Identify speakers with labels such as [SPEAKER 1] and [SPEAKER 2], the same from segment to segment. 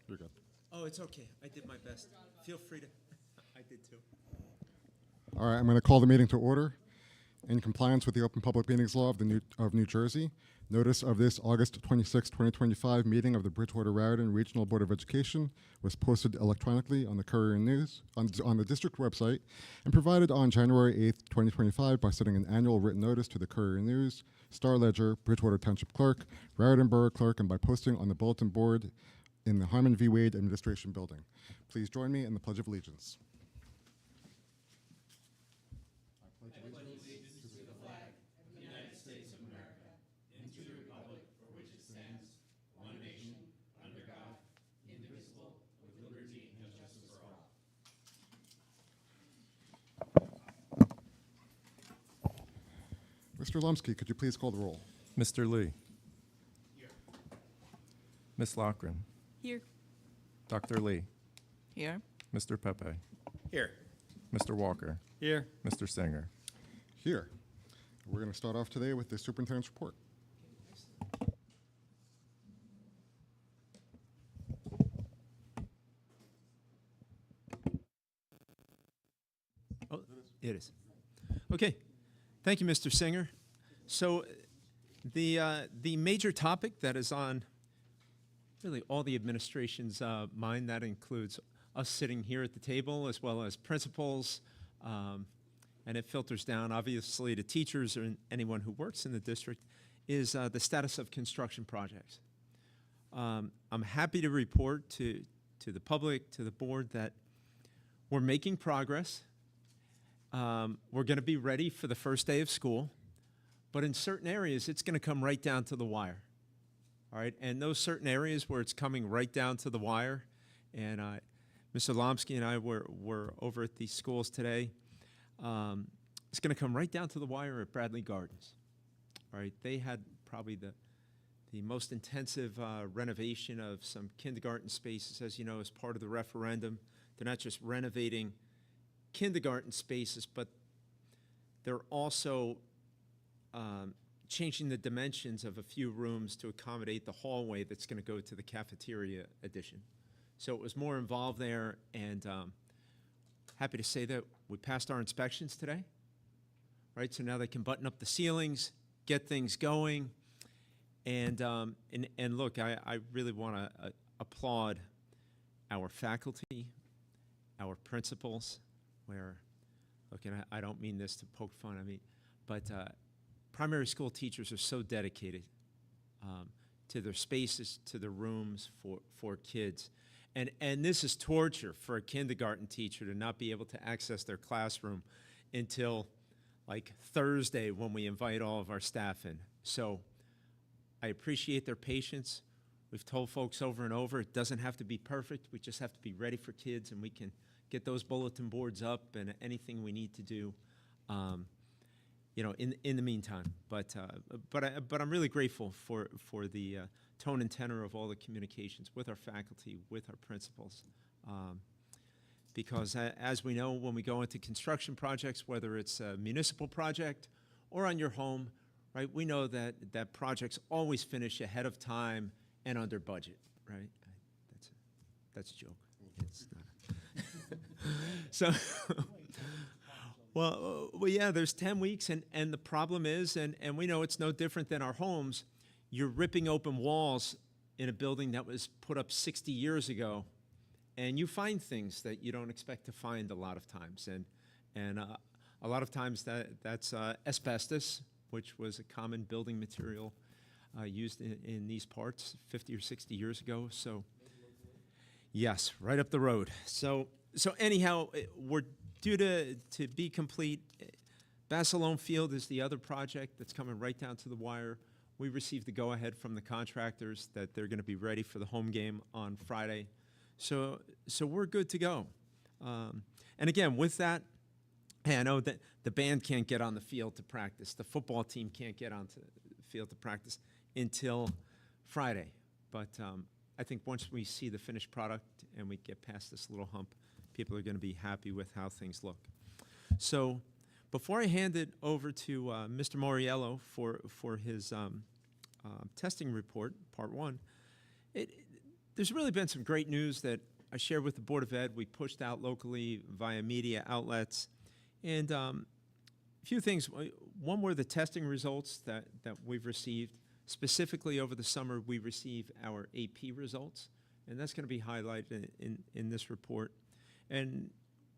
[SPEAKER 1] You're good.
[SPEAKER 2] Oh, it's okay. I did my best. Feel free to. I did too.
[SPEAKER 1] All right, I'm going to call the meeting to order. In compliance with the Open Public Meetings Law of New Jersey, notice of this August 26, 2025 meeting of the Bridgewater Raritan Regional Board of Education was posted electronically on the Courier News, on the district website, and provided on January 8, 2025 by sending an annual written notice to the Courier News, Star Ledger, Bridgewater Township Clerk, Raritan Borough Clerk, and by posting on the bulletin board in the Harmon V. Wade Administration Building. Please join me in the Pledge of Allegiance. Mr. Lumsky, could you please call the roll?
[SPEAKER 3] Mr. Lee. Here. Ms. Loughran.
[SPEAKER 4] Here.
[SPEAKER 3] Dr. Lee.
[SPEAKER 4] Here.
[SPEAKER 3] Mr. Pepe.
[SPEAKER 2] Here.
[SPEAKER 3] Mr. Walker.
[SPEAKER 2] Here.
[SPEAKER 3] Mr. Singer.
[SPEAKER 1] Here. We're going to start off today with the superintendent's report.
[SPEAKER 2] Oh, it is. Okay. Thank you, Mr. Singer. So the major topic that is on really all the administration's mind, that includes us sitting here at the table as well as principals, and it filters down obviously to teachers or anyone who works in the district, is the status of construction projects. I'm happy to report to the public, to the board, that we're making progress. We're going to be ready for the first day of school, but in certain areas, it's going to come right down to the wire. All right, and those certain areas where it's coming right down to the wire, and Mr. Lomsky and I were over at these schools today. It's going to come right down to the wire at Bradley Gardens. All right, they had probably the most intensive renovation of some kindergarten spaces, as you know, as part of the referendum. They're not just renovating kindergarten spaces, but they're also changing the dimensions of a few rooms to accommodate the hallway that's going to go to the cafeteria addition. So it was more involved there, and happy to say that we passed our inspections today. Right, so now they can button up the ceilings, get things going, and look, I really want to applaud our faculty, our principals, where, look, and I don't mean this to poke fun, but primary school teachers are so dedicated to their spaces, to their rooms for kids. And this is torture for a kindergarten teacher to not be able to access their classroom until like Thursday when we invite all of our staff in. So I appreciate their patience. We've told folks over and over, it doesn't have to be perfect. We just have to be ready for kids, and we can get those bulletin boards up and anything we need to do, in the meantime. But I'm really grateful for the tone and tenor of all the communications with our faculty, with our principals, because as we know, when we go into construction projects, whether it's a municipal project or on your home, right, we know that projects always finish ahead of time and under budget, right? That's a joke. It's not. So, well, yeah, there's 10 weeks, and the problem is, and we know it's no different than our homes, you're ripping open walls in a building that was put up 60 years ago, and you find things that you don't expect to find a lot of times, and a lot of times that's asbestos, which was a common building material used in these parts 50 or 60 years ago. So, yes, right up the road. So anyhow, we're due to be complete. Basilone Field is the other project that's coming right down to the wire. We received the go-ahead from the contractors that they're going to be ready for the home game on Friday. So we're good to go. And again, with that, hey, I know that the band can't get on the field to practice. The football team can't get onto the field to practice until Friday. But I think once we see the finished product and we get past this little hump, people are going to be happy with how things look. So before I hand it over to Mr. Moriello for his testing report, part one, there's really been some great news that I shared with the Board of Ed. We pushed out locally via media outlets. And a few things. One were the testing results that we've received. Specifically over the summer, we received our AP results, and that's going to be highlighted in this report. And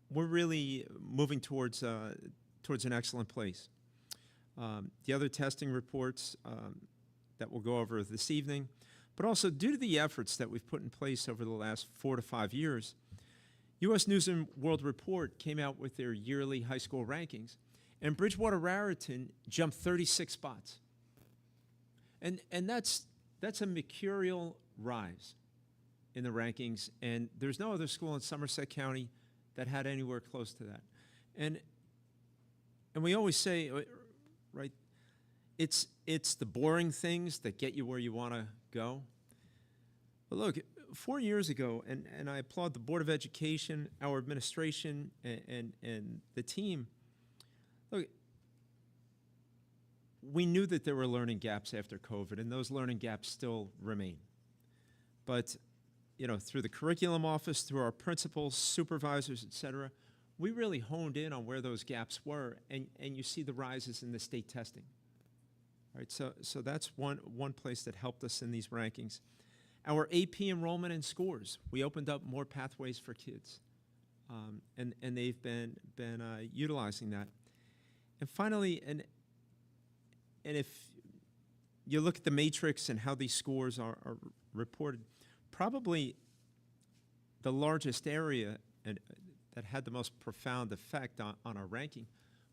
[SPEAKER 2] we're really moving towards an excellent place. The other testing reports that we'll go over this evening, but also due to the efforts that we've put in place over the last 4 to 5 years, U.S. News and World Report came out with their yearly high school rankings, and Bridgewater Raritan jumped 36 spots. And that's a mercurial rise in the rankings, and there's no other school in Somerset County that had anywhere close to that. And we always say, right, it's the boring things that get you where you want to go. But look, 4 years ago, and I applaud the Board of Education, our administration, and the team. Look, we knew that there were learning gaps after COVID, and those learning gaps still remain. But, you know, through the curriculum office, through our principals, supervisors, et cetera, we really honed in on where those gaps were, and you see the rises in the state testing. All right, so that's one place that helped us in these rankings. Our AP enrollment and scores, we opened up more pathways for kids, and they've been utilizing that. And finally, and if you look at the matrix and how these scores are reported, probably the largest area that had the most profound effect on our ranking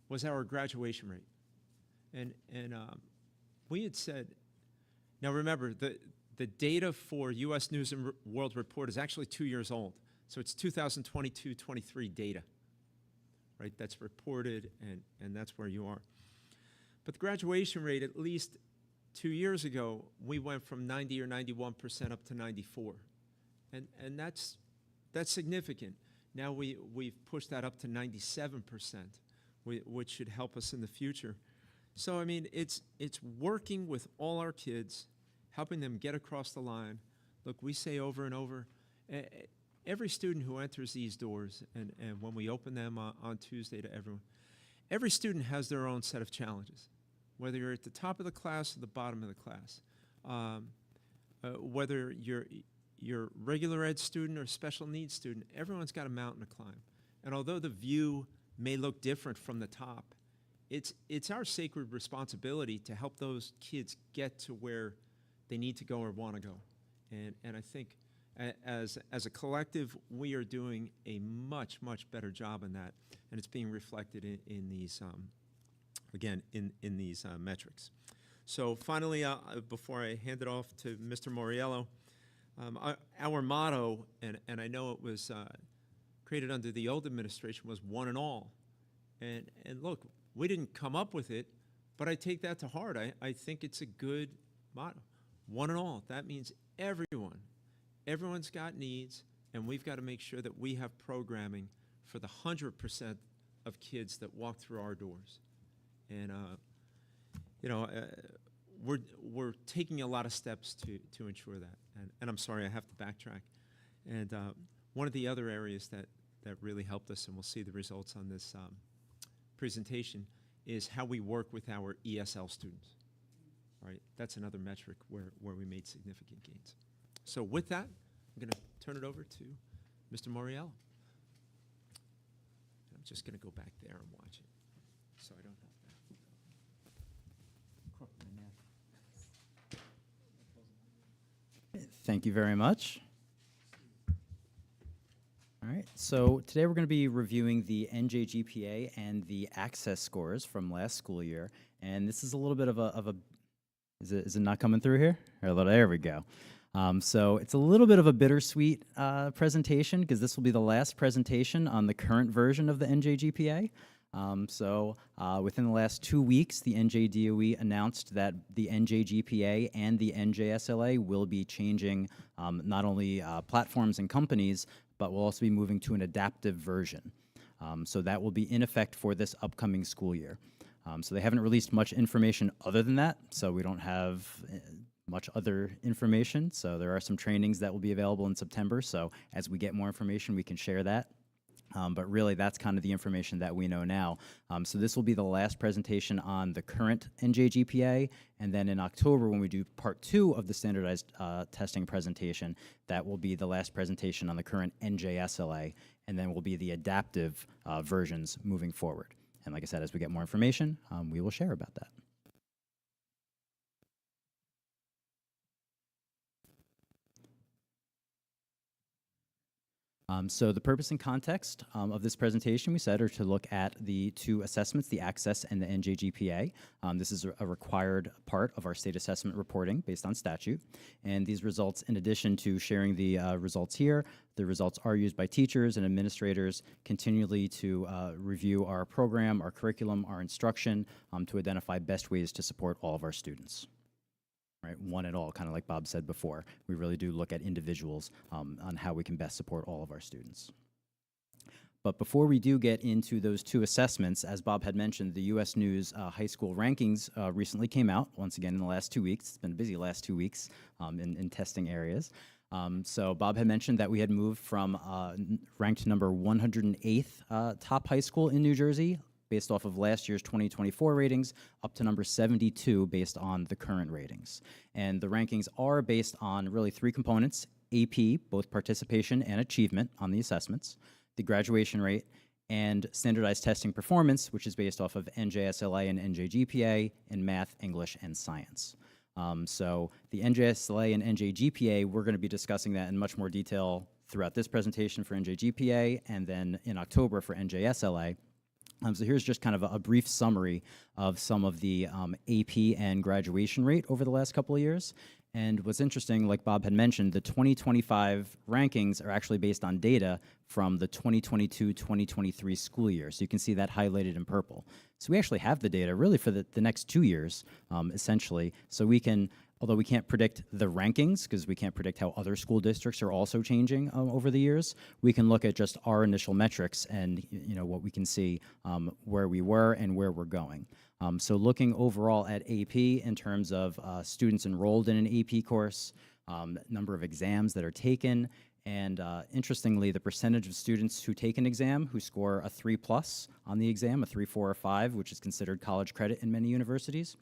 [SPEAKER 2] was our graduation rate. And we had said, now remember, the data for U.S. News and World Report is actually 2 years old. So it's 2022-23 data, right? That's reported, and that's where you are. But the graduation rate, at least 2 years ago, we went from 90 or 91% up to 94. And that's significant. Now we've pushed that up to 97%, which should help us in the future. So, I mean, it's working with all our kids, helping them get across the line. Look, we say over and over, every student who enters these doors, and when we open them on Tuesday to everyone, every student has their own set of challenges, whether you're at the top of the class or the bottom of the class, whether you're regular ed student or special needs student, everyone's got a mountain to climb. And although the view may look different from the top, it's our sacred responsibility to help those kids get to where they need to go or want to go. And I think as a collective, we are doing a much, much better job in that, and it's being reflected in these, again, in these metrics. So finally, before I hand it off to Mr. Moriello, our motto, and I know it was created under the old administration, was one and all. And look, we didn't come up with it, but I take that to heart. I think it's a good motto. One and all. That means everyone. Everyone's got needs, and we've got to make sure that we have programming for the 100% of kids that walk through our doors. And, you know, we're taking a lot of steps to ensure that. And I'm sorry, I have to backtrack. And one of the other areas that really helped us, and we'll see the results on this presentation, is how we work with our ESL students. Right? That's another metric where we made significant gains. So with that, I'm going to turn it over to Mr. Moriello. I'm just going to go back there and watch it, so I don't have to crook my neck.
[SPEAKER 4] Thank you very much. All right, so today we're going to be reviewing the NJGPA and the access scores from last school year, and this is a little bit of a is it not coming through here? There we go. So it's a little bit of a bittersweet presentation because this will be the last presentation on the current version of the NJGPA. Within the last 2 weeks, the NJDOE announced that the NJGPA and the NJSLA will be changing not only platforms and companies, but will also be moving to an adaptive version. So that will be in effect for this upcoming school year. So they haven't released much information other than that, so we don't have much other information. So there are some trainings that will be available in September. So as we get more information, we can share that. But really, that's kind of the information that we know now. So this will be the last presentation on the current NJGPA, and then in October, when we do part 2 of the standardized testing presentation, that will be the last presentation on the current NJSLA, and then will be the adaptive versions moving forward. And like I said, as we get more information, we will share about that. So the purpose and context of this presentation, we said, are to look at the 2 assessments, the Access and the NJGPA. This is a required part of our state assessment reporting based on statute. And these results, in addition to sharing the results here, the results are used by teachers and administrators continually to review our program, our curriculum, our instruction, to identify best ways to support all of our students. Right, one and all, kind of like Bob said before. We really do look at individuals on how we can best support all of our students. But before we do get into those 2 assessments, as Bob had mentioned, the U.S. News high school rankings recently came out, once again in the last 2 weeks. It's been a busy last 2 weeks in testing areas. So Bob had mentioned that we had moved from ranked number 108th top high school in New Jersey, based off of last year's 2024 ratings, up to number 72 based on the current ratings. And the rankings are based on really 3 components: AP, both participation and achievement on the assessments, the graduation rate, and standardized testing performance, which is based off of NJSLA and NJGPA in math, English, and science. So the NJSLA and NJGPA, we're going to be discussing that in much more detail throughout this presentation for NJGPA, and then in October for NJSLA. So here's just kind of a brief summary of some of the AP and graduation rate over the last couple of years. And what's interesting, like Bob had mentioned, the 2025 rankings are actually based on data from the 2022-2023 school year. So you can see that highlighted in purple. So we actually have the data really for the next 2 years, essentially. So we can, although we can't predict the rankings, because we can't predict how other school districts are also changing over the years, we can look at just our initial metrics and what we can see where we were and where we're going. So looking overall at AP in terms of students enrolled in an AP course, number of exams that are taken, and interestingly, the percentage of students who take an exam who score a 3+ on the exam, a 3, 4, or 5, which is considered college credit in many universities.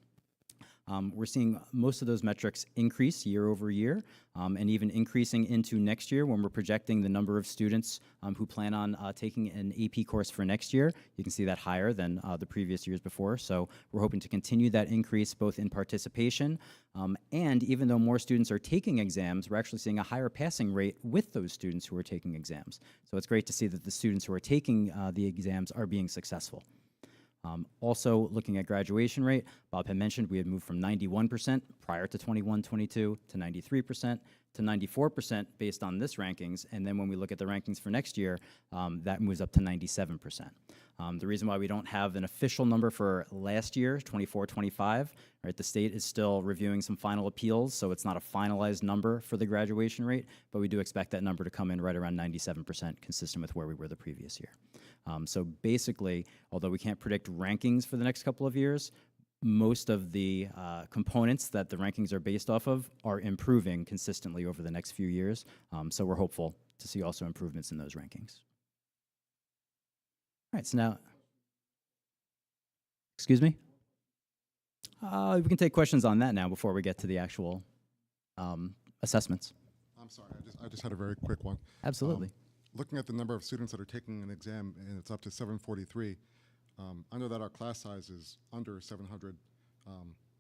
[SPEAKER 4] We're seeing most of those metrics increase year over year, and even increasing into next year when we're projecting the number of students who plan on taking an AP course for next year. You can see that higher than the previous years before. So we're hoping to continue that increase both in participation, and even though more students are taking exams, we're actually seeing a higher passing rate with those students who are taking exams. So it's great to see that the students who are taking the exams are being successful. Also, looking at graduation rate, Bob had mentioned we had moved from 91% prior to 21-22 to 93% to 94% based on this rankings. And then when we look at the rankings for next year, that moves up to 97%. The reason why we don't have an official number for last year, 24-25, right, the state is still reviewing some final appeals, so it's not a finalized number for the graduation rate, but we do expect that number to come in right around 97%, consistent with where we were the previous year. So basically, although we can't predict rankings for the next couple of years, most of the components that the rankings are based off of are improving consistently over the next few years. So we're hopeful to see also improvements in those rankings. All right, so now, excuse me? We can take questions on that now before we get to the actual assessments.
[SPEAKER 1] I'm sorry, I just had a very quick one.
[SPEAKER 4] Absolutely.
[SPEAKER 1] Looking at the number of students that are taking an exam, and it's up to 743, I know that our class size is under 700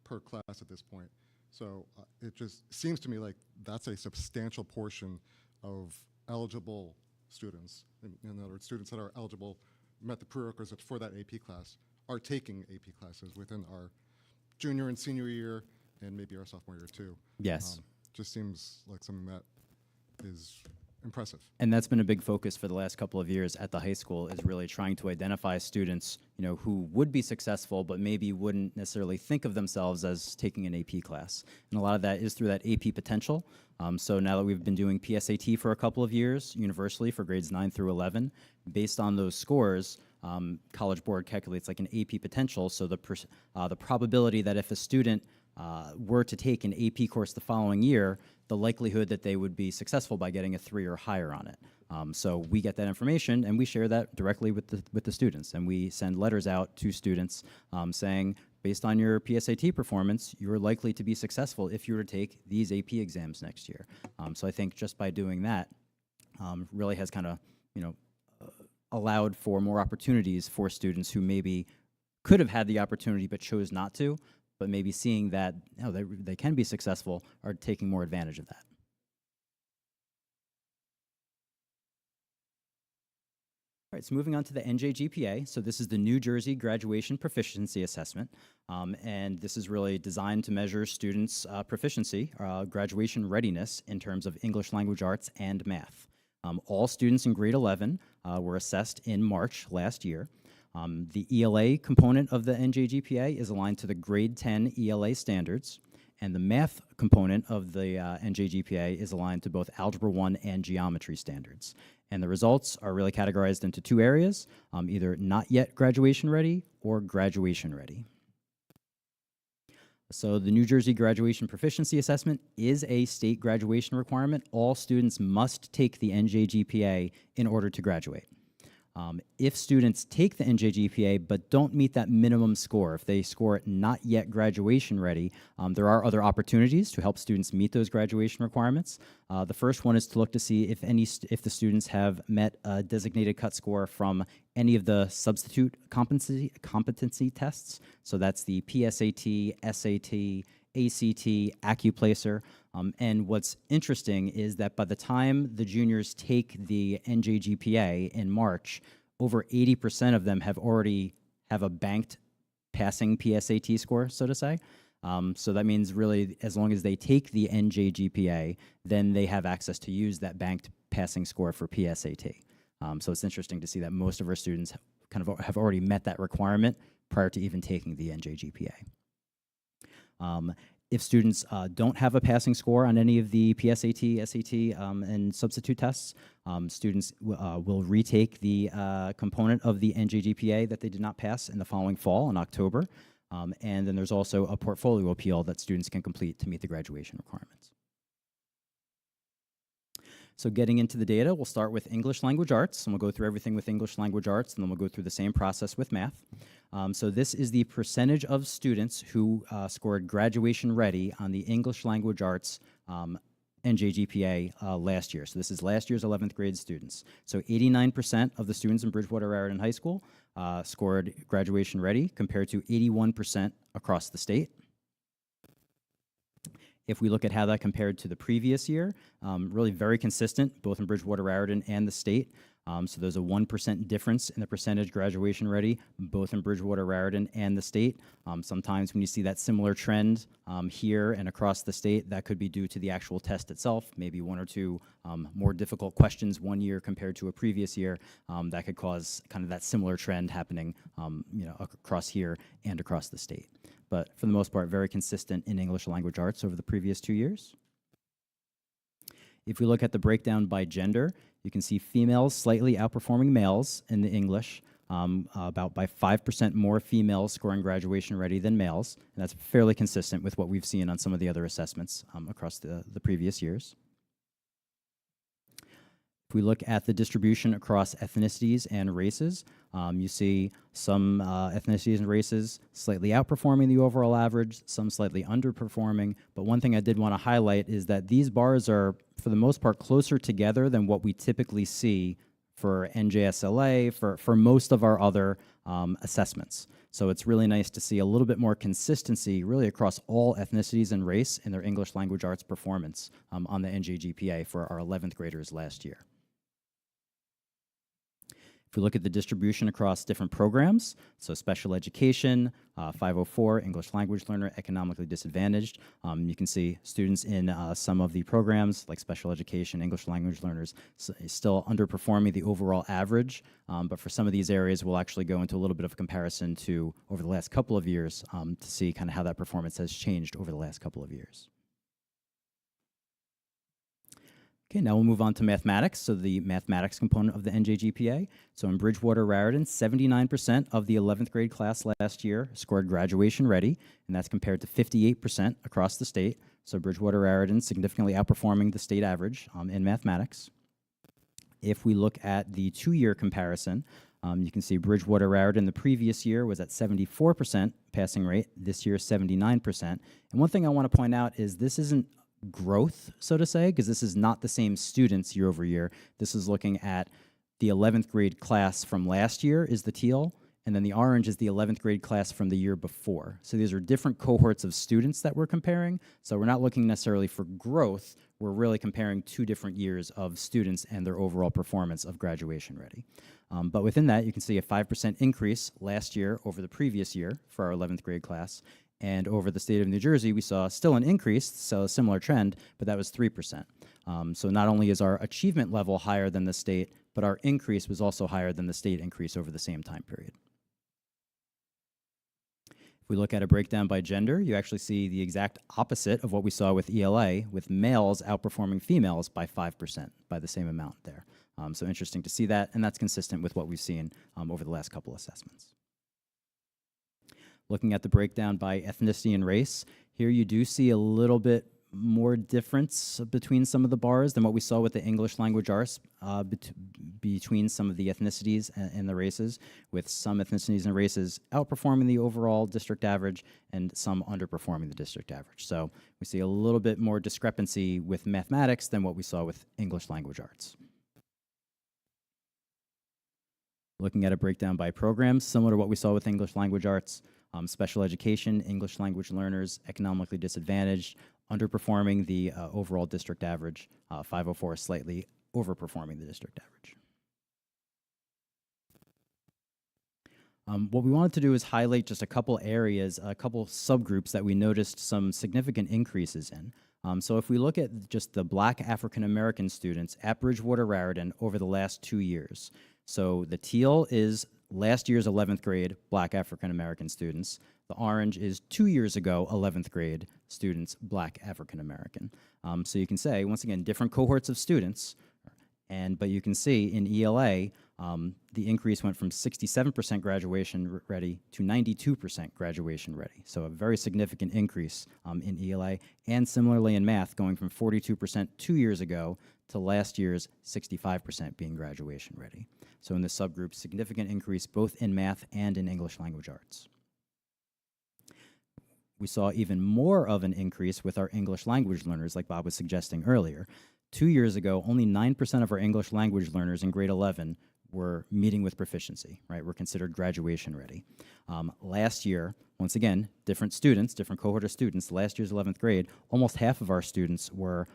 [SPEAKER 1] per class at this point. So it just seems to me like that's a substantial portion of eligible students. In other words, students that are eligible, met the prerequisites for that AP class, are taking AP classes within our junior and senior year, and maybe our sophomore year too.
[SPEAKER 4] Yes.
[SPEAKER 1] Just seems like something that is impressive.
[SPEAKER 4] And that's been a big focus for the last couple of years at the high school, is really trying to identify students, who would be successful, but maybe wouldn't necessarily think of themselves as taking an AP class. And a lot of that is through that AP potential. So now that we've been doing PSAT for a couple of years, universally for grades 9 through 11, based on those scores, College Board calculates like an AP potential. So the probability that if a student were to take an AP course the following year, the likelihood that they would be successful by getting a 3 or higher on it. So we get that information and we share that directly with the students, and we send letters out to students saying, based on your PSAT performance, you're likely to be successful if you were to take these AP exams next year. So I think just by doing that really has kind of, allowed for more opportunities for students who maybe could have had the opportunity but chose not to, but maybe seeing that they can be successful are taking more advantage of that. All right, so moving on to the NJGPA. So this is the New Jersey Graduation Proficiency Assessment, and this is really designed to measure students' proficiency, graduation readiness in terms of English language arts and math. All students in grade 11 were assessed in March last year. The ELA component of the NJGPA is aligned to the grade 10 ELA standards, and the math component of the NJGPA is aligned to both Algebra 1 and Geometry standards. And the results are really categorized into two areas, either not yet graduation ready or graduation ready. So the New Jersey Graduation Proficiency Assessment is a state graduation requirement. All students must take the NJGPA in order to graduate. If students take the NJGPA but don't meet that minimum score, if they score not yet graduation ready, there are other opportunities to help students meet those graduation requirements. The first one is to look to see if the students have met a designated cut score from any of the substitute competency tests. So that's the PSAT, SAT, ACT, AccuPlacer. And what's interesting is that by the time the juniors take the NJGPA in March, over 80% of them have a banked passing PSAT score, so to say. So that means really as long as they take the NJGPA, then they have access to use that banked passing score for PSAT. So it's interesting to see that most of our students kind of have already met that requirement prior to even taking the NJGPA. If students don't have a passing score on any of the PSAT, SAT, and substitute tests, students will retake the component of the NJGPA that they did not pass in the following fall in October. And then there's also a portfolio appeal that students can complete to meet the graduation requirements. So getting into the data, we'll start with English language arts, and we'll go through everything with English language arts, and then we'll go through the same process with math. So this is the percentage of students who scored graduation ready on the English language arts NJGPA last year. So this is last year's 11th grade students. So 89% of the students in Bridgewater Raritan High School scored graduation ready, compared to 81% across the state. If we look at how that compared to the previous year, really very consistent, both in Bridgewater Raritan and the state. So there's a 1% difference in the percentage graduation ready, both in Bridgewater Raritan and the state. Sometimes when you see that similar trend here and across the state, that could be due to the actual test itself, maybe one or two more difficult questions one year compared to a previous year. That could cause kind of that similar trend happening across here and across the state. But for the most part, very consistent in English language arts over the previous 2 years. If we look at the breakdown by gender, you can see females slightly outperforming males in the English, about by 5% more females scoring graduation ready than males, and that's fairly consistent with what we've seen on some of the other assessments across the previous years. If we look at the distribution across ethnicities and races, you see some ethnicities and races slightly outperforming the overall average, some slightly underperforming. But one thing I did want to highlight is that these bars are, for the most part, closer together than what we typically see for NJSLA, for most of our other assessments. So it's really nice to see a little bit more consistency really across all ethnicities and race in their English language arts performance on the NJGPA for our 11th graders last year. If we look at the distribution across different programs, so special education, 504, English language learner, economically disadvantaged, you can see students in some of the programs like special education, English language learners, still underperforming the overall average, but for some of these areas, we'll actually go into a little bit of a comparison to over the last couple of years to see kind of how that performance has changed over the last couple of years. Okay, now we'll move on to mathematics. So the mathematics component of the NJGPA. So in Bridgewater Raritan, 79% of the 11th grade class last year scored graduation ready, and that's compared to 58% across the state. So Bridgewater Raritan significantly outperforming the state average in mathematics. If we look at the two-year comparison, you can see Bridgewater Raritan the previous year was at 74% passing rate. This year, 79%. And one thing I want to point out is this isn't growth, so to say, because this is not the same students year over year. This is looking at the 11th grade class from last year is the teal, and then the orange is the 11th grade class from the year before. So these are different cohorts of students that we're comparing. So we're not looking necessarily for growth. We're really comparing two different years of students and their overall performance of graduation ready. But within that, you can see a 5% increase last year over the previous year for our 11th grade class. And over the state of New Jersey, we saw still an increase, so a similar trend, but that was 3%. So not only is our achievement level higher than the state, but our increase was also higher than the state increase over the same time period. If we look at a breakdown by gender, you actually see the exact opposite of what we saw with ELA, with males outperforming females by 5%, by the same amount there. So interesting to see that, and that's consistent with what we've seen over the last couple assessments. Looking at the breakdown by ethnicity and race, here you do see a little bit more difference between some of the bars than what we saw with the English language arts between some of the ethnicities and the races, with some ethnicities and races outperforming the overall district average and some underperforming the district average. So we see a little bit more discrepancy with mathematics than what we saw with English language arts. Looking at a breakdown by programs, similar to what we saw with English language arts, special education, English language learners, economically disadvantaged, underperforming the overall district average, 504 slightly overperforming the district average. What we wanted to do is highlight just a couple areas, a couple subgroups that we noticed some significant increases in. So if we look at just the Black African American students at Bridgewater Raritan over the last 2 years, so the teal is last year's 11th grade Black African American students. The orange is 2 years ago 11th grade students, Black African American. So you can say, once again, different cohorts of students, but you can see in ELA, the increase went from 67% graduation ready to 92% graduation ready. So a very significant increase in ELA, and similarly in math, going from 42% 2 years ago to last year's 65% being graduation ready. So in this subgroup, significant increase both in math and in English language arts. We saw even more of an increase with our English language learners, like Bob was suggesting earlier. 2 years ago, only 9% of our English language learners in grade 11 were meeting with proficiency, right? Were considered graduation ready. Last year, once again, different students, different cohort of students, last year's 11th grade, almost half of our students were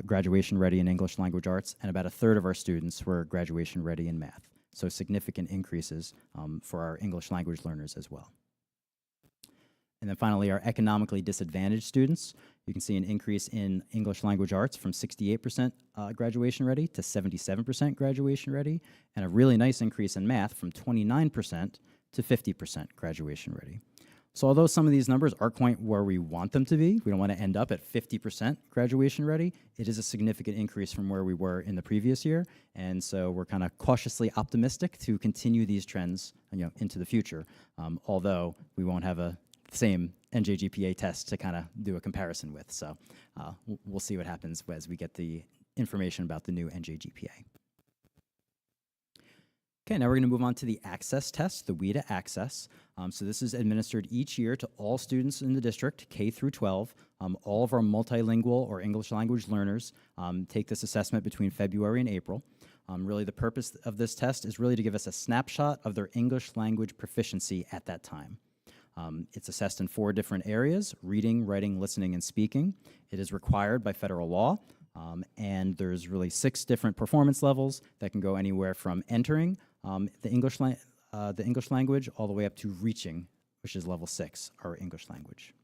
[SPEAKER 4] graduation ready in English language arts, and about a third of our students were graduation ready in math. So significant increases for our English language learners as well. And then finally, our economically disadvantaged students. You can see an increase in English language arts from 68% graduation ready to 77% graduation ready, and a really nice increase in math from 29% to 50% graduation ready. So although some of these numbers aren't quite where we want them to be, we don't want to end up at 50% graduation ready, it is a significant increase from where we were in the previous year, and so we're kind of cautiously optimistic to continue these trends, into the future, although we won't have a same NJGPA test to kind of do a comparison with. So we'll see what happens as we get the information about the new NJGPA. Okay, now we're going to move on to the access test, the WIDA access. So this is administered each year to all students in the district, K through 12. All of our multilingual or English language learners take this assessment between February and April. Really the purpose of this test is really to give us a snapshot of their English language proficiency at that time. It's assessed in 4 different areas: reading, writing, listening, and speaking. It is required by federal law, and there's really 6 different performance levels that can go anywhere from entering the English language all the way up to reaching, which is level 6, our English language.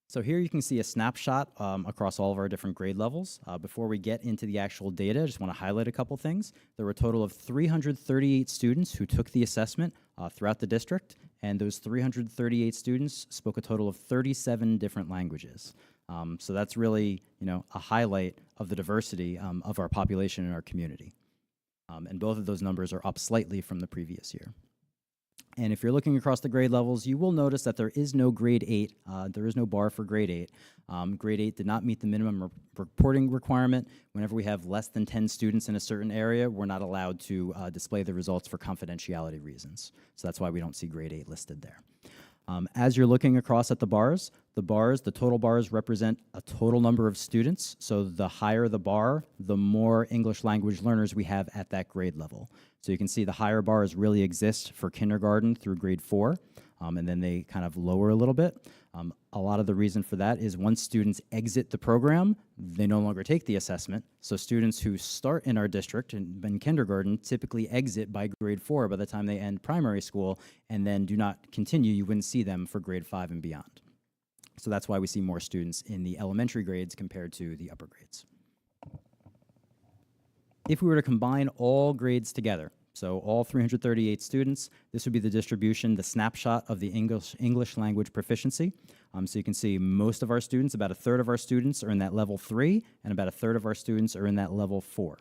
[SPEAKER 4] So here you can see a snapshot across all of our different grade levels. Before we get into the actual data, I just want to highlight a couple things. There were a total of 338 students who took the assessment throughout the district, and those 338 students spoke a total of 37 different languages. So that's really, a highlight of the diversity of our population and our community. And both of those numbers are up slightly from the previous year. And if you're looking across the grade levels, you will notice that there is no grade 8. There is no bar for grade 8. Grade 8 did not meet the minimum reporting requirement. Whenever we have less than 10 students in a certain area, we're not allowed to display the results for confidentiality reasons. So that's why we don't see grade 8 listed there. As you're looking across at the total bars represent a total number of students. So the higher the bar, the more English language learners we have at that grade level. So you can see the higher bars really exist for kindergarten through grade 4, and then they kind of lower a little bit. A lot of the reason for that is once students exit the program, they no longer take the assessment. So students who start in our district in kindergarten typically exit by grade 4 by the time they end primary school, and then do not continue. You wouldn't see them for grade 5 and beyond. So that's why we see more students in the elementary grades compared to the upper grades. If we were to combine all grades together, so all 338 students, this would be the distribution, the snapshot of the English language proficiency. So you can see most of our students, about a third of our students are in that level 3, and about a third of our students are in that level 4.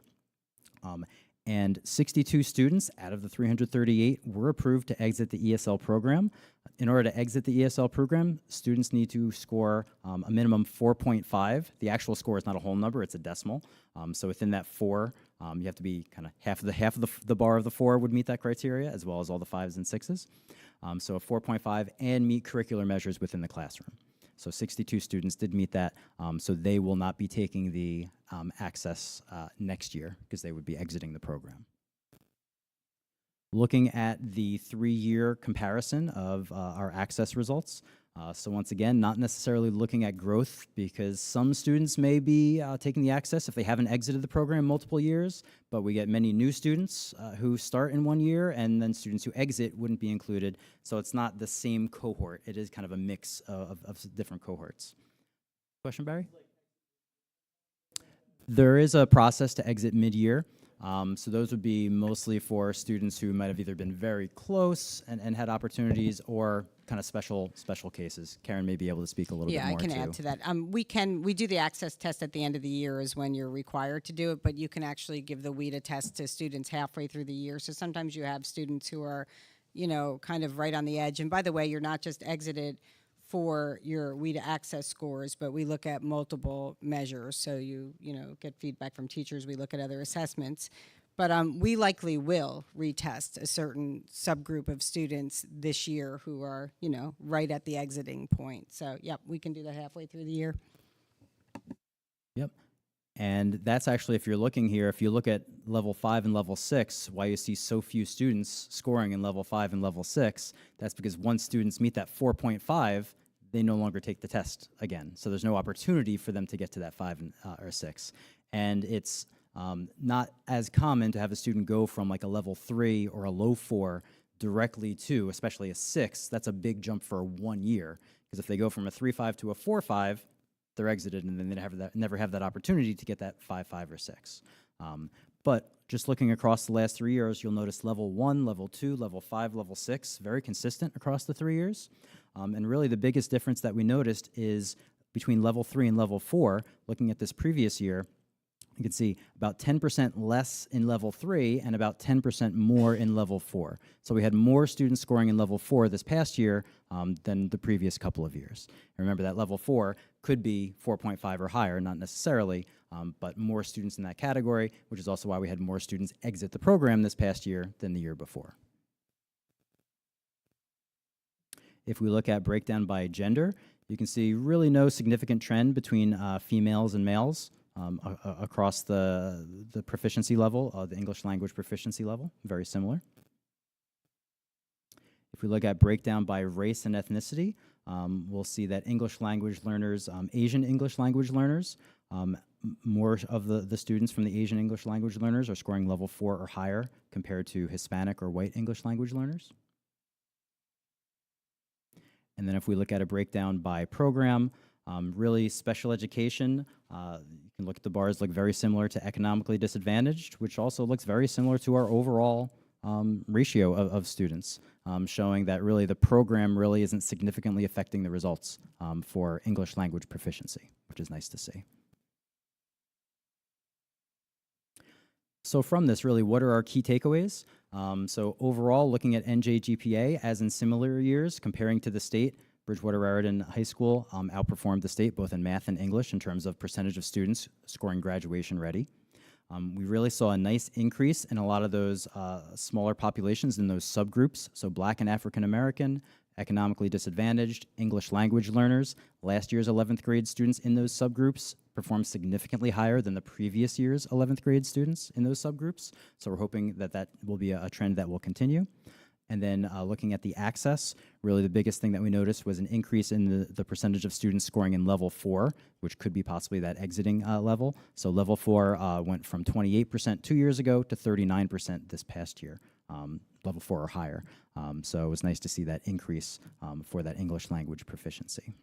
[SPEAKER 4] And 62 students out of the 338 were approved to exit the ESL program. In order to exit the ESL program, students need to score a minimum 4.5. The actual score is not a whole number, it's a decimal. So within that 4, you have to be kind of half of the bar of the 4 would meet that criteria, as well as all the 5s and 6s. So a 4.5 and meet curricular measures within the classroom. So 62 students did meet that, so they will not be taking the access next year because they would be exiting the program. Looking at the 3-year comparison of our access results. So once again, not necessarily looking at growth because some students may be taking the access if they haven't exited the program multiple years, but we get many new students who start in 1 year, and then students who exit wouldn't be included. So it's not the same cohort. It is kind of a mix of different cohorts. Question, Barry? There is a process to exit mid-year. So those would be mostly for students who might have either been very close and had opportunities, or kind of special cases. Karen may be able to speak a little bit more.
[SPEAKER 5] Yeah, I can add to that. We do the access test at the end of the year is when you're required to do it, but you can actually give the WIDA test to students halfway through the year. So sometimes you have students who are, kind of right on the edge. And by the way, you're not just exited for your WIDA access scores, but we look at multiple measures. So you get feedback from teachers. We look at other assessments. But we likely will retest a certain subgroup of students this year who are, right at the exiting point. So, yep, we can do that halfway through the year.
[SPEAKER 4] Yep. And that's actually, if you're looking here, if you look at level 5 and level 6, why you see so few students scoring in level 5 and level 6, that's because once students meet that 4.5, they no longer take the test again. So there's no opportunity for them to get to that 5 or 6. And it's not as common to have a student go from like a level 3 or a low 4 directly to, especially a 6. That's a big jump for 1 year. Because if they go from a 3.5 to a 4.5, they're exited, and then they never have that opportunity to get that 5.5 or 6. But just looking across the last 3 years, you'll notice level 1, level 2, level 5, level 6, very consistent across the 3 years. And really the biggest difference that we noticed is between level 3 and level 4, looking at this previous year, you can see about 10% less in level 3 and about 10% more in level 4. So we had more students scoring in level 4 this past year than the previous couple of years. And remember that level 4 could be 4.5 or higher, not necessarily, but more students in that category, which is also why we had more students exit the program this past year than the year before. If we look at breakdown by gender, you can see really no significant trend between females and males. Across the proficiency level, the English language proficiency level, very similar. If we look at breakdown by race and ethnicity, we'll see that English language learners, Asian English language learners, more of the students from the Asian English language learners are scoring level 4 or higher compared to Hispanic or white English language learners. And then if we look at a breakdown by program, really special education, you can look at the bars, look very similar to economically disadvantaged, which also looks very similar to our overall ratio of students, showing that really the program really isn't significantly affecting the results for English language proficiency, which is nice to see. So from this, really, what are our key takeaways? So overall, looking at NJ GPA, as in similar years, comparing to the state, Bridgewater Raritan High School outperformed the state both in math and English in terms of percentage of students scoring graduation ready. We really saw a nice increase in a lot of those smaller populations in those subgroups, so Black and African American, economically disadvantaged, English language learners. Last year's 11th grade students in those subgroups performed significantly higher than the previous year's 11th grade students in those subgroups, so we're hoping that that will be a trend that will continue. And then looking at the access, really the biggest thing that we noticed was an increase in the percentage of students scoring in level 4, which could be possibly that exiting level. So level 4 went from 28% 2 years ago to 39% this past year, level 4 or higher. So it was nice to see that increase for that English language proficiency.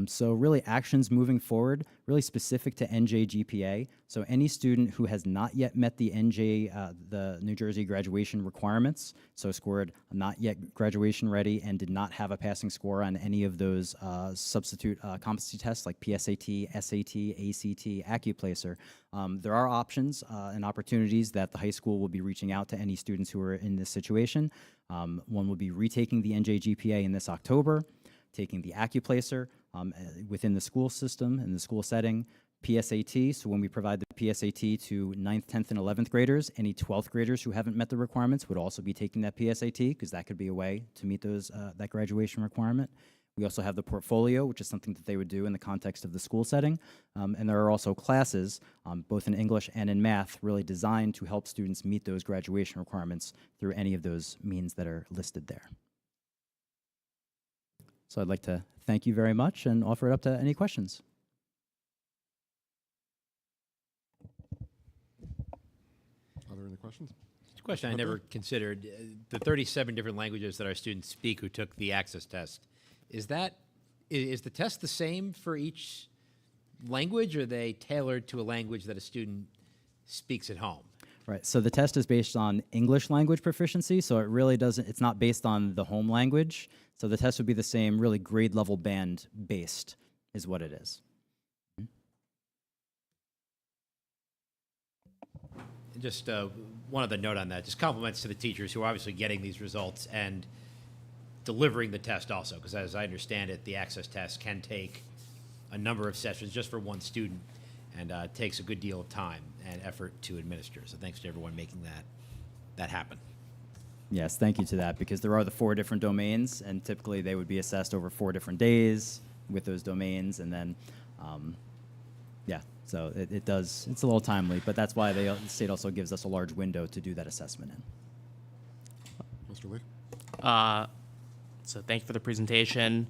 [SPEAKER 4] So really actions moving forward, really specific to NJ GPA. So any student who has not yet met the the New Jersey graduation requirements, so scored not yet graduation ready and did not have a passing score on any of those substitute competency tests like PSAT, SAT, ACT, AccuPlacer, there are options and opportunities that the high school will be reaching out to any students who are in this situation. One will be retaking the NJ GPA in this October, taking the AccuPlacer within the school system, in the school setting, PSAT, so when we provide the PSAT to 9th, 10th, and 11th graders, any 12th graders who haven't met the requirements would also be taking that PSAT, because that could be a way to meet those that graduation requirement. We also have the portfolio, which is something that they would do in the context of the school setting. And there are also classes, both in English and in math, really designed to help students meet those graduation requirements through any of those means that are listed there. So I'd like to thank you very much and offer it up to any questions.
[SPEAKER 1] Are there any questions?
[SPEAKER 6] It's a question I never considered. The 37 different languages that our students speak who took the access test, is the test the same for each language, or are they tailored to a language that a student speaks at home?
[SPEAKER 4] Right, so the test is based on English language proficiency, so it really doesn't, it's not based on the home language. So the test would be the same, really grade level band based is what it is.
[SPEAKER 6] Just one other note on that, just compliments to the teachers who are obviously getting these results and delivering the test also, because as I understand it, the access test can take a number of sessions just for one student, and it takes a good deal of time and effort to administer. So thanks to everyone making that happen.
[SPEAKER 4] Yes, thank you to that, because there are the 4 different domains, and typically they would be assessed over 4 different days with those domains, and then, yeah, so it does, it's a little timely, but that's why the state also gives us a large window to do that assessment in.
[SPEAKER 1] Mr. Lee?
[SPEAKER 7] So thank you for the presentation.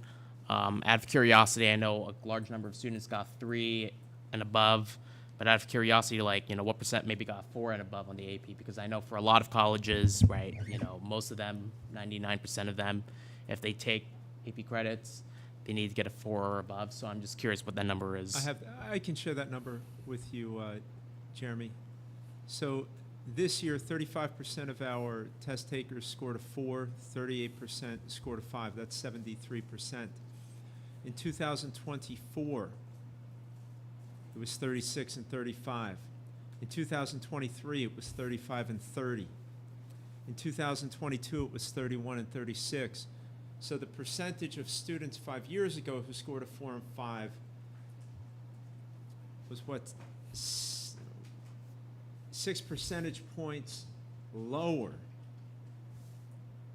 [SPEAKER 7] Out of curiosity, I know a large number of students got 3 and above, but out of curiosity, like, what percent maybe got 4 and above on the AP? Because I know for a lot of colleges, right, most of them, 99% of them, if they take AP credits, they need to get a 4 or above. So I'm just curious what that number is.
[SPEAKER 2] I can share that number with you, Jeremy. So this year, 35% of our test takers scored a 4, 38% scored a 5. That's 73%. In 2024, it was 36 and 35. In 2023, it was 35 and 30. In 2022, it was 31 and 36. So the percentage of students 5 years ago who scored a 4 and 5 was what, 6 percentage points lower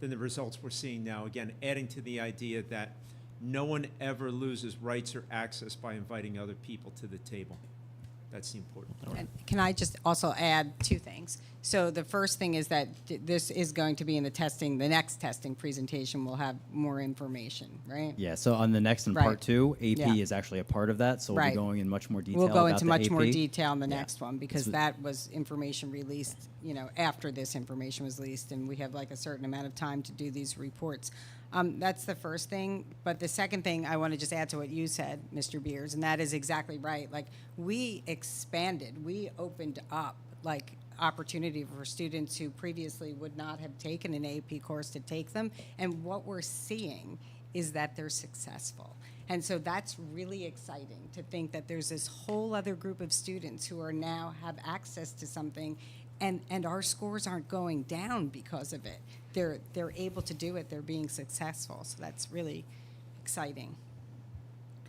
[SPEAKER 2] than the results we're seeing now. Again, adding to the idea that no one ever loses rights or access by inviting other people to the table. That's the important part.
[SPEAKER 5] And can I just also add 2 things? So the first thing is that this is going to be in the next testing presentation will have more information, right?
[SPEAKER 4] Yeah, so on the next in
[SPEAKER 5] Right.
[SPEAKER 4] part 2, AP
[SPEAKER 5] Yeah.
[SPEAKER 4] is actually a part of that, so we'll
[SPEAKER 5] Right.
[SPEAKER 4] be going in much more detail
[SPEAKER 5] We'll go
[SPEAKER 4] about
[SPEAKER 5] into
[SPEAKER 4] the
[SPEAKER 5] much more
[SPEAKER 4] AP.
[SPEAKER 5] detail in the
[SPEAKER 4] Yeah.
[SPEAKER 5] next one, because
[SPEAKER 4] This was-
[SPEAKER 5] that was information released, after this information was released, and we have like a certain amount of time to do these reports. That's the first thing. But the second thing I want to just add to what you said, Mr. Beers, and that is exactly right. Like, we opened up like opportunity for students who previously would not have taken an AP course to take them. And what we're seeing is that they're successful. And so that's really exciting to think that there's this whole other group of students who are now have access to something, and our scores aren't going down because of it. They're able to do it. They're being successful. So that's really exciting.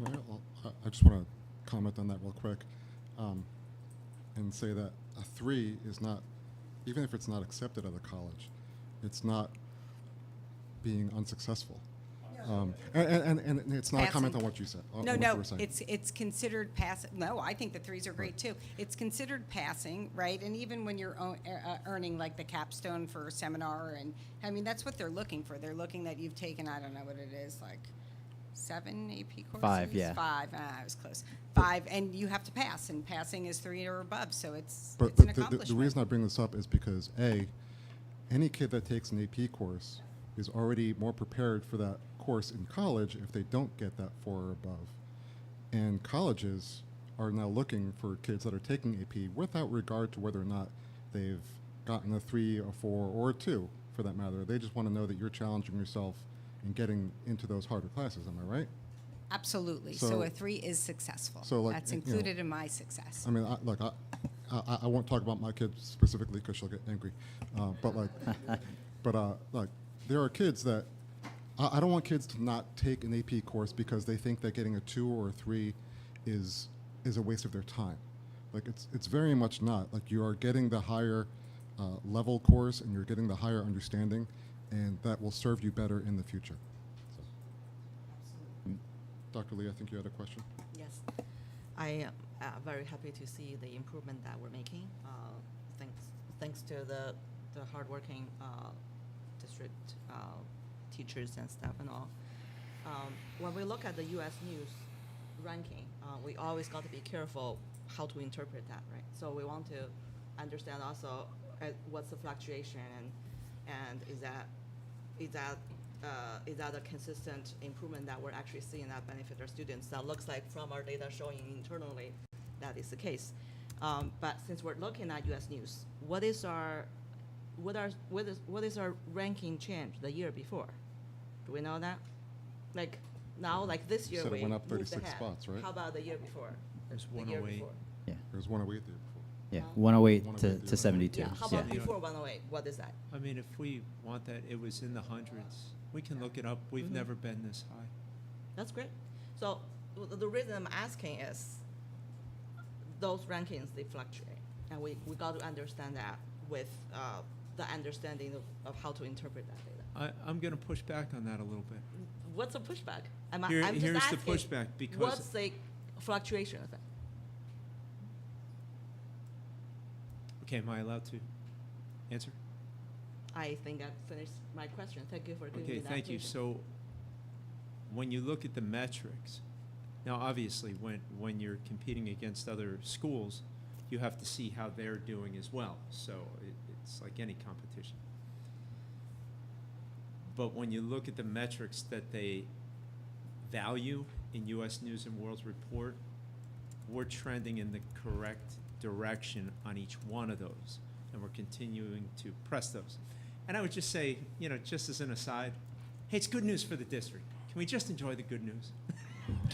[SPEAKER 1] I just want to comment on that real quick, and say that a 3 is not, even if it's not accepted at a college, it's not being unsuccessful. And it's not a comment
[SPEAKER 5] Passing.
[SPEAKER 1] on what you said. on
[SPEAKER 5] No,
[SPEAKER 1] what you
[SPEAKER 5] no,
[SPEAKER 1] were saying.
[SPEAKER 5] it's considered passing. No, I think the 3s are great too. It's considered passing, right? And even when you're earning like the capstone for a seminar, and I mean, that's what they're looking for. They're looking that you've taken, I don't know what it is, like 7 AP courses?
[SPEAKER 4] 5, yeah.
[SPEAKER 5] 5, I was close. 5, and you have to pass, and passing is 3 or above, so it's
[SPEAKER 1] But
[SPEAKER 5] an
[SPEAKER 1] the
[SPEAKER 5] accomplishment.
[SPEAKER 1] reason I bring this up is because any kid that takes an AP course is already more prepared for that course in college if they don't get that 4 or above. And colleges are now looking for kids that are taking AP without regard to whether or not they've gotten a 3, a 4, or a 2, for that matter. They just want to know that you're challenging yourself and getting into those harder classes. Am I right?
[SPEAKER 5] Absolutely.
[SPEAKER 1] So-
[SPEAKER 5] So a 3 is successful.
[SPEAKER 1] So, like,
[SPEAKER 5] That's
[SPEAKER 1] you know,
[SPEAKER 5] included in my success.
[SPEAKER 1] I mean, I won't talk about my kids specifically because she'll get angry. But like, there are kids that I don't want kids to not take an AP course because they think that getting a 2 or a 3 is a waste of their time. Like, it's very much not. Like, you are getting the higher level course and you're getting the higher understanding, and that will serve you better in the future. So. Dr. Lee, I think you had a question.
[SPEAKER 8] Yes, I am very happy to see the improvement that we're making. Thanks to the hardworking district teachers and staff and all. When we look at the U.S. News ranking, we always got to be careful how to interpret that, right? So we want to understand also what's the fluctuation, and is that a consistent improvement that we're actually seeing that benefit our students? That looks like from our data showing internally that is the case. But since we're looking at U.S. News, what is our ranking change the year before? Do we know that? Like now, like this year,
[SPEAKER 1] Said it
[SPEAKER 8] we
[SPEAKER 1] went up
[SPEAKER 8] moved
[SPEAKER 1] 36
[SPEAKER 8] ahead.
[SPEAKER 1] spots, right?
[SPEAKER 8] How about the year before?
[SPEAKER 2] It was
[SPEAKER 8] The year
[SPEAKER 2] 108.
[SPEAKER 8] before.
[SPEAKER 4] Yeah.
[SPEAKER 1] There was 108 the year before.
[SPEAKER 4] Yeah,
[SPEAKER 8] Huh?
[SPEAKER 4] 108 to
[SPEAKER 1] 108.
[SPEAKER 4] 72.
[SPEAKER 8] Yeah. How about before 108? What is that?
[SPEAKER 2] I mean, if we want that, it was in the hundreds. We can look it up. We've never been this high.
[SPEAKER 8] That's great. So the reason I'm asking is those rankings, they fluctuate. And we got to understand that with the understanding of how to interpret that data.
[SPEAKER 2] I'm going to push back on that a little bit.
[SPEAKER 8] What's the pushback? I'm
[SPEAKER 2] Here's
[SPEAKER 8] just
[SPEAKER 2] the
[SPEAKER 8] asking,
[SPEAKER 2] pushback, because-
[SPEAKER 8] what's the fluctuation of that?
[SPEAKER 2] Okay, am I allowed to answer?
[SPEAKER 8] I think I've finished my question. Thank you for giving me
[SPEAKER 2] Okay,
[SPEAKER 8] that.
[SPEAKER 2] thank you.
[SPEAKER 8] patience.
[SPEAKER 2] So when you look at the metrics, now obviously when you're competing against other schools, you have to see how they're doing as well. So it's like any competition. But when you look at the metrics that they value in U.S. News and World Report, we're trending in the correct direction on each one of those, and we're continuing to press those. And I would just say, just as an aside, hey, it's good news for the district. Can we just enjoy the good news?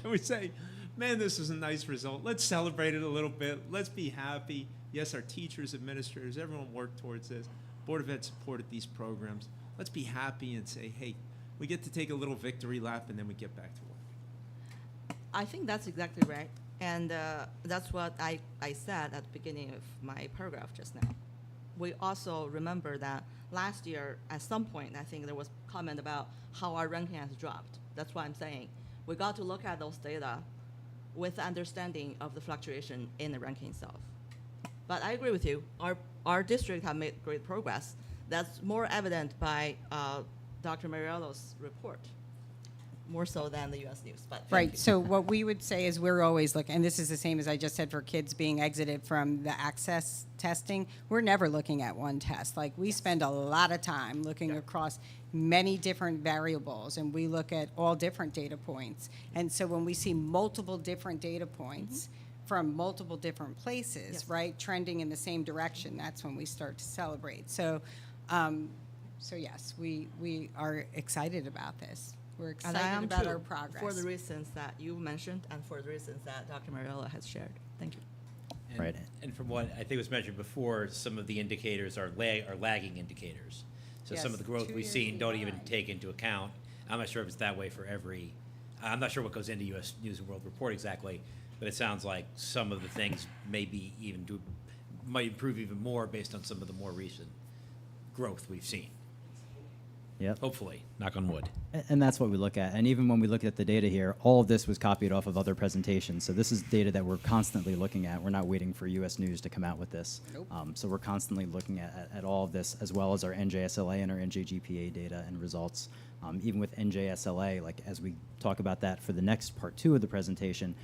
[SPEAKER 2] Can we say, man, this is a nice result. Let's celebrate it a little bit. Let's be happy. Yes, our teachers, administrators, everyone worked towards this. Board of Ed supported these programs. Let's be happy and say, hey, we get to take a little victory lap, and then we get back to work.
[SPEAKER 8] I think that's exactly right. And that's what I said at the beginning of my paragraph just now. We also remember that last year, at some point, I think there was comment about how our ranking has dropped. That's why I'm saying we got to look at those data with understanding of the fluctuation in the ranking itself. But I agree with you. Our district have made great progress. That's more evident by Dr. Mariello's report, more so than the U.S. News. But thank
[SPEAKER 5] Right,
[SPEAKER 8] you.
[SPEAKER 5] so what we would say is we're always looking, and this is the same as I just said for kids being exited from the access testing, we're never looking at one test. Like, we spend a lot of time looking across many different variables, and we look at all different data points. And so when we see multiple different data points from multiple different places,
[SPEAKER 8] Yes.
[SPEAKER 5] right, trending in the same direction, that's when we start to celebrate. So yes, we are excited about this. We're
[SPEAKER 8] And I
[SPEAKER 5] excited
[SPEAKER 8] am
[SPEAKER 5] about
[SPEAKER 8] too,
[SPEAKER 5] our progress.
[SPEAKER 8] for the reasons that you mentioned and for the reasons that Dr. Mariella has shared. Thank you.
[SPEAKER 6] And-
[SPEAKER 4] Right.
[SPEAKER 6] And from what I think was mentioned before, some of the indicators are lagging indicators. So some of
[SPEAKER 5] Yes,
[SPEAKER 6] the growth
[SPEAKER 5] 2
[SPEAKER 6] we've
[SPEAKER 5] years
[SPEAKER 6] seen don't even
[SPEAKER 5] behind.
[SPEAKER 6] take into account. I'm not sure if it's that way for every, I'm not sure what goes into U.S. News and World Report exactly, but it sounds like some of the things might improve even more based on some of the more recent growth we've seen.
[SPEAKER 4] Yep.
[SPEAKER 6] Hopefully, knock on wood.
[SPEAKER 4] And that's what we look at. And even when we look at the data here, all of this was copied off of other presentations. So this is data that we're constantly looking at. We're not waiting for U.S. News to come out with this.
[SPEAKER 5] Nope.
[SPEAKER 4] So we're constantly looking at all of this, as well as our NJSLA and our NJGPA data and results. Even with NJSLA, like as we talk about that for the next part 2 of the presentation,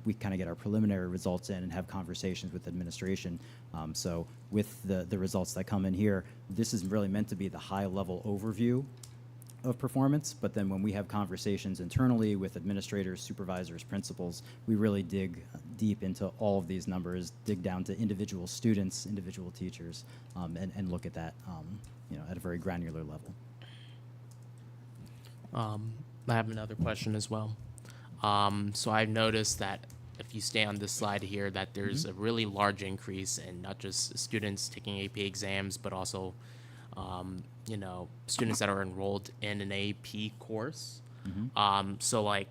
[SPEAKER 4] we kind of get our preliminary results in and have conversations with administration. So with the results that come in here, this is really meant to be the high-level overview of performance, but then when we have conversations internally with administrators, supervisors, principals, we really dig deep into all of these numbers, dig down to individual students, individual teachers, and look at that at a very granular level.
[SPEAKER 7] I have another question as well. So I've noticed that if you stay on this slide here, that there's a really large increase in not just students taking AP exams, but also, students that are enrolled in an AP course. So like,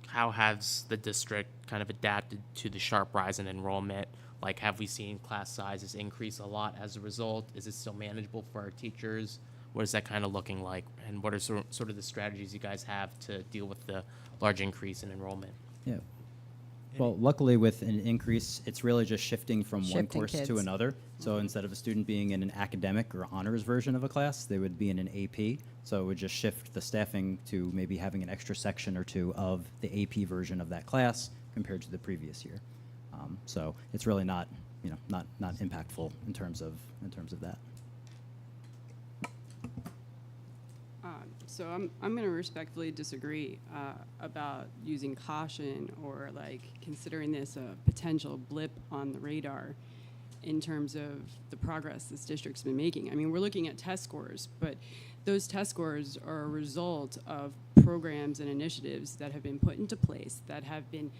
[SPEAKER 7] how has the district kind of adapted to the sharp rise in enrollment? Like, have we seen class sizes increase a lot as a result? Is it still manageable for our teachers? What is that kind of looking like? And what are sort of the strategies you guys have to deal with the large increase in enrollment?
[SPEAKER 4] Yeah. Well, luckily with an increase, it's really just shifting from one
[SPEAKER 5] Shifting
[SPEAKER 4] course to
[SPEAKER 5] kids.
[SPEAKER 4] another. So instead of a student being in an academic or honors version of a class, they would be in an AP. So it would just shift the staffing to maybe having an extra section or 2 of the AP version of that class compared to the previous year. So it's really not impactful in terms of that.
[SPEAKER 9] So I'm going to respectfully disagree about using caution or like considering this a potential blip on the radar in terms of the progress this district's been making. I mean, we're looking at test scores, but those test scores are a result of programs and initiatives that have been put into place that have been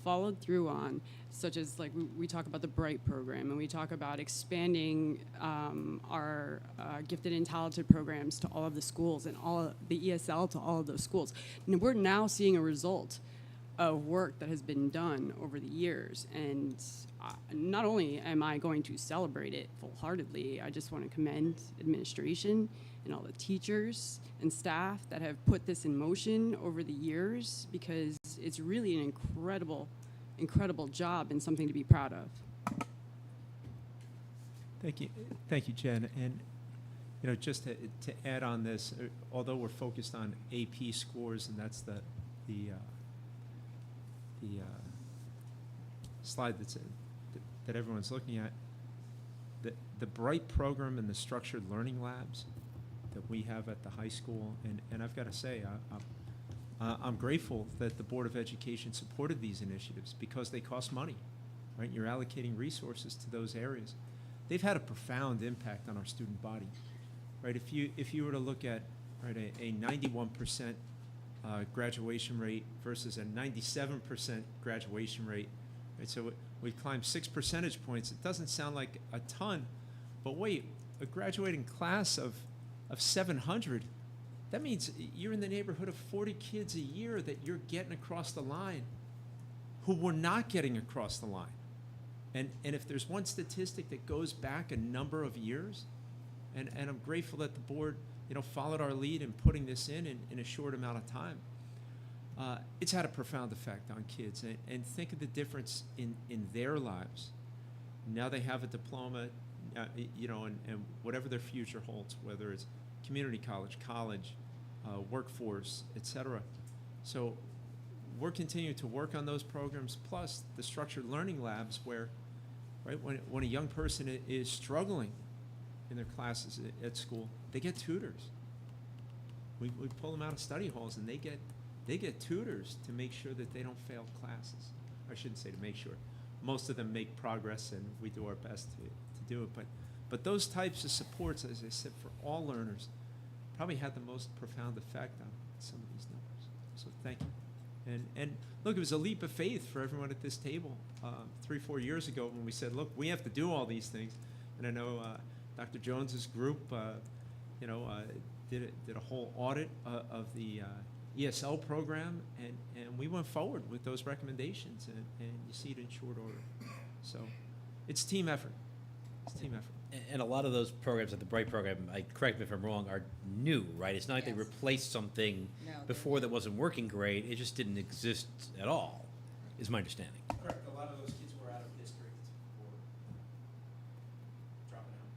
[SPEAKER 9] followed through on, such as like we talk about the Bright program, and we talk about expanding our gifted and talented programs to all of the schools and all of the ESL to all of those schools. And we're now seeing a result of work that has been done over the years. And not only am I going to celebrate it full-heartedly, I just want to commend administration and all the teachers and staff that have put this in motion over the years, because it's really an incredible job and something to be proud of.
[SPEAKER 2] Thank you, Jen. And just to add on this, although we're focused on AP scores, and that's the slide that everyone's looking at, the Bright program and the structured learning labs that we have at the high school, and I've got to say, I'm grateful that the Board of Education supported these initiatives because they cost money, right? You're allocating resources to those areas. They've had a profound impact on our student body, right? If you were to look at a 91% graduation rate versus a 97% graduation rate, right? So we climbed 6 percentage points. It doesn't sound like a ton, but wait, a graduating class of 700, that means you're in the neighborhood of 40 kids a year that you're getting across the line who were not getting across the line. And if there's one statistic that goes back a number of years, and I'm grateful that the board followed our lead in putting this in a short amount of time, it's had a profound effect on kids. And think of the difference in their lives. Now they have a diploma, and whatever their future holds, whether it's community college, workforce, etc. So we're continuing to work on those programs, plus the structured learning labs where, right, when a young person is struggling in their classes at school, they get tutors. We pull them out of study halls, and they get tutors to make sure that they don't fail classes. I shouldn't say to make sure. Most of them make progress, and we do our best to do it. But those types of supports, as I said, for all learners, probably had the most profound effect some of these numbers. So thank you. And look, it was a leap of faith for everyone at this table 3-4 years ago when we said, look, we have to do all these things. And I know Dr. Jones's group, did a whole audit of the ESL program, and we went forward with those recommendations, and you see it in short order. So it's team effort. It's team effort.
[SPEAKER 10] And a lot of those programs, like the Bright program, correct me if I'm wrong, are new, right? It's not like they
[SPEAKER 5] Yes.
[SPEAKER 10] replaced something
[SPEAKER 5] No, they're
[SPEAKER 10] before that wasn't working great. It just didn't exist at all, is my understanding.
[SPEAKER 2] Correct. A lot of those kids were out of district or dropping out.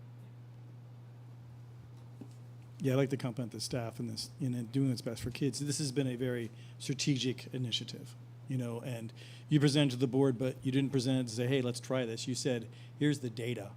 [SPEAKER 11] Yeah, I'd like to compliment the staff in this, doing what's best for kids. This has been a very strategic initiative, and you presented to the board, but you didn't present it to say, hey, let's try this. You said, here's the data.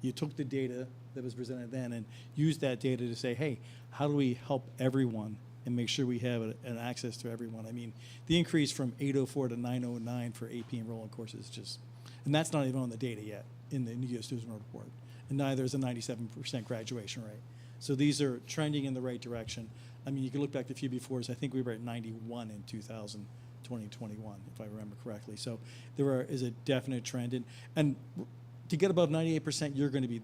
[SPEAKER 11] You took the data that was presented then and used that data to say, hey, how do we help everyone and make sure we have an access to everyone? I mean, the increase from 804 to 909 for AP enrollment courses just, and that's not even on the data yet in the New Student Enrollment Report. And neither is a 97% graduation rate. So these are trending in the right direction. I mean, you can look back to a few befores. I think we were at 91 in 2021, if I remember correctly. So is a definite trend. And to get above 98%, you're going to be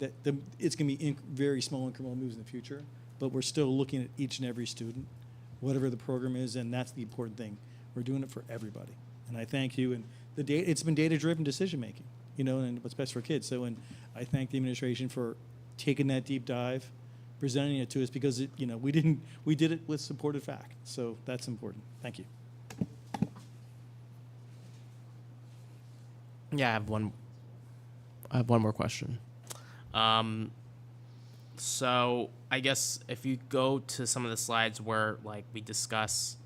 [SPEAKER 11] it's going to be very small incremental moves in the future. But we're still looking at each and every student, whatever the program is, and that's the important thing. We're doing it for everybody. And I thank you. And it's been data-driven decision making, and what's best for kids. So, and I thank the administration for taking that deep dive, presenting it to us, because we did it with supported fact. So that's important. Thank you.
[SPEAKER 7] Yeah, I have one more question. So I guess if you go to some of the slides where we discuss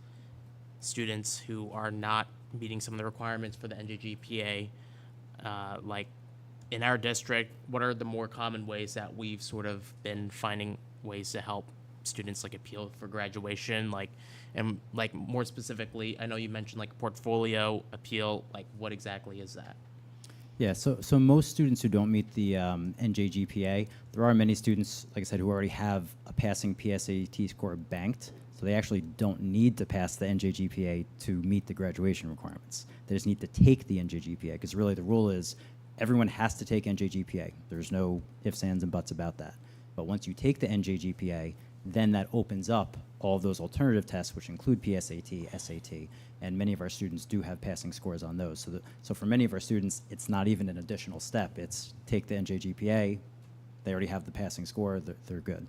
[SPEAKER 7] students who are not meeting some of the requirements for the NJGPA, in our district, what are the more common ways that we've sort of been finding ways to help students appeal for graduation? And more specifically, I know you mentioned portfolio appeal. What exactly is that?
[SPEAKER 4] Yeah, so most students who don't meet the NJGPA, there are many students, like I said, who already have a passing PSAT score banked, so they actually don't need to pass the NJGPA to meet the graduation requirements. They just need to take the NJGPA, because really the rule is everyone has to take NJGPA. There's no ifs, ands, and buts about that. But once you take the NJGPA, then that opens up all of those alternative tests, which include PSAT, SAT, and many of our students do have passing scores on those. So for many of our students, it's not even an additional step. It's take the NJGPA, they already have the passing score, they're good.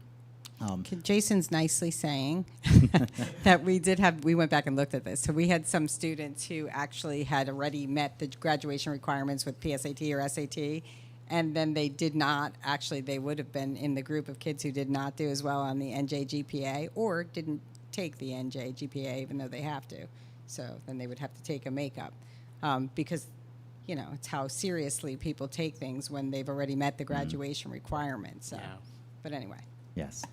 [SPEAKER 5] Jason's nicely saying that we went back and looked at this. So we had some students who actually had already met the graduation requirements with PSAT or SAT, and then they did not, they would have been in the group of kids who did not do as well on the NJGPA or didn't take the NJGPA even though they have to. So then they would have to take a makeup because, it's how seriously people take things when they've already met the graduation requirements. So.
[SPEAKER 7] Yeah.
[SPEAKER 5] But anyway.
[SPEAKER 4] Yes.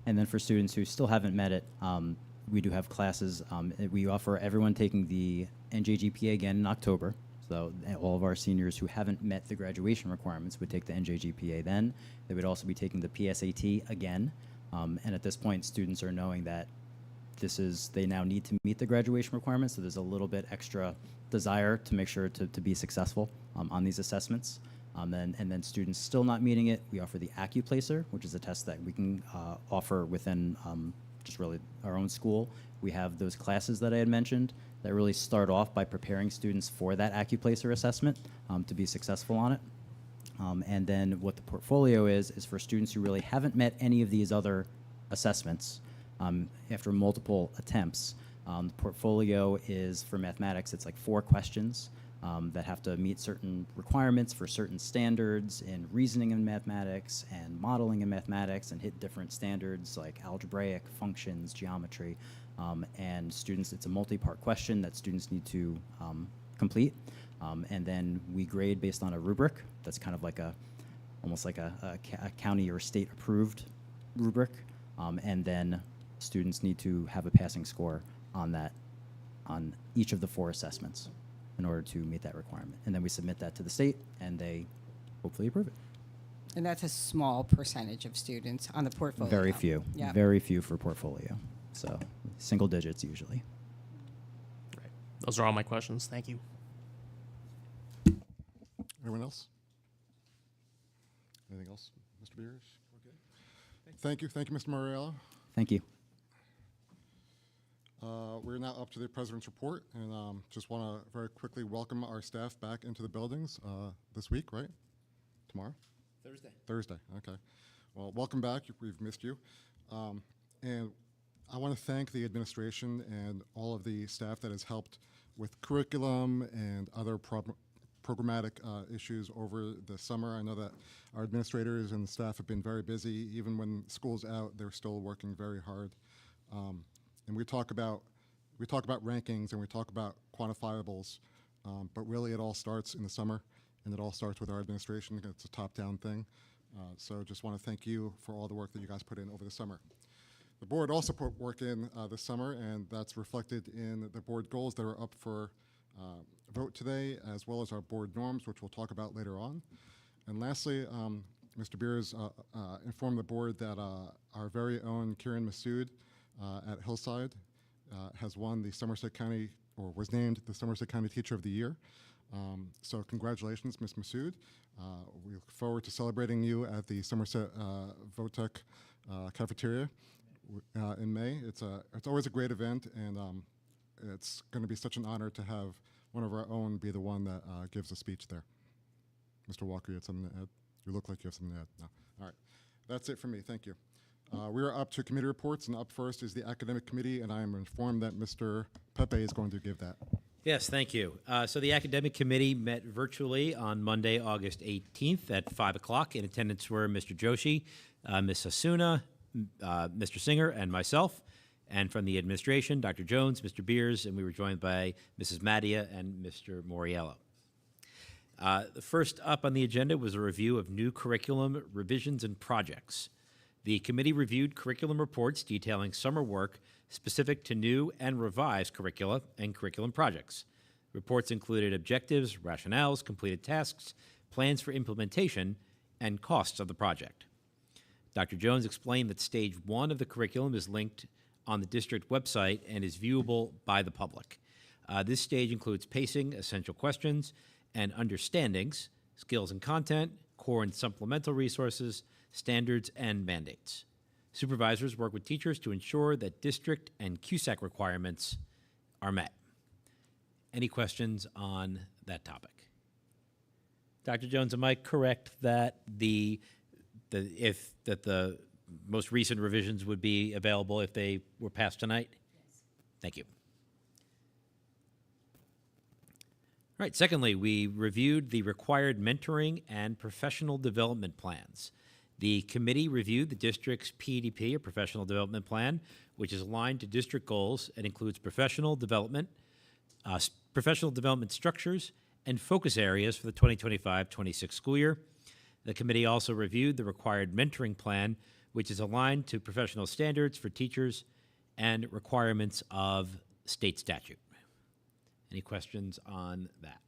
[SPEAKER 4] And then for students who still haven't met it, we do have classes. We offer everyone taking the NJGPA again in October. So all of our seniors who haven't met the graduation requirements would take the NJGPA then. They would also be taking the PSAT again. And at this point, students are knowing that they now need to meet the graduation requirements, so there's a little bit extra desire to make sure to be successful on these assessments. And then students still not meeting it, we offer the AccuPlacer, which is a test that we can offer within just really our own school. We have those classes that I had mentioned that really start off by preparing students for that AccuPlacer assessment to be successful on it. And then what the portfolio is for students who really haven't met any of these other assessments after multiple attempts. The portfolio is for mathematics, it's 4 questions that have to meet certain requirements for certain standards in reasoning in mathematics and modeling in mathematics and hit different standards like algebraic, functions, geometry. And students, it's a multi-part question that students need to complete. And then we grade based on a rubric that's kind of almost like a county or state approved rubric. And then students need to have a passing score on each of the 4 assessments in order to meet that requirement. And then we submit that to the state, and they hopefully approve it.
[SPEAKER 5] And that's a small percentage of students on the portfolio.
[SPEAKER 4] Very few.
[SPEAKER 5] Yeah.
[SPEAKER 4] Very few for portfolio. So single digits usually.
[SPEAKER 7] Those are all my questions. Thank you.
[SPEAKER 1] Anyone else? Anything else, Mr. Beers? Thank you, Mr. Moriello.
[SPEAKER 4] Thank you.
[SPEAKER 1] We're now up to the President's report, and just want to very quickly welcome our staff back into the buildings this week, right? Tomorrow? Thursday, okay. Well, welcome back. We've missed you. And I want to thank the administration and all of the staff that has helped with curriculum and other programmatic issues over the summer. I know that our administrators and staff have been very busy. Even when school's out, they're still working very hard. And we talk about rankings and we talk about quantifiables, but really it all starts in the summer, and it all starts with our administration. It's a top-down thing. So just want to thank you for all the work that you guys put in over the summer. The board also put work in this summer, and that's reflected in the board goals that are up for vote today, as well as our board norms, which we'll talk about later on. And lastly, Mr. Beers informed the board that our very own Kieran Massoud at Hillside has won the Somerset County, or was named the Somerset County Teacher of the Year. So congratulations, Ms. Massoud. We look forward to celebrating you at the Somerset Votech cafeteria in May. It's always a great event, and it's going to be such an honor to have one of our own be the one that gives a speech there. Mr. Walker, you had something to add? You look like you have something to add. No. All right. That's it for me. Thank you. We are up to committee reports, and up first is the Academic Committee, and I am informed that Mr. Pepe is going to give that.
[SPEAKER 10] Yes, thank you. So the Academic Committee met virtually on Monday, August 18th at 5 o'clock. In attendance were Mr. Joshi, Ms. Hasuna, Mr. Singer, and myself. And from the administration, Dr. Jones, Mr. Beers, and we were joined by Mrs. Madia and Mr. Moriello. The first up on the agenda was a review of new curriculum revisions and projects. The committee reviewed curriculum reports detailing summer work specific to new and revised curricula and curriculum projects. Reports included objectives, rationales, completed tasks, plans for implementation, and costs of the project. Dr. Jones explained that stage 1 of the curriculum is linked on the district website and is viewable by the public. This stage includes pacing, essential questions, and understandings, skills and content, core and supplemental resources, standards, and mandates. Supervisors work with teachers to ensure that district and CUSAC requirements are met. Any questions on that topic? Dr. Jones, am I correct that the most recent revisions would be available if they were passed tonight? Yes. Thank you. All right, secondly, we reviewed the required mentoring and professional development plans. The committee reviewed the district's PDP, or professional development plan, which is aligned to district goals and includes professional development structures, and focus areas for the 2025-26 school year. The committee also reviewed the required mentoring plan, which is aligned to professional standards for teachers and requirements of state statute. Any questions on that?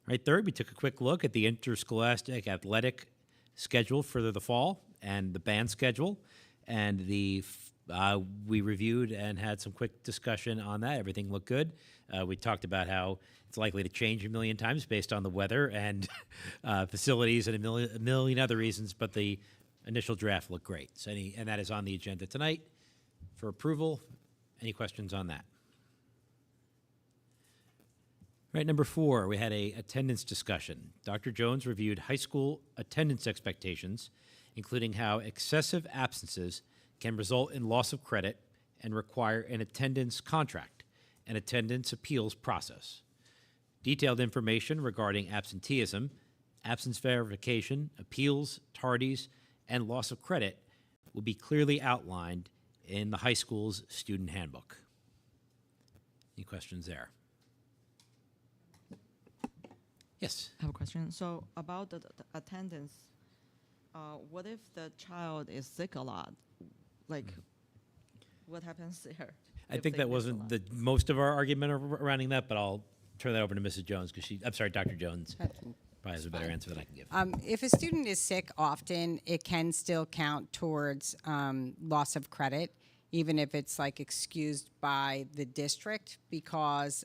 [SPEAKER 10] All right, third, we took a quick look at the interscholastic athletic schedule for the fall and the band schedule, and we reviewed and had some quick discussion on that. Everything looked good. We talked about how it's likely to change a million times based on the weather and facilities and a million other reasons, but the initial draft looked great. So and that is on the agenda tonight for approval. Any questions on that? All right, number 4, we had a attendance discussion. Dr. Jones reviewed high school attendance expectations, including how excessive absences can result in loss of credit and require an attendance contract and attendance appeals process. Detailed information regarding absenteeism, absence verification, appeals, tardies, and loss of credit will be clearly outlined in the high school's student handbook. Any questions there? Yes.
[SPEAKER 8] I have a question. So about the attendance, what if the child is sick a lot? Like, what happens there?
[SPEAKER 10] I think that wasn't the most of our argument surrounding that, but I'll turn that over to Mrs. Jones because I'm sorry, Dr. Jones. Probably is a better answer than I can give.
[SPEAKER 5] If a student is sick often, it can still count towards loss of credit, even if it's like excused by the district, because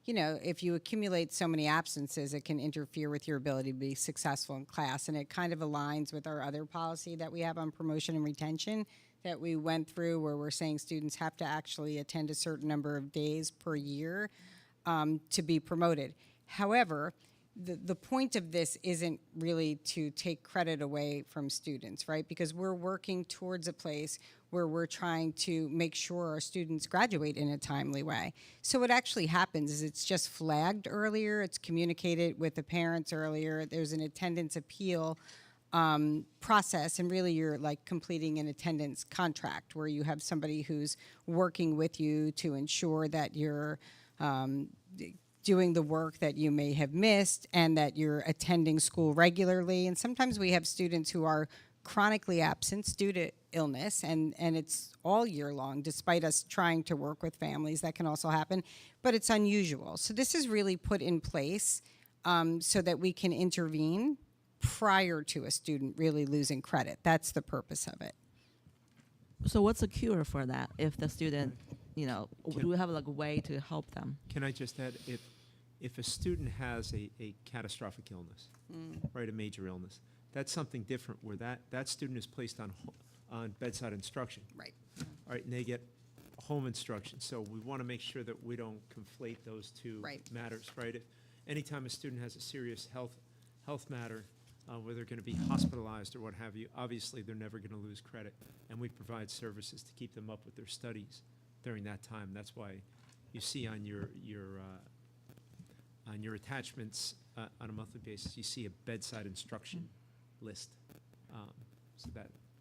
[SPEAKER 5] if you accumulate so many absences, it can interfere with your ability to be successful in class. And it kind of aligns with our other policy that we have on promotion and retention that we went through, where we're saying students have to actually attend a certain number of days per year to be promoted. However, the point of this isn't really to take credit away from students, right? Because we're working towards a place where we're trying to make sure our students graduate in a timely way. So what actually happens is it's just flagged earlier, it's communicated with the parents earlier, there's an attendance appeal process, and really you're like completing an attendance contract where you have somebody who's working with you to ensure that you're doing the work that you may have missed and that you're attending school regularly. And sometimes we have students who are chronically absent due to illness, and it's all year long, despite us trying to work with families. That can also happen, but it's unusual. So this is really put in place so that we can intervene prior to a student really losing credit. That's the purpose of it.
[SPEAKER 8] So what's the cure for that? If the student, do we have like a way to help them?
[SPEAKER 2] Can I just add, if a student has a catastrophic illness, right, a major illness, that's something different where that student is placed on bedside instruction.
[SPEAKER 5] Right.
[SPEAKER 2] All right, and they get home instruction. So we want to make sure that we don't conflate those two matters, right? If anytime a student has a serious health matter, where they're going to be hospitalized or what have you, obviously they're never going to lose credit. And we provide services to keep them up with their studies during that time. That's why you see on your attachments on a monthly basis, you see a bedside instruction list. So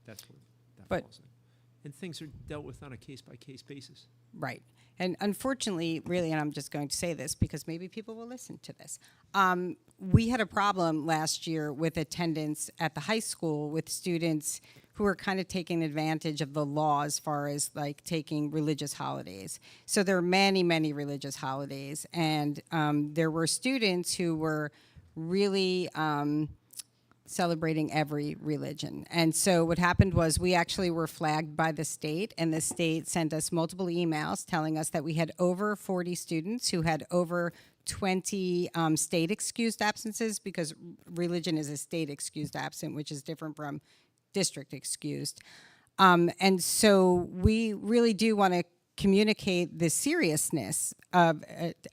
[SPEAKER 2] that's what that falls in. And things are dealt with on a case-by-case basis.
[SPEAKER 5] Right. And unfortunately, really, and I'm just going to say this because maybe people will listen to this, we had a problem last year with attendance at the high school with students who were kind of taking advantage of the law as far as like taking religious holidays. So there are many, many religious holidays, and there were students who were really celebrating every religion. And so what happened was we actually were flagged by the state, and the state sent us multiple emails telling us that we had over 40 students who had over 20 state excused absences, because religion is a state excused absent, which is different from district excused. And so we really do want to communicate the seriousness of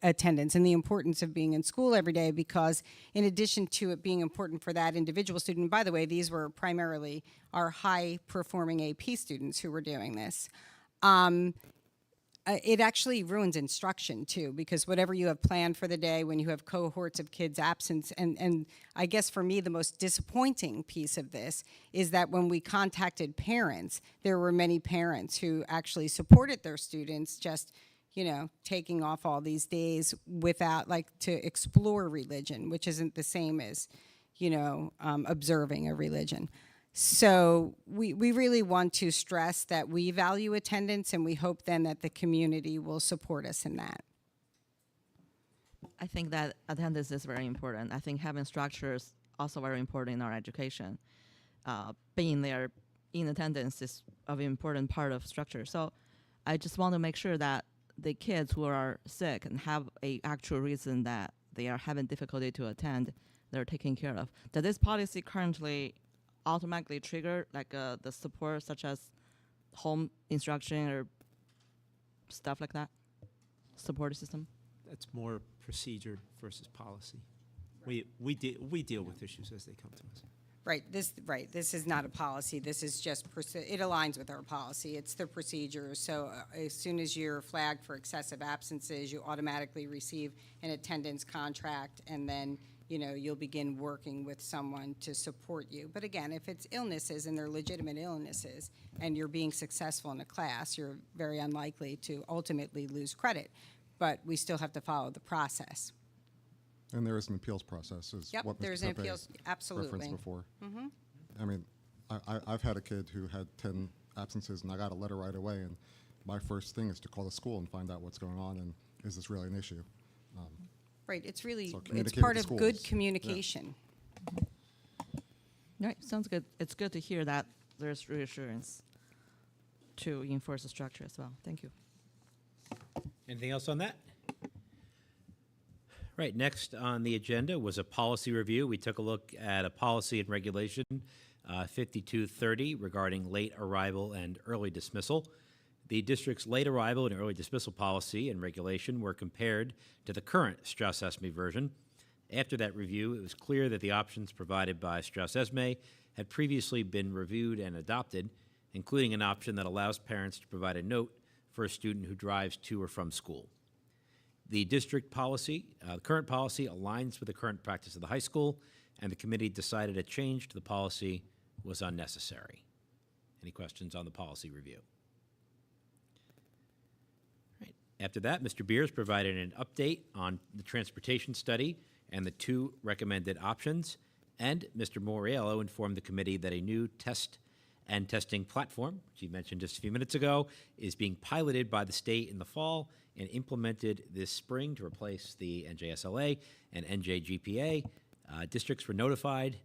[SPEAKER 5] attendance and the importance of being in school every day, because in addition to it being important for that individual student, by the way, these were primarily our high-performing AP students who were doing this, it actually ruins instruction too, because whatever you have planned for the day, when you have cohorts of kids absent, and I guess for me the most disappointing piece of this is that when we contacted parents, there were many parents who actually supported their students just, taking off all these days without, to explore religion, which isn't the same as, observing a religion. So we really want to stress that we value attendance, and we hope then that the community will support us in that.
[SPEAKER 8] I think that attendance is very important. I think having structure is also very important in our education. Being there in attendance is an important part of structure. So I just want to make sure that the kids who are sick and have an actual reason that they are having difficulty to attend, they're taken care of. Does this policy currently automatically trigger the support such as home instruction or stuff like that? Support system?
[SPEAKER 2] That's more procedure versus policy. Right. We deal with issues as they come to us.
[SPEAKER 5] Right. This is not a policy. This is just it aligns with our policy. It's the procedure. So as soon as you're flagged for excessive absences, you automatically receive an attendance contract, and then you'll begin working with someone to support you. But again, if it's illnesses and they're legitimate illnesses and you're being successful in a class, you're very unlikely to ultimately lose credit. But we still have to follow the process.
[SPEAKER 1] And there is an appeals process, is
[SPEAKER 5] Yep,
[SPEAKER 1] what Mr.
[SPEAKER 5] there's an
[SPEAKER 1] Pepe
[SPEAKER 5] appeals, absolutely.
[SPEAKER 1] referenced before. Mm-hmm. I mean, I've had a kid who had 10 absences, and I got a letter right away, and my first thing is to call the school and find out what's going on, and is this really an issue?
[SPEAKER 5] Right, it's really,
[SPEAKER 1] So
[SPEAKER 5] it's
[SPEAKER 1] communicate
[SPEAKER 5] part
[SPEAKER 1] with
[SPEAKER 5] of
[SPEAKER 1] the
[SPEAKER 5] good
[SPEAKER 1] schools. Yeah.
[SPEAKER 5] communication.
[SPEAKER 8] Right, sounds good. It's good to hear that there's reassurance to enforce the structure as well. Thank you.
[SPEAKER 10] Anything else on that? Right, next on the agenda was a policy review. We took a look at a policy and regulation, 5230, regarding late arrival and early dismissal. The district's late arrival and early dismissal policy and regulation were compared to the current Strauss-Esme version. After that review, it was clear that the options provided by Strauss-Esme had previously been reviewed and adopted, including an option that allows parents to provide a note for a student who drives to or from school. The district policy, current policy, aligns with the current practice of the high school, and the committee decided a change to the policy was unnecessary. Any questions on the policy review? Right. After that, Mr. Beers provided an update on the transportation study and the 2 recommended options, and Mr. Moriello informed the committee that a new test and testing platform, which he mentioned just a few minutes ago, is being piloted by the state in the fall and implemented this spring to replace the NJSLA and NJGPA. Districts were notified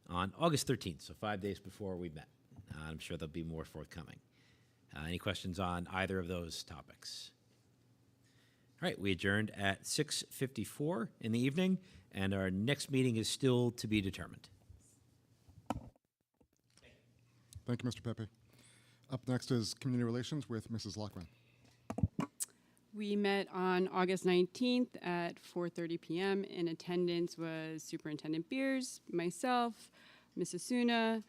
[SPEAKER 10] on August 13th, so 5 days before we met. I'm sure there'll be more forthcoming. Any questions on either of those topics? All right, we adjourned at 6:54 in the evening, and our next meeting is still to be determined.
[SPEAKER 1] Thank you, Mr. Pepe. Up next is Community Relations with Mrs. Lockman.
[SPEAKER 9] We met on August 19th at 4:30 p.m. In attendance was Superintendent Beers, myself, Ms. Asuna,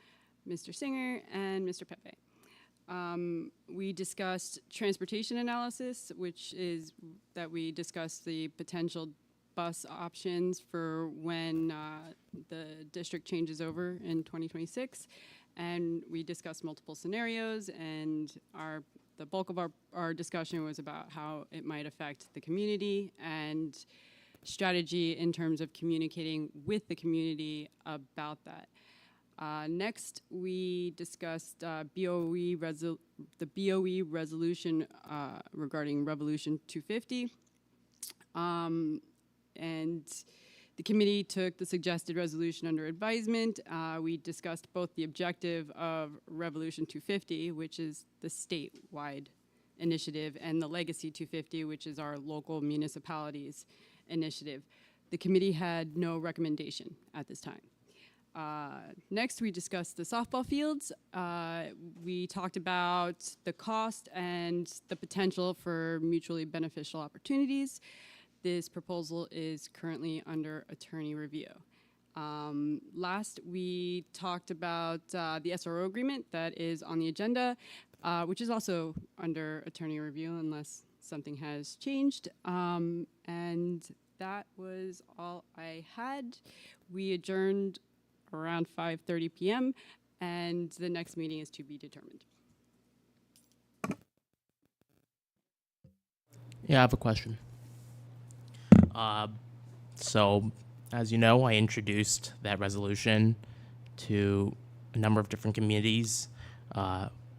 [SPEAKER 9] Mr. Singer, and Mr. Pepe. We discussed transportation analysis, which is that we discussed the potential bus options for when the district changes over in 2026. And we discussed multiple scenarios, and the bulk of our discussion was about how it might affect the community and strategy in terms of communicating with the community about that. Next, we discussed the BOE resolution regarding Revolution 250. And the committee took the suggested resolution under advisement. We discussed both the objective of Revolution 250, which is the statewide initiative, and the Legacy 250, which is our local municipalities initiative. The committee had no recommendation at this time. Next, we discussed the softball fields. We talked about the cost and the potential for mutually beneficial opportunities. This proposal is currently under attorney review. Last, we talked about the SRO agreement that is on the agenda, which is also under attorney review unless something has changed. And that was all I had. We adjourned around 5:30 p.m., and the next meeting is to be determined.
[SPEAKER 7] Yeah, I have a question. So, as you know, I introduced that resolution to a number of different communities.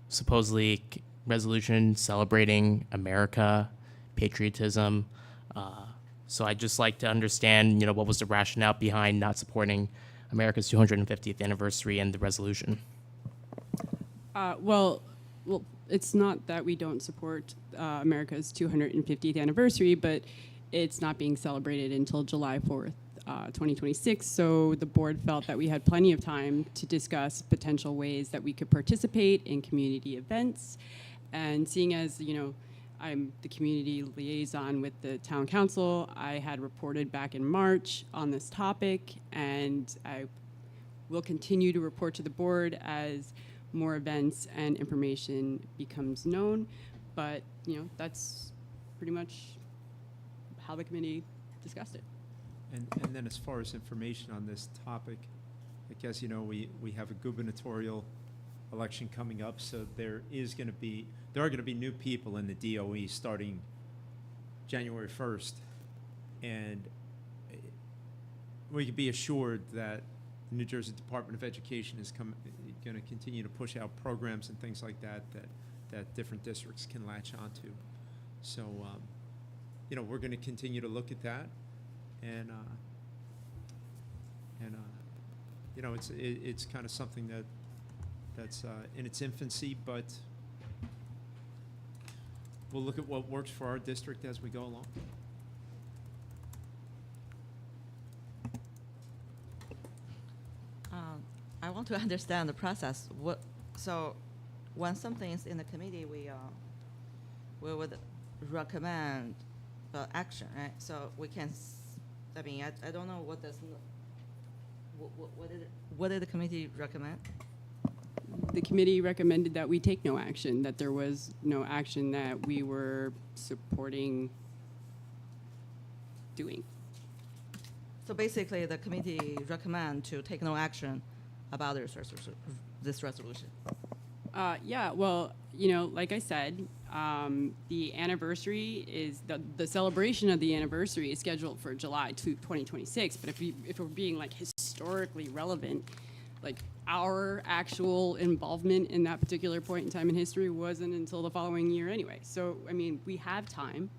[SPEAKER 7] Supposedly, resolution celebrating America, patriotism. So I'd just like to understand, what was the rationale behind not supporting America's 250th anniversary and the resolution?
[SPEAKER 9] Well, it's not that we don't support America's 250th anniversary, but it's not being celebrated until July 4th, 2026. So the board felt that we had plenty of time to discuss potential ways that we could participate in community events. And seeing as, I'm the community liaison with the town council, I had reported back in March on this topic, and I will continue to report to the board as more events and information becomes known. But, that's pretty much how the committee discussed it.
[SPEAKER 2] And then as far as information on this topic, I guess, we have a gubernatorial election coming up, so there are going to be new people in the DOE starting January 1st. And we can be assured that the New Jersey Department of Education is going to continue to push out programs and things like that different districts can latch onto. So, we're going to continue to look at that and you know, it's kind of something that's in its infancy, but we'll look at what works for our district as we go along.
[SPEAKER 8] I want to understand the process. So when something is in the committee, we would recommend action, right? So we can, I mean, I don't know what does, what did the committee recommend?
[SPEAKER 9] The committee recommended that we take no action, that there was no action that we were supporting doing.
[SPEAKER 8] So basically, the committee recommend to take no action about this resolution.
[SPEAKER 9] Yeah, well, you know, like I said, the anniversary is, the celebration of the anniversary is scheduled for July 2026, but if we're being like historically relevant, like our actual involvement in that particular point in time in history wasn't until the following year anyway. So, I mean, we have time,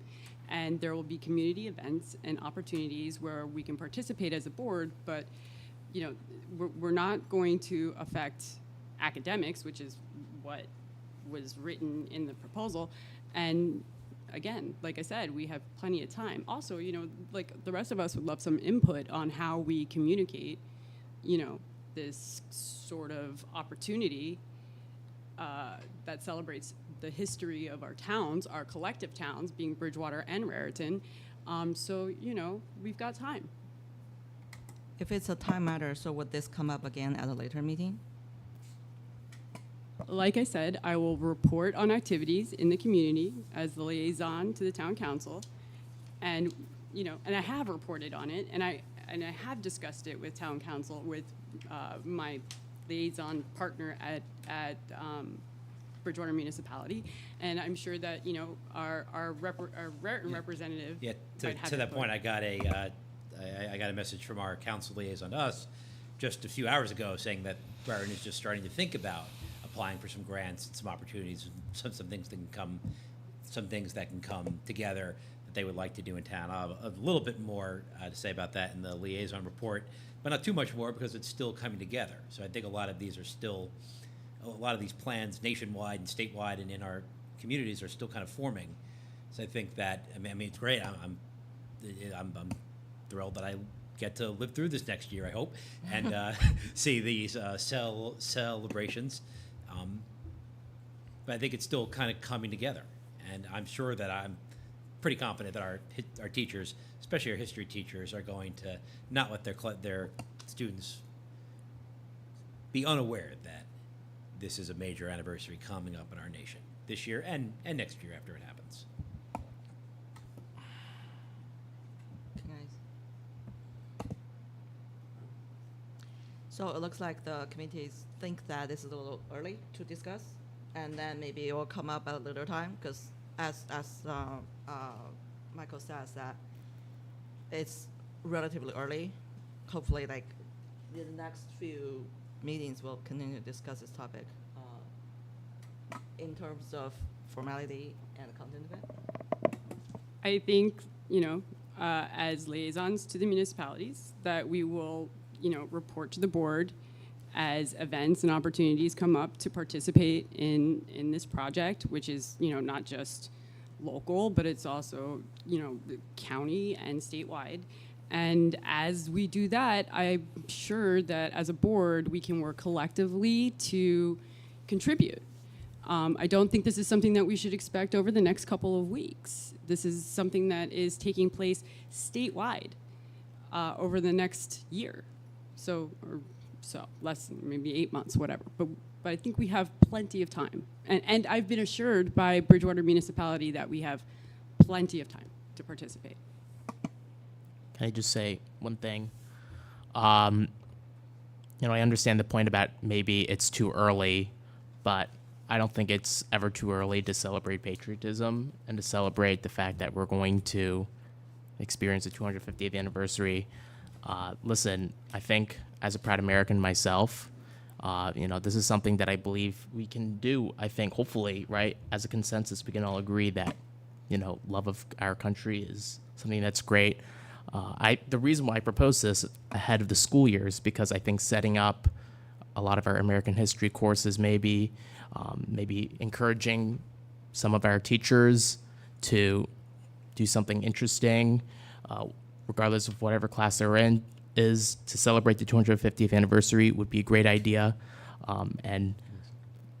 [SPEAKER 9] and there will be community events and opportunities where we can participate as a board, but, you know, we're not going to affect academics, which is what was written in the proposal. And again, like I said, we have plenty of time. Also, you know, like the rest of us would love some input on how we communicate, you know, this sort of opportunity that celebrates the history of our towns, our collective towns, being Bridgewater and Raritan. So, you know, we've got time.
[SPEAKER 8] If it's a time matter, so would this come up again at a later meeting?
[SPEAKER 9] Like I said, I will report on activities in the community as the liaison to the town council. And, you know, and I have reported on it, and I have discussed it with town council, with my liaison partner at Bridgewater Municipality, and I'm sure that, you know, our Raritan representative.
[SPEAKER 10] Yeah,
[SPEAKER 9] might have
[SPEAKER 10] to that
[SPEAKER 9] input.
[SPEAKER 10] point, I got a message from our council liaison to us just a few hours ago saying that Raritan is just starting to think about applying for some grants and some opportunities, some things that can come together that they would like to do in town. I'll have a little bit more to say about that in the liaison report, but not too much more because it's still coming together. So I think a lot of these plans nationwide and statewide and in our communities are still kind of forming. So I think that, I mean, it's great. I'm thrilled that I get to live through this next year, I hope, and see these celebrations. But I think it's still kind of coming together, and I'm sure that I'm pretty confident that our teachers, especially our history teachers, are going to not let their students be unaware that this is a major anniversary coming up in our nation this year and next year after it happens.
[SPEAKER 8] So it looks like the committees think that this is a little early to discuss, and then maybe it will come up at a later time, because as Michael says, that it's relatively early. Hopefully, like, the next few meetings we'll continue to discuss this topic in terms of formality and content of it.
[SPEAKER 9] I think, you know, as liaisons to the municipalities, that we will, you know, report to the board as events and opportunities come up to participate in this project, which is, you know, not just local, but it's also, you know, the county and statewide. And as we do that, I'm sure that as a board, we can work collectively to contribute. I don't think this is something that we should expect over the next couple of weeks. This is something that is taking place statewide over the next year. So less than maybe 8 months, whatever. But I think we have plenty of time. And I've been assured by Bridgewater Municipality that we have plenty of time to participate.
[SPEAKER 7] Can I just say one thing? You know, I understand the point about maybe it's too early, but I don't think it's ever too early to celebrate patriotism and to celebrate the fact that we're going to experience the 250th anniversary. Listen, I think as a proud American myself, you know, this is something that I believe we can do. I think hopefully, right, as a consensus, we can all agree that, you know, love of our country is something that's great. The reason why I propose this ahead of the school year is because I think setting up a lot of our American history courses, maybe encouraging some of our teachers to do something interesting, regardless of whatever class they're in, is to celebrate the 250th anniversary would be a great idea. And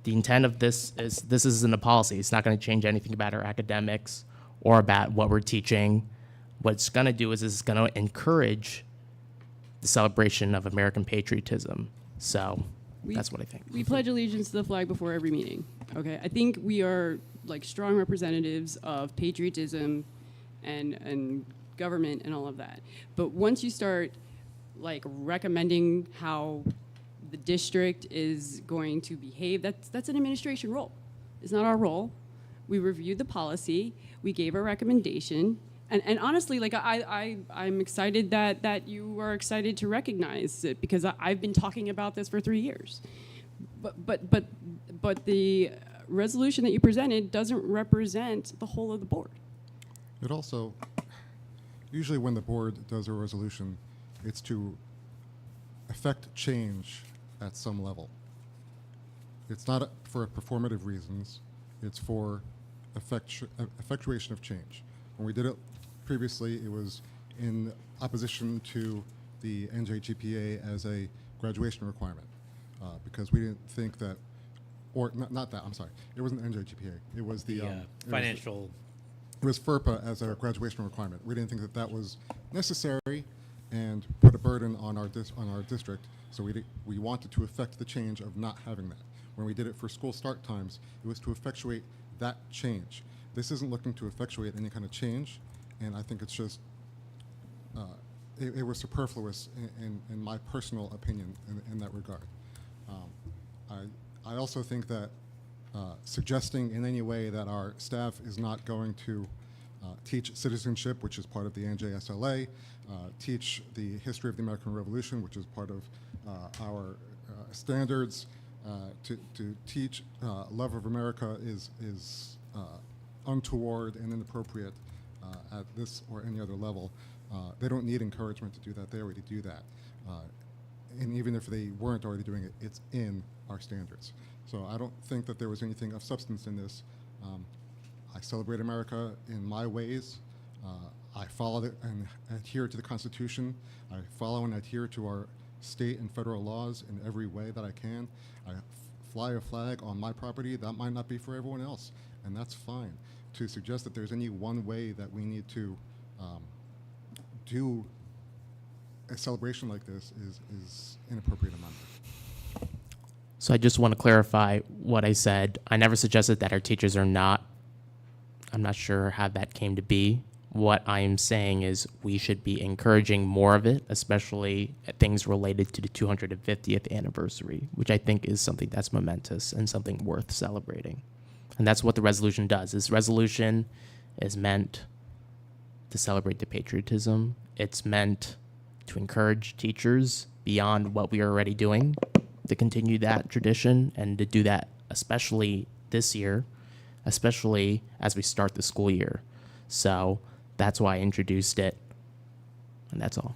[SPEAKER 7] the intent of this isn't a policy. It's not going to change anything about our academics or about what we're teaching. What it's going to do is it's going to encourage the celebration of American patriotism. So that's what I think.
[SPEAKER 9] We pledge allegiance to the flag before every meeting. Okay, I think we are like strong representatives of patriotism and government and all of that. But once you start like recommending how the district is going to behave, that's an administration role. It's not our role. We reviewed the policy. We gave a recommendation. And honestly, like I'm excited that you are excited to recognize it, because I've been talking about this for 3 years. But the resolution that you presented doesn't represent the whole of the board.
[SPEAKER 1] It also, usually when the board does a resolution, it's to affect change at some level. It's not for performative reasons. It's for effectuation of change. When we did it previously, it was in opposition to the NJGPA as a graduation requirement, because we didn't think that, or not that, I'm sorry, it wasn't NJGPA, it was the
[SPEAKER 10] financial.
[SPEAKER 1] It was FERPA as a graduation requirement. We didn't think that that was necessary and put a burden on our district, so we wanted to effect the change of not having that. When we did it for school start times, it was to effectuate that change. This isn't looking to effectuate any kind of change, and I think it's just, it was superfluous in my personal opinion in that regard. I also think that suggesting in any way that our staff is not going to teach citizenship, which is part of the NJSLA, teach the history of the American Revolution, which is part of our standards, to teach love of America is untoward and inappropriate at this or any other level. They don't need encouragement to do that. They already do that. And even if they weren't already doing it, it's in our standards. So I don't think that there was anything of substance in this. I celebrate America in my ways. I follow and adhere to the Constitution. I follow and adhere to our state and federal laws in every way that I can. I fly a flag on my property. That might not be for everyone else, and that's fine. To suggest that there's any one way that we need to do a celebration like this is inappropriate in my mind.
[SPEAKER 7] So I just want to clarify what I said. I never suggested that our teachers are not. I'm not sure how that came to be. What I am saying is we should be encouraging more of it, especially things related to the 250th anniversary, which I think is something that's momentous and something worth celebrating. And that's what the resolution does. This resolution is meant to celebrate the patriotism. It's meant to encourage teachers beyond what we are already doing to continue that tradition and to do that especially this year, especially as we start the school year. So that's why I introduced it, and that's all.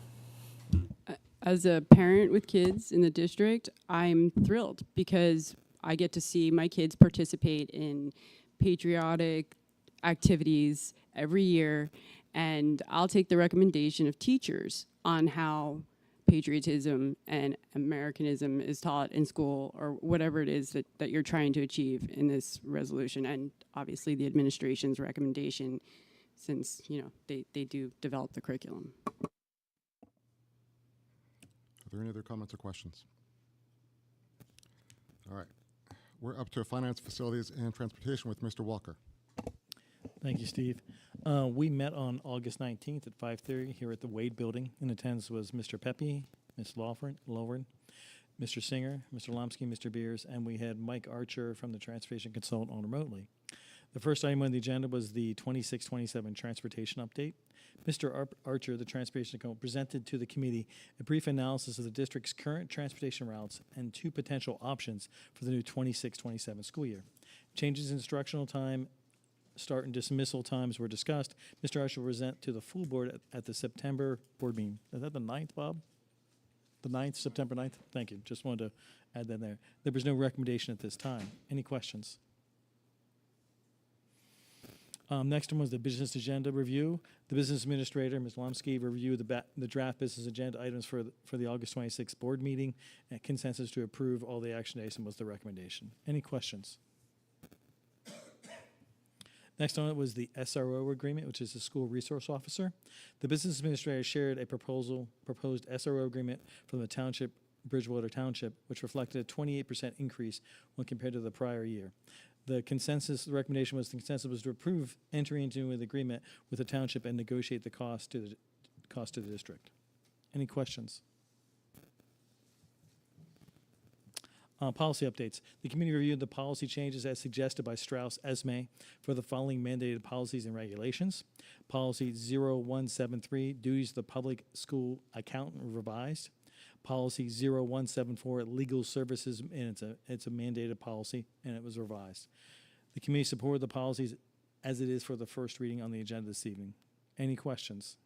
[SPEAKER 9] As a parent with kids in the district, I'm thrilled because I get to see my kids participate in patriotic activities every year, and I'll take the recommendation of teachers on how patriotism and Americanism is taught in school, or whatever it is that you're trying to achieve in this resolution, and obviously the administration's recommendation, since they do develop the curriculum.
[SPEAKER 1] Are there any other comments or questions? All right. We're up to Finance, Facilities, and Transportation with Mr. Walker.
[SPEAKER 11] Thank you, Steve. We met on August 19th at 5:30 here at the Wade Building. In attendance was Mr. Pepe, Ms. Lovren, Mr. Singer, Mr. Lomsky, Mr. Beers, and we had Mike Archer from the Transportation Consultant on remotely. The first item on the agenda was the 26-27 transportation update. Mr. Archer, the transportation consultant, presented to the committee a brief analysis of the district's current transportation routes and two potential options for the new 26-27 school year. Changes in instructional time start and dismissal times were discussed. Mr. Usher will present to the full board at the September board meeting. Is that the 9th, Bob? The 9th, September 9th? Thank you. Just wanted to add that there. There was no recommendation at this time. Any questions? Next one was the business agenda review. The business administrator, Ms. Lomsky, reviewed the draft business agenda items for the August 26th board meeting, and consensus to approve all the action items was the recommendation. Any questions? Next on it was the SRO agreement, which is the school resource officer. The business administrator shared a proposed SRO agreement from the township, Bridgewater Township, which reflected a 28% increase when compared to the prior year. The recommendation was to approve entering into an agreement with the township and negotiate the cost to the district. Any questions? Policy updates. The committee reviewed the policy changes as suggested by Strauss Esme for the following mandated policies and regulations. Policy 0173, duties of the public school accountant, revised. Policy 0174, legal services, and it's a mandated policy, and it was revised. The committee supported the policies as it is for the first reading on the agenda this evening. Any questions?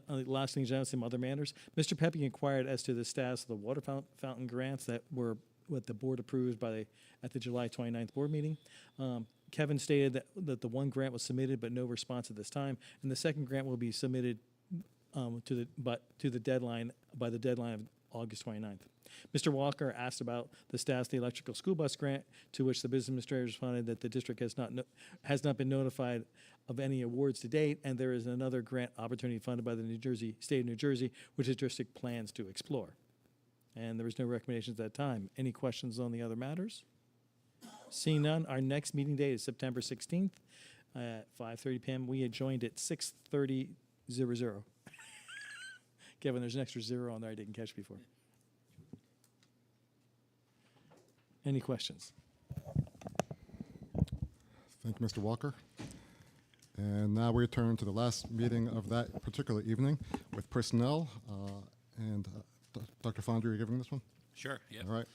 [SPEAKER 11] Last thing, some other matters. Mr. Pepe inquired as to the status of the water fountain grants that were what the board approved at the July 29th board meeting. Kevin stated that the one grant was submitted but no response at this time, and the second grant will be submitted to the deadline by the deadline of August 29th. Mr. Walker asked about the status of the electrical school bus grant, to which the business administrator responded that the district has not been notified of any awards to date, and there is another grant opportunity funded by the state of New Jersey, which the district plans to explore. And there was no recommendations at that time. Any questions on the other matters? Seeing none, our next meeting date is September 16th at 5:30 p.m. We had joined at 6:30. Kevin, there's an extra 0 on there I didn't catch before. Any questions?
[SPEAKER 1] Thank you, Mr. Walker. And now we turn to the last meeting of that particular evening with personnel. Dr. Fondry, you're giving this one?
[SPEAKER 12] Sure, yeah.
[SPEAKER 1] All right.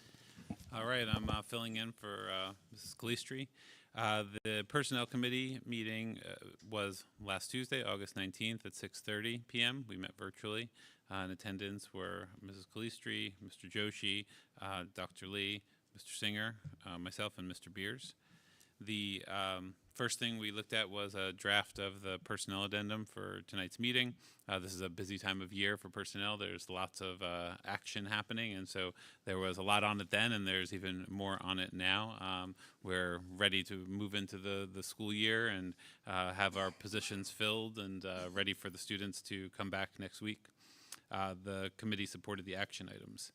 [SPEAKER 12] All right, I'm filling in for Mrs. Calistri. The Personnel Committee meeting was last Tuesday, August 19th at 6:30 p.m. We met virtually. In attendance were Mrs. Calistri, Mr. Joshi, Dr. Lee, Mr. Singer, myself, and Mr. Beers. The first thing we looked at was a draft of the personnel addendum for tonight's meeting. This is a busy time of year for personnel. There's lots of action happening, and so there was a lot on it then, and there's even more on it now. We're ready to move into the school year and have our positions filled and ready for the students to come back next week. The committee supported the action items.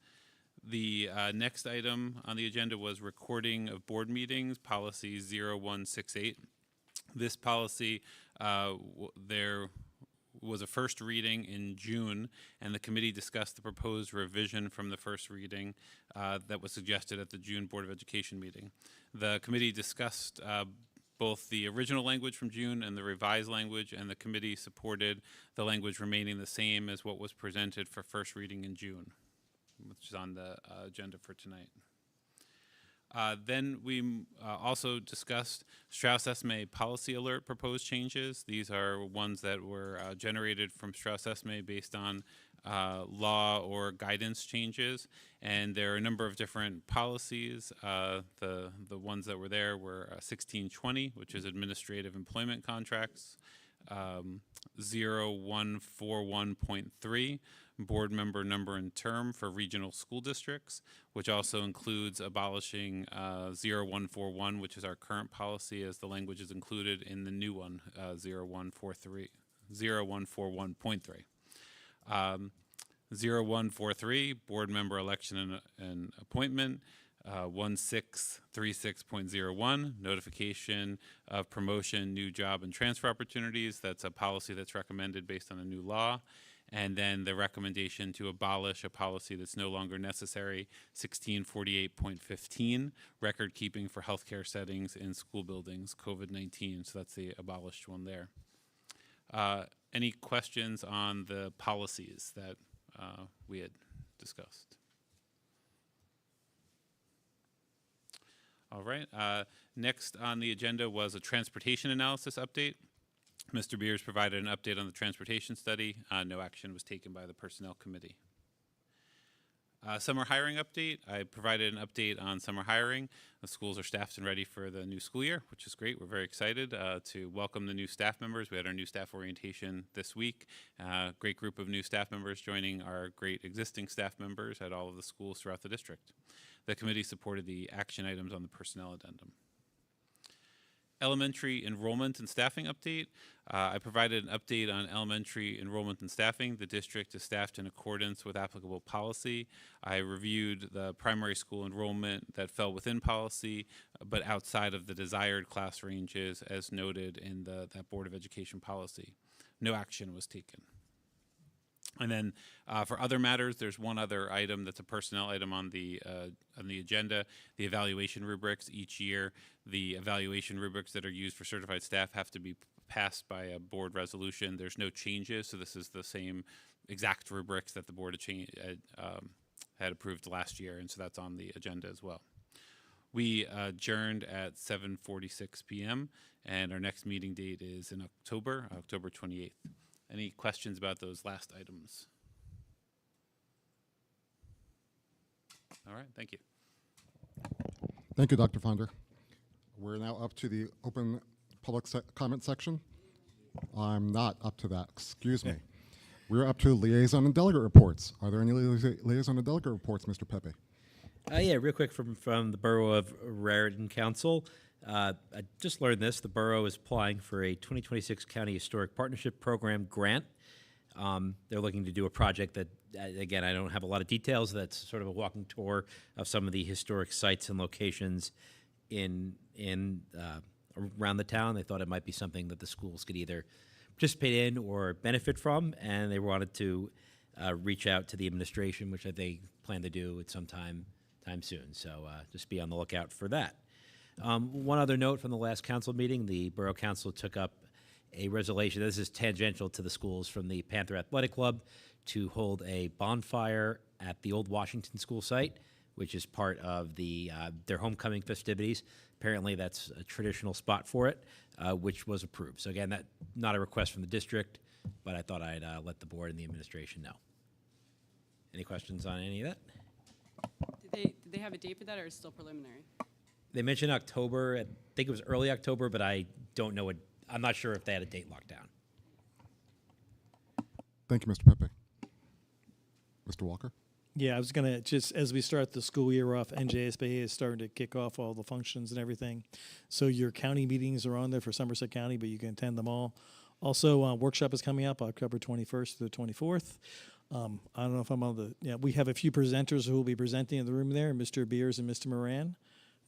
[SPEAKER 12] The next item on the agenda was recording of board meetings, policy 0168. This policy, there was a first reading in June, and the committee discussed the proposed revision from the first reading that was suggested at the June Board of Education meeting. The committee discussed both the original language from June and the revised language, and the committee supported the language remaining the same as what was presented for first reading in June, which is on the agenda for tonight. Then we also discussed Strauss Esme policy alert proposed changes. These are ones that were generated from Strauss Esme based on law or guidance changes, and there are a number of different policies. The ones that were there were 1620, which is administrative employment contracts, 0141.3, board member number and term for regional school districts, which also includes abolishing 0141, which is our current policy, as the language is included in the new one, 0141.3. 0143, board member election and appointment. 1636.01, notification of promotion, new job, and transfer opportunities. That's a policy that's recommended based on a new law. And then the recommendation to abolish a policy that's no longer necessary, 1648.15, record keeping for healthcare settings in school buildings, COVID-19. So that's the abolished one there. Any questions on the policies that we had discussed? All right. Next on the agenda was a transportation analysis update. Mr. Beers provided an update on the transportation study. No action was taken by the Personnel Committee. Summer hiring update. I provided an update on summer hiring. The schools are staffed and ready for the new school year, which is great. We're very excited to welcome the new staff members. We had our new staff orientation this week. Great group of new staff members joining our great existing staff members at all of the schools throughout the district. The committee supported the action items on the personnel addendum. Elementary enrollment and staffing update. I provided an update on elementary enrollment and staffing. The district is staffed in accordance with applicable policy. I reviewed the primary school enrollment that fell within policy, but outside of the desired class ranges as noted in that Board of Education policy. No action was taken. And then for other matters, there's one other item that's a personnel item on the agenda, the evaluation rubrics. Each year, the evaluation rubrics that are used for certified staff have to be passed by a board resolution. There's no changes, so this is the same exact rubrics that the board had approved last year, and so that's on the agenda as well. We adjourned at 7:46 p.m., and our next meeting date is in October 28th. Any questions about those last items? All right, thank you.
[SPEAKER 1] Thank you, Dr. Fonder. We're now up to the open public comment section. I'm not up to that, excuse me. We're up to liaison and delegate reports. Are there any liaison and delegate reports, Mr. Pepe?
[SPEAKER 10] Yeah, real quick from the Borough of Raritan Council. I just learned this. The borough is applying for a 2026 County Historic Partnership Program grant. They're looking to do a project that, again, I don't have a lot of details. That's sort of a walking tour of some of the historic sites and locations around the town. They thought it might be something that the schools could either participate in or benefit from, and they wanted to reach out to the administration, which they plan to do at some time soon. So just be on the lookout for that. One other note from the last council meeting, the Borough Council took up a resolution, this is tangential to the schools, from the Panther Athletic Club to hold a bonfire at the old Washington School site, which is part of their homecoming festivities. Apparently that's a traditional spot for it, which was approved. So again, that not a request from the district, but I thought I'd let the board and the administration know. Any questions on any of that?
[SPEAKER 9] Did they have a date for that, or is it still preliminary?
[SPEAKER 10] They mentioned October. I think it was early October, but I don't know. I'm not sure if they had a date locked down.
[SPEAKER 1] Thank you, Mr. Pepe. Mr. Walker?
[SPEAKER 11] Yeah, I was going to just, as we start the school year off, NJSBA is starting to kick off all the functions and everything. So your county meetings are on there for Somerset County, but you can attend them all. Also, workshop is coming up October 21st to the 24th. I don't know if I'm on we have a few presenters who will be presenting in the room there, Mr. Beers and Mr. Moran.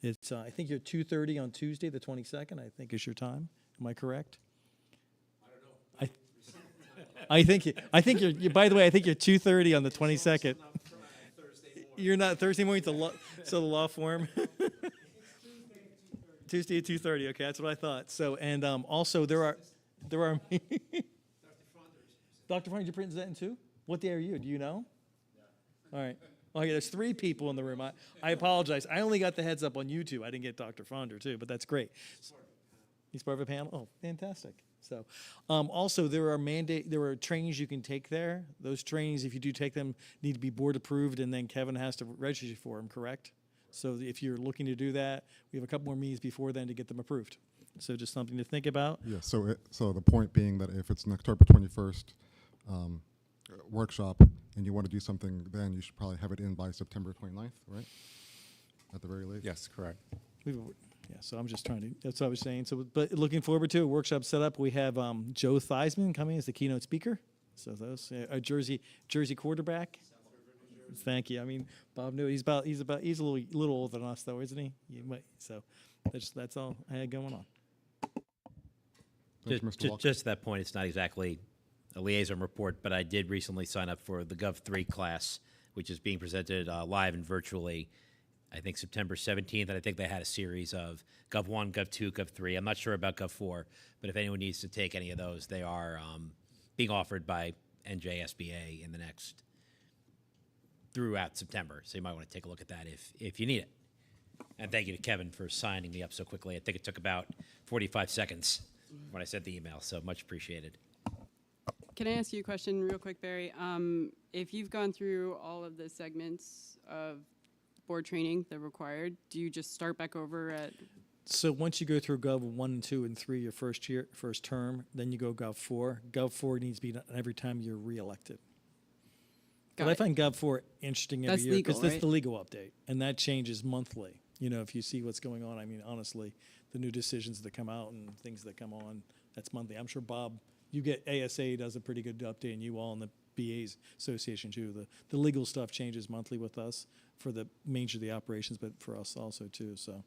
[SPEAKER 11] It's, I think you're 2:30 on Tuesday, the 22nd, I think is your time. Am I correct? I don't know. I think you're, by the way, I think you're 2:30 on the 22nd. You're not Thursday morning, so the law form. Tuesday at 2:30, okay, that's what I thought. So, and also there are Dr. Fonder, you're presenting too? What day are you? Do you know? Yeah. All right. Okay, there's 3 people in the room. I apologize. I only got the heads up on YouTube. I didn't get Dr. Fonder too, but that's great. He's part of a panel? Oh, fantastic. So, also there are trainings you can take there. Those trainings, if you do take them, need to be board approved, and then Kevin has to register you for them, correct? So if you're looking to do that, we have a couple more meetings before then to get them approved. So just something to think about.
[SPEAKER 1] Yeah, so the point being that if it's an October 21st workshop and you want to do something then, you should probably have it in by September 29th, right? At the very least.
[SPEAKER 3] Yes, correct.
[SPEAKER 11] Yeah, so I'm just trying to, that's what I was saying. So, but looking forward to a workshop set up. We have Joe Theismann coming as the keynote speaker. So those, a Jersey quarterback. Thank you. I mean, Bob knew he's a little older than us though, isn't he? You might, so that's all I had going on.
[SPEAKER 1] Thank you, Mr. Walker.
[SPEAKER 10] Just to that point, it's not exactly a liaison report, but I did recently sign up for the Gov 3 class, which is being presented live and virtually, I think September 17th, and I think they had a series of Gov 1, Gov 2, Gov 3. I'm not sure about Gov 4, but if anyone needs to take any of those, they are being offered by NJSBA in the next, throughout September. So you might want to take a look at that if you need it. And thank you to Kevin for signing me up so quickly. I think it took about 45 seconds when I sent the email, so much appreciated.
[SPEAKER 9] Can I ask you a question real quick, Barry? If you've gone through all of the segments of board training that are required, do you just start back over at?
[SPEAKER 11] So once you go through Gov 1 and 2 and 3 your first term, then you go Gov 4. Gov 4 needs to be done every time you're reelected. But I find Gov 4 interesting every
[SPEAKER 9] That's
[SPEAKER 11] year because
[SPEAKER 9] legal,
[SPEAKER 11] that's
[SPEAKER 9] right?
[SPEAKER 11] the legal update, and that changes monthly. You know, if you see what's going on, I mean, honestly, the new decisions that come out and things that come on, that's monthly. I'm sure, Bob, you get ASA does a pretty good update, and you all in the BAs Association too. The legal stuff changes monthly with us for the major of the operations, but for us also too. So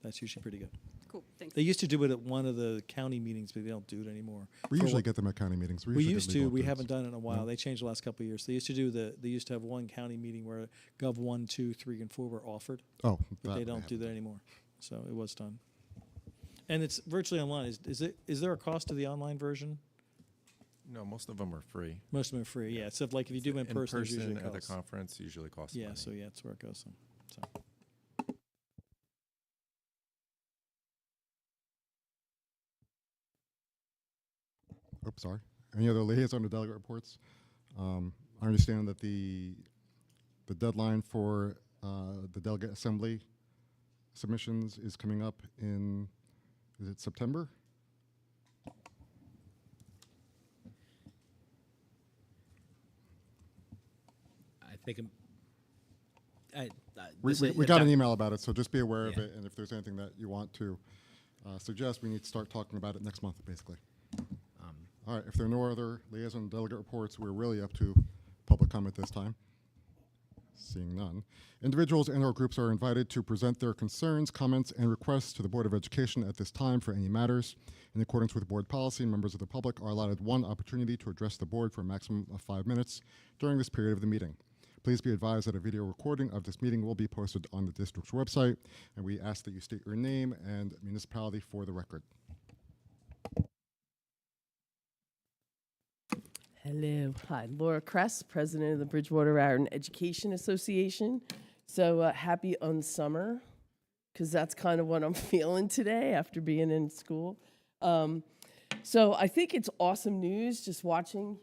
[SPEAKER 11] that's usually pretty good.
[SPEAKER 9] Cool, thanks.
[SPEAKER 11] They used to do it at one of the county meetings, but they don't do it anymore.
[SPEAKER 1] We
[SPEAKER 11] For
[SPEAKER 1] usually
[SPEAKER 11] what-
[SPEAKER 1] get them at county meetings.
[SPEAKER 11] we
[SPEAKER 1] usually
[SPEAKER 11] used
[SPEAKER 1] get
[SPEAKER 11] to.
[SPEAKER 1] legal
[SPEAKER 11] We
[SPEAKER 1] updates.
[SPEAKER 11] haven't done it in a while.
[SPEAKER 1] Yeah.
[SPEAKER 11] They changed the last couple of years. They used to do They used to have one county meeting where Gov 1, 2, 3, and 4 were offered,
[SPEAKER 1] Oh,
[SPEAKER 11] but they don't do that anymore. So it was done, and it's virtually online. Is there a cost to the online version?
[SPEAKER 3] No, most of them are free.
[SPEAKER 11] Most of them are free. Yeah. So like if you do them in person, there's usually a
[SPEAKER 3] at the
[SPEAKER 11] cost.
[SPEAKER 3] conference usually costs
[SPEAKER 11] Yeah.
[SPEAKER 3] money.
[SPEAKER 11] So yeah, that's where it goes. So.
[SPEAKER 1] Oops, sorry. Any other liaison or delegate reports? I understand that the deadline for the delegate assembly submissions is coming up in, is it September?
[SPEAKER 10] I think
[SPEAKER 1] We got an email about it, so just be aware of
[SPEAKER 10] Yeah.
[SPEAKER 1] it, and if there's anything that you want to suggest, we need to start talking about it next month, basically. All right, if there are no other liaison and delegate reports, we're really up to public comment this time. Seeing none. Individuals and/or groups are invited to present their concerns, comments, and requests to the Board of Education at this time for any matters. In accordance with board policy, members of the public are allotted one opportunity to address the board for a maximum of 5 minutes during this period of the meeting. Please be advised that a video recording of this meeting will be posted on the district's website, and we ask that you state your name and municipality for the record.
[SPEAKER 13] Hello. Hi, Laura Kress, president of the Bridgewater Raritan Education Association. So happy unsummer, because that's kind of what I'm feeling today after being in school. So I think it's awesome news just watching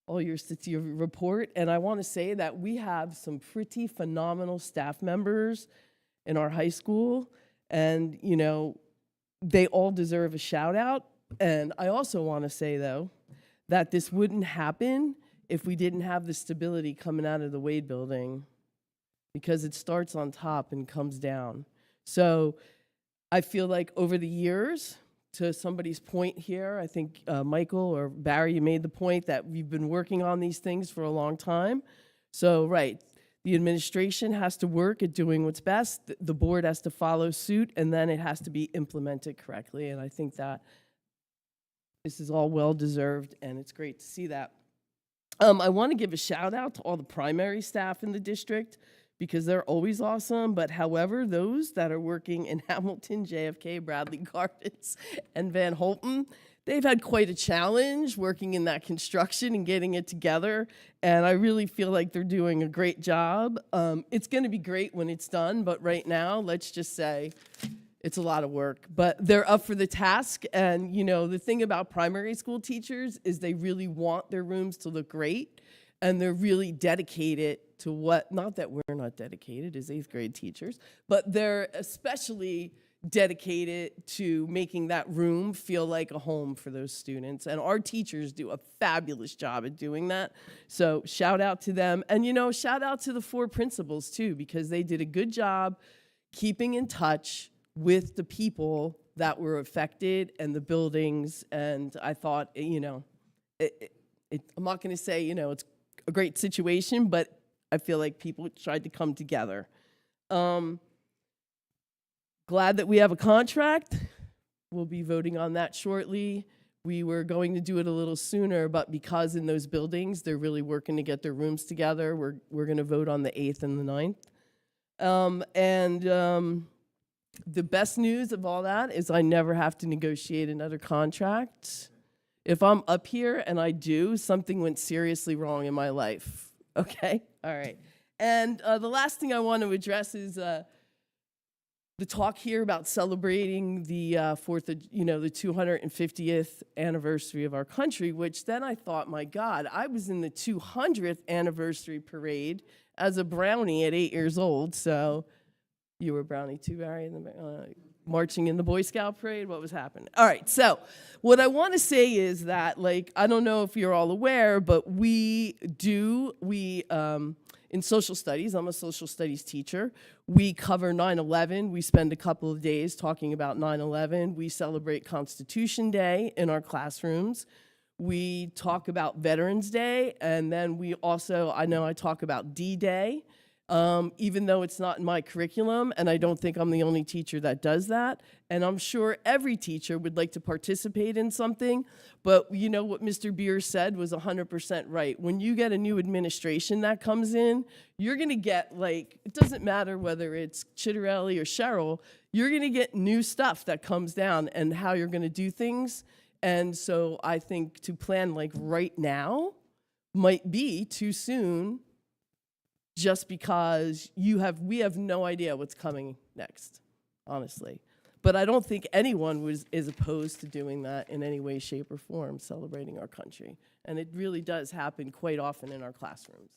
[SPEAKER 13] all your report. And I want to say that we have some pretty phenomenal staff members in our high school. And, you know, they all deserve a shout out. And I also want to say, though, that this wouldn't happen if we didn't have the stability coming out of the Wade building, because it starts on top and comes down. So I feel like over the years, to somebody's point here, I think Michael or Barry, you made the point that we've been working on these things for a long time. So, right, the administration has to work at doing what's best, the board has to follow suit, and then it has to be implemented correctly. And I think that this is all well-deserved, and it's great to see that. I want to give a shout-out to all the primary staff in the district, because they're always awesome. But however, those that are working in Hamilton, JFK, Bradley Gardens, and Van Holten, they've had quite a challenge working in that construction and getting it together. And I really feel like they're doing a great job. It's going to be great when it's done, but right now, let's just say it's a lot of work. But they're up for the task. And, you know, the thing about primary school teachers is they really want their rooms to look great. And they're really dedicated to what, not that we're not dedicated as 8th grade teachers, but they're especially dedicated to making that room feel like a home for those students. And our teachers do a fabulous job at doing that. So shout out to them. And, you know, shout out to the 4 principals too, because they did a good job keeping in touch with the people that were affected and the buildings. And I thought, you know, I'm not going to say, you know, it's a great situation, but I feel like people tried to come together. Glad that we have a contract. We'll be voting on that shortly. We were going to do it a little sooner, but because in those buildings, they're really working to get their rooms together, we're going to vote on the 8th and the 9th. The best news of all that is I never have to negotiate another contract. If I'm up here and I do, something went seriously wrong in my life. Okay? All right. And the last thing I want to address is the talk here about celebrating the the 250th anniversary of our country, which then I thought, my God, I was in the 200th anniversary parade as a brownie at 8 years old. So you were a brownie too, Barry, in the marching in the Boy Scout parade. What was happening? All right. So what I want to say is that, like, I don't know if you're all aware, but in social studies, I'm a social studies teacher. We cover 9/11. We spend a couple of days talking about 9/11. We celebrate Constitution Day in our classrooms. We talk about Veterans Day, and then we also, I talk about D-Day, even though it's not in my curriculum, and I don't think I'm the only teacher that does that. And I'm sure every teacher would like to participate in something, but you know what Mr. Beers said was 100% right. When you get a new administration that comes in, you're gonna get, like, it doesn't matter whether it's Chitterelli or Cheryl, you're gonna get new stuff that comes down and how you're gonna do things. And so I think to plan like right now might be too soon, just because we have no idea what's coming next, honestly. But I don't think anyone is opposed to doing that in any way, shape, or form, celebrating our country. And it really does happen quite often in our classrooms.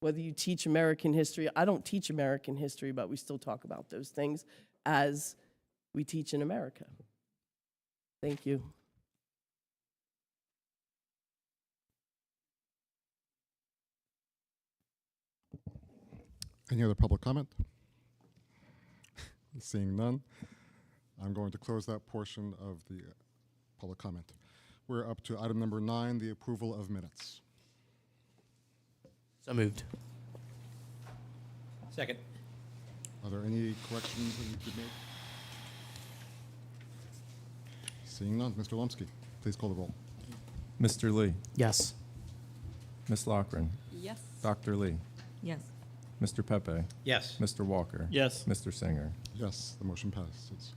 [SPEAKER 13] Whether you teach American history, I don't teach American history, but we still talk about those things as we teach in America. Thank you.
[SPEAKER 1] Any other public comment? Seeing none, I'm going to close that portion of the public comment. We're up to item number 9, the approval of minutes.
[SPEAKER 7] So moved.
[SPEAKER 10] Second.
[SPEAKER 1] Are there any corrections that need to be made? Seeing none, Mr. Lumsky, please call the roll.
[SPEAKER 3] Mr. Lee,
[SPEAKER 7] Yes.
[SPEAKER 3] Ms. Lochran,
[SPEAKER 9] Yes.
[SPEAKER 3] Dr. Lee,
[SPEAKER 8] Yes.
[SPEAKER 3] Mr. Pepe,
[SPEAKER 10] Yes.
[SPEAKER 3] Mr. Walker.
[SPEAKER 11] Yes.
[SPEAKER 3] Mr. Singer.
[SPEAKER 1] Yes, the motion passes.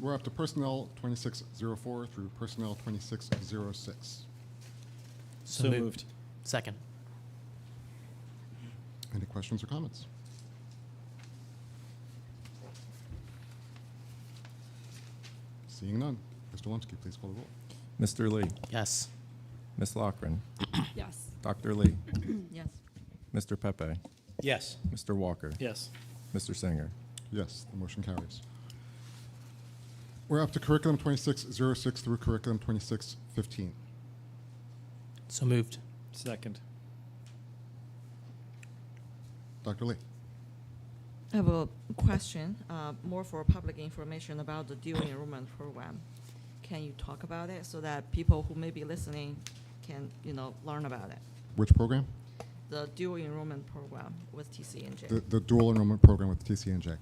[SPEAKER 1] We're up to Personnel 2604 through Personnel 2606.
[SPEAKER 11] So moved.
[SPEAKER 7] Second.
[SPEAKER 1] Any questions or comments? Seeing none, Mr. Lumsky, please call the roll.
[SPEAKER 3] Mr. Lee,
[SPEAKER 7] Yes.
[SPEAKER 3] Ms. Lochran,
[SPEAKER 9] Yes.
[SPEAKER 3] Dr. Lee,
[SPEAKER 8] Yes.
[SPEAKER 3] Mr. Pepe,
[SPEAKER 10] Yes.
[SPEAKER 3] Mr. Walker.
[SPEAKER 11] Yes.
[SPEAKER 3] Mr. Singer.
[SPEAKER 1] Yes, the motion carries. We're up to Curriculum 2606 through Curriculum 2615.
[SPEAKER 7] So moved.
[SPEAKER 11] Second.
[SPEAKER 1] Dr. Lee.
[SPEAKER 8] I have a question, more for public information about the dual enrollment program. Can you talk about it so that people who may be listening can, learn about it?
[SPEAKER 1] Which program?
[SPEAKER 8] The dual enrollment program with TCNJ.
[SPEAKER 1] The dual enrollment program with TCNJ.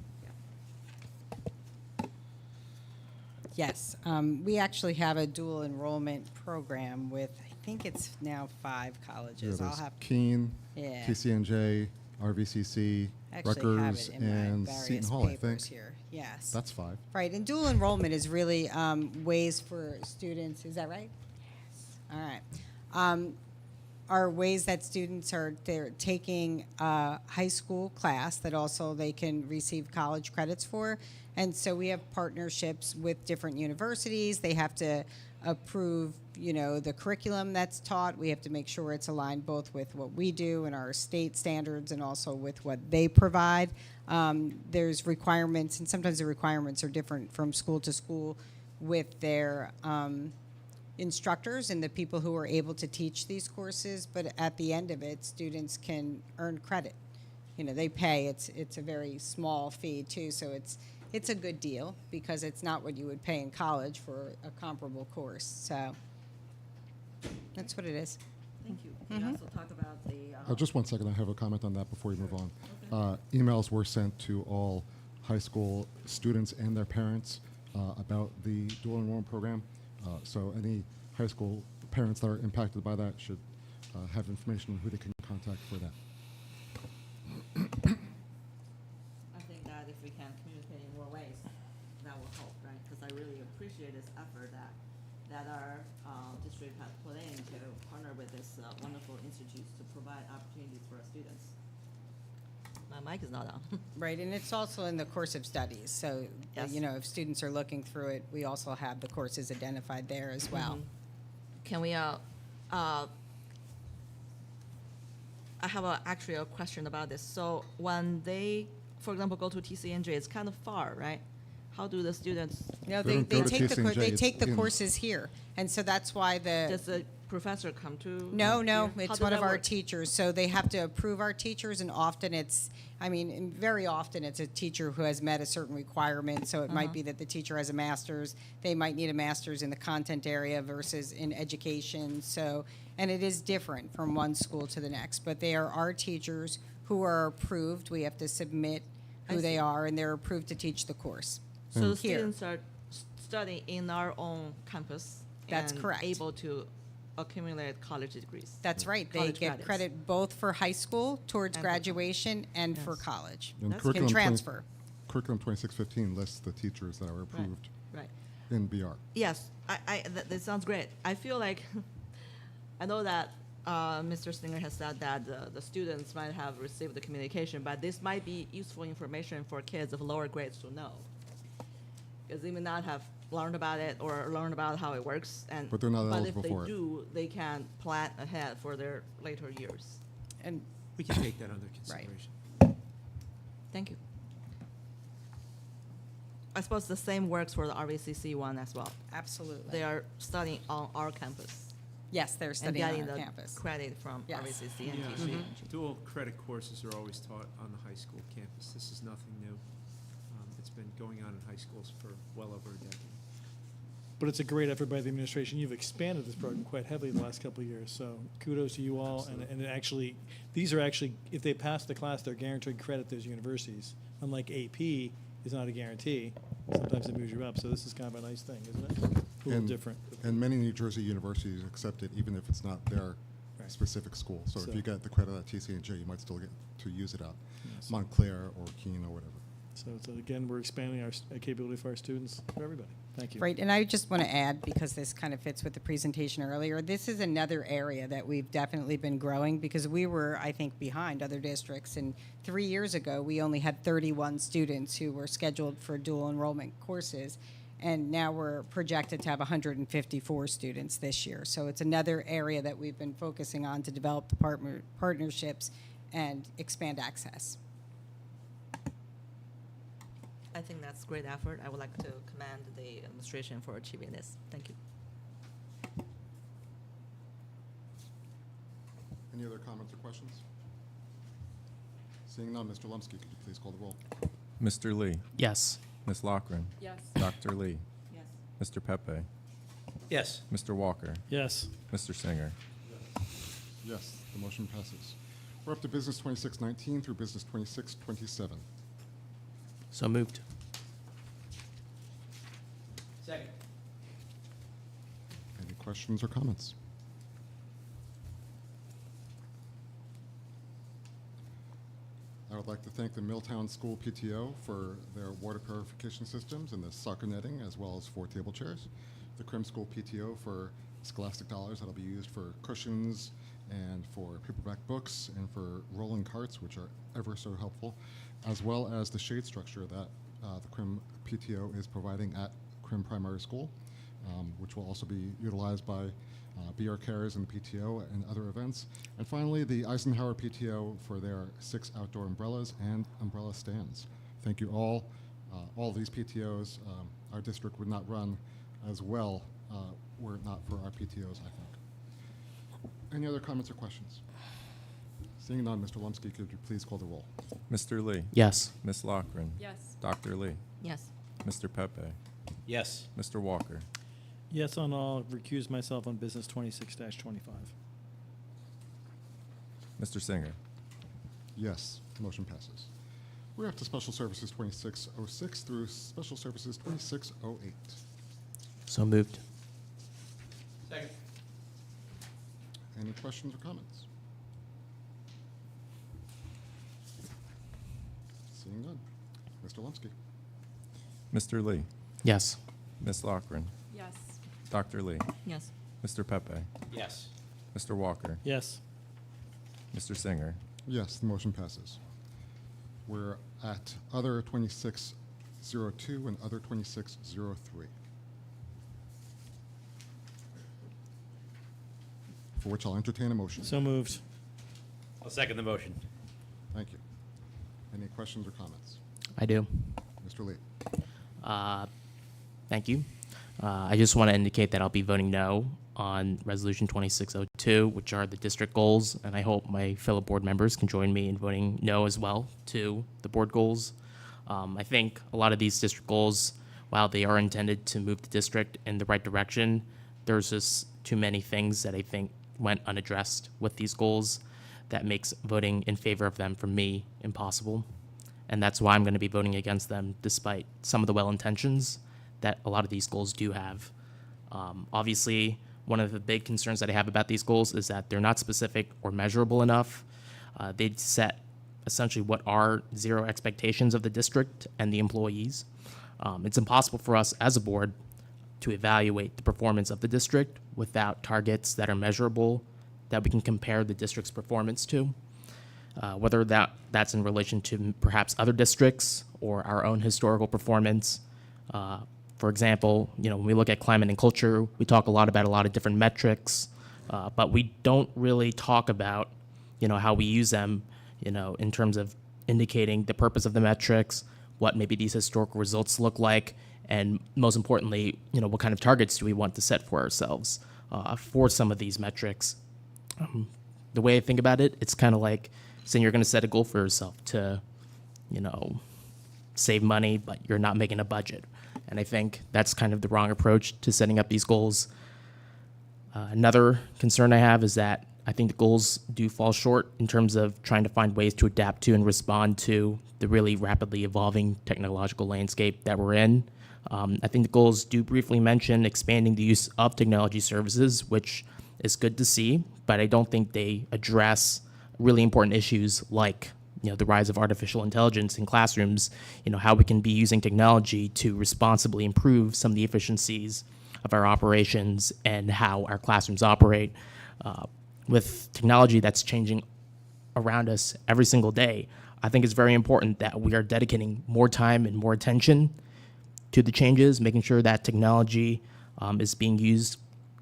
[SPEAKER 5] Yes, we actually have a dual enrollment program with, I think it's now 5 colleges. I'll
[SPEAKER 1] There's
[SPEAKER 5] have,
[SPEAKER 1] Keene,
[SPEAKER 5] yeah.
[SPEAKER 1] TCNJ, RVCC,
[SPEAKER 5] I actually have
[SPEAKER 1] Rutgers,
[SPEAKER 5] it in my
[SPEAKER 1] and
[SPEAKER 5] various
[SPEAKER 1] Seton Hall, I think.
[SPEAKER 5] papers here. Yes.
[SPEAKER 1] That's 5.
[SPEAKER 5] Right, and dual enrollment is really ways for students, is that right? Yes. All right. Are ways that students they're taking a high school class that also they can receive college credits for. And so we have partnerships with different universities. They have to approve, the curriculum that's taught. We have to make sure it's aligned both with what we do and our state standards and also with what they provide. There's requirements, and sometimes the requirements are different from school to school with their instructors and the people who are able to teach these courses, but at the end of it, students can earn credit. They pay. It's a very small fee too, so it's a good deal because it's not what you would pay in college for a comparable course. So that's what it is.
[SPEAKER 8] Thank you. Can you also talk about the...
[SPEAKER 1] Just one second, I have a comment on that before we move on. Emails were sent to all high school students and their parents about the dual enrollment program. So any high school parents that are impacted by that should have information on who they can contact for that.
[SPEAKER 8] I think that if we can communicate in more ways, that will help, right? Because I really appreciate this effort that our district has put in to partner with this wonderful institutes to provide opportunities for our students. My mic is not on.
[SPEAKER 5] Right, and it's also in the course of studies, so,
[SPEAKER 8] Yes.
[SPEAKER 5] you know, if students are looking through it, we also have the courses identified there as well.
[SPEAKER 8] Can we, I have actually a question about this. So when they, for example, go to TCNJ, it's kind of far, right? How do the students,
[SPEAKER 5] No,
[SPEAKER 1] They
[SPEAKER 5] they
[SPEAKER 1] don't go to
[SPEAKER 5] take the,
[SPEAKER 1] TCNJ,
[SPEAKER 5] they
[SPEAKER 1] it's
[SPEAKER 5] take the
[SPEAKER 1] in-
[SPEAKER 5] courses here, and so that's why
[SPEAKER 8] does the professor come to?
[SPEAKER 5] No,
[SPEAKER 8] here? How
[SPEAKER 5] it's
[SPEAKER 8] does
[SPEAKER 5] one of
[SPEAKER 8] that
[SPEAKER 5] our
[SPEAKER 8] work?
[SPEAKER 5] teachers, so they have to approve our teachers, and often it's, I mean, and very often it's a teacher who has met a certain requirement, so it might be that the teacher has a master's, they might need a master's in the content area versus in education, so, and it is different from one school to the next, but they are our teachers who are approved, we have to submit who
[SPEAKER 8] I
[SPEAKER 5] they
[SPEAKER 8] see.
[SPEAKER 5] are, and they're approved to teach the course.
[SPEAKER 8] So the
[SPEAKER 5] Here.
[SPEAKER 8] students are studying in our own campus?
[SPEAKER 5] That's
[SPEAKER 8] and
[SPEAKER 5] correct.
[SPEAKER 8] able to accumulate college degrees?
[SPEAKER 5] That's right, they
[SPEAKER 8] College
[SPEAKER 5] get
[SPEAKER 8] credits.
[SPEAKER 5] credit both for high school towards
[SPEAKER 8] And for
[SPEAKER 5] graduation and for
[SPEAKER 8] Yes.
[SPEAKER 5] college.
[SPEAKER 1] And
[SPEAKER 8] That's
[SPEAKER 1] curriculum
[SPEAKER 5] Can
[SPEAKER 1] 20
[SPEAKER 5] transfer.
[SPEAKER 1] Curriculum 2615 lists the teachers that are approved
[SPEAKER 8] Right.
[SPEAKER 1] in BR.
[SPEAKER 8] Yes, that sounds great. I feel like, I know that Mr. Singer has said that the students might have received the communication, but this might be useful information for kids of lower grades to know. Because they may not have learned about it or learned about how it works, and
[SPEAKER 1] But they're not eligible
[SPEAKER 8] if they
[SPEAKER 1] for it.
[SPEAKER 8] do, they can plan ahead for their later years.
[SPEAKER 5] And
[SPEAKER 2] We can take that under consideration.
[SPEAKER 8] Thank you. I suppose the same works for the RVCC one as well.
[SPEAKER 5] absolutely.
[SPEAKER 8] They are studying on our campus.
[SPEAKER 5] Yes, they're
[SPEAKER 8] And
[SPEAKER 5] studying on
[SPEAKER 8] getting
[SPEAKER 5] our
[SPEAKER 8] the
[SPEAKER 5] campus.
[SPEAKER 8] credit from
[SPEAKER 5] Yes.
[SPEAKER 8] RVCC and
[SPEAKER 2] Yeah,
[SPEAKER 8] TCNG.
[SPEAKER 2] dual credit courses are always taught on the high school campus. This is nothing new. It's been going on in high schools for well over a decade.
[SPEAKER 11] But it's a great effort by the administration. You've expanded this program quite heavily the last couple of years, so kudos to you all. And it actually, these are actually, if they pass the class, they're guaranteed credit at those universities. Unlike AP is not a guarantee. Sometimes it moves you up, so this is kind of a nice thing, isn't it? A little
[SPEAKER 1] And-
[SPEAKER 11] different.
[SPEAKER 1] And many New Jersey universities accept it even if it's not their
[SPEAKER 11] Right.
[SPEAKER 1] specific school. So
[SPEAKER 11] So-
[SPEAKER 1] if you get the credit at TCNJ, you might still get to use it at
[SPEAKER 11] Yes.
[SPEAKER 1] Montclair or Keene or whatever.
[SPEAKER 11] So again, we're expanding our capability for our students, for everybody. Thank you.
[SPEAKER 5] Right, and I just want to add, because this kind of fits with the presentation earlier, this is another area that we've definitely been growing, because we were, I think, behind other districts. And 3 years ago, we only had 31 students who were scheduled for dual enrollment courses. And now we're projected to have 154 students this year. So it's another area that we've been focusing on to develop the partnerships and expand access.
[SPEAKER 8] I think that's great effort. I would like to commend the administration for achieving this. Thank you.
[SPEAKER 1] Any other comments or questions? Seeing none, Mr. Lumsky, could you please call the roll?
[SPEAKER 3] Mr. Lee,
[SPEAKER 7] Yes.
[SPEAKER 3] Ms. Lochran,
[SPEAKER 9] Yes.
[SPEAKER 3] Dr. Lee,
[SPEAKER 8] Yes.
[SPEAKER 3] Mr. Pepe,
[SPEAKER 10] Yes.
[SPEAKER 3] Mr. Walker,
[SPEAKER 11] Yes.
[SPEAKER 3] Mr. Singer.
[SPEAKER 1] Yes, the motion passes. We're up to business 2619 through business 2627.
[SPEAKER 7] So moved.
[SPEAKER 10] Second.
[SPEAKER 1] Any questions or comments? I would like to thank the Milltown School PTO for their water purification systems and the soccer netting, as well as 4 table chairs. The Crim School PTO for scholastic dollars that'll be used for cushions and for paperback books and for rolling carts, which are ever so helpful, as well as the shade structure that the Crim PTO is providing at Crim Primary School, which will also be utilized by BR Cares and the PTO and other events. And finally, the Eisenhower PTO for their 6 outdoor umbrellas and umbrella stands. Thank you all. All these PTOs, our district would not run as well were it not for our PTOs, I think. Any other comments or questions? Seeing none, Mr. Lumsky, could you please call the roll?
[SPEAKER 3] Mr. Lee,
[SPEAKER 7] Yes.
[SPEAKER 3] Ms. Lochran,
[SPEAKER 9] Yes.
[SPEAKER 3] Dr. Lee,
[SPEAKER 8] Yes.
[SPEAKER 3] Mr. Pepe,
[SPEAKER 10] Yes.
[SPEAKER 3] Mr. Walker,
[SPEAKER 11] Yes on all, recuse myself on business 26-25.
[SPEAKER 3] Mr. Singer.
[SPEAKER 1] Yes, the motion passes. We're up to Special Services 2606 through Special Services 2608.
[SPEAKER 7] So moved.
[SPEAKER 10] Second.
[SPEAKER 1] Any questions or comments? Seeing none. Mr. Lumsky.
[SPEAKER 3] Mr. Lee,
[SPEAKER 7] Yes.
[SPEAKER 3] Ms. Lochran,
[SPEAKER 9] Yes.
[SPEAKER 3] Dr. Lee,
[SPEAKER 8] Yes.
[SPEAKER 3] Mr. Pepe,
[SPEAKER 10] Yes.
[SPEAKER 3] Mr. Walker,
[SPEAKER 11] Yes.
[SPEAKER 3] Mr. Singer.
[SPEAKER 1] Yes, the motion passes. We're at other 2602 and other 2603. For which I'll entertain a motion.
[SPEAKER 11] So moved.
[SPEAKER 10] I'll second the motion.
[SPEAKER 1] Thank you. Any questions or comments?
[SPEAKER 7] I do.
[SPEAKER 1] Mr. Lee?
[SPEAKER 7] Thank you. I just want to indicate that I'll be voting no on Resolution 2602, which are the district goals, and I hope my fellow board members can join me in voting no as well to the board goals. I think a lot of these district goals, while they are intended to move the district in the right direction, there's just too many things that I think went unaddressed with these goals that makes voting in favor of them for me impossible. And that's why I'm going to be voting against them, despite some of the well intentions that a lot of these goals do have. Obviously, one of the big concerns that I have about these goals is that they're not specific or measurable enough. They set essentially what are zero expectations of the district and the employees. It's impossible for us as a board to evaluate the performance of the district without targets that are measurable that we can compare the district's performance to. Whether that's in relation to perhaps other districts or our own historical performance. For example, when we look at climate and culture, we talk a lot about a lot of different metrics, but we don't really talk about, how we use them, in terms of indicating the purpose of the metrics, what maybe these historical results look like, and most importantly, what kind of targets do we want to set for ourselves for some of these metrics. The way I think about it, it's kind of like saying you're going to set a goal for yourself to, save money, but you're not making a budget. And I think that's kind of the wrong approach to setting up these goals. Another concern I have is that I think the goals do fall short in terms of trying to find ways to adapt to and respond to the really rapidly evolving technological landscape that we're in. I think the goals do briefly mention expanding the use of technology services, which is good to see, but I don't think they address really important issues like the rise of artificial intelligence in classrooms, how we can be using technology to responsibly improve some of the efficiencies of our operations and how our classrooms operate. With technology that's changing around us every single day, I think it's very important that we are dedicating more time and more attention to the changes, making sure that technology is being used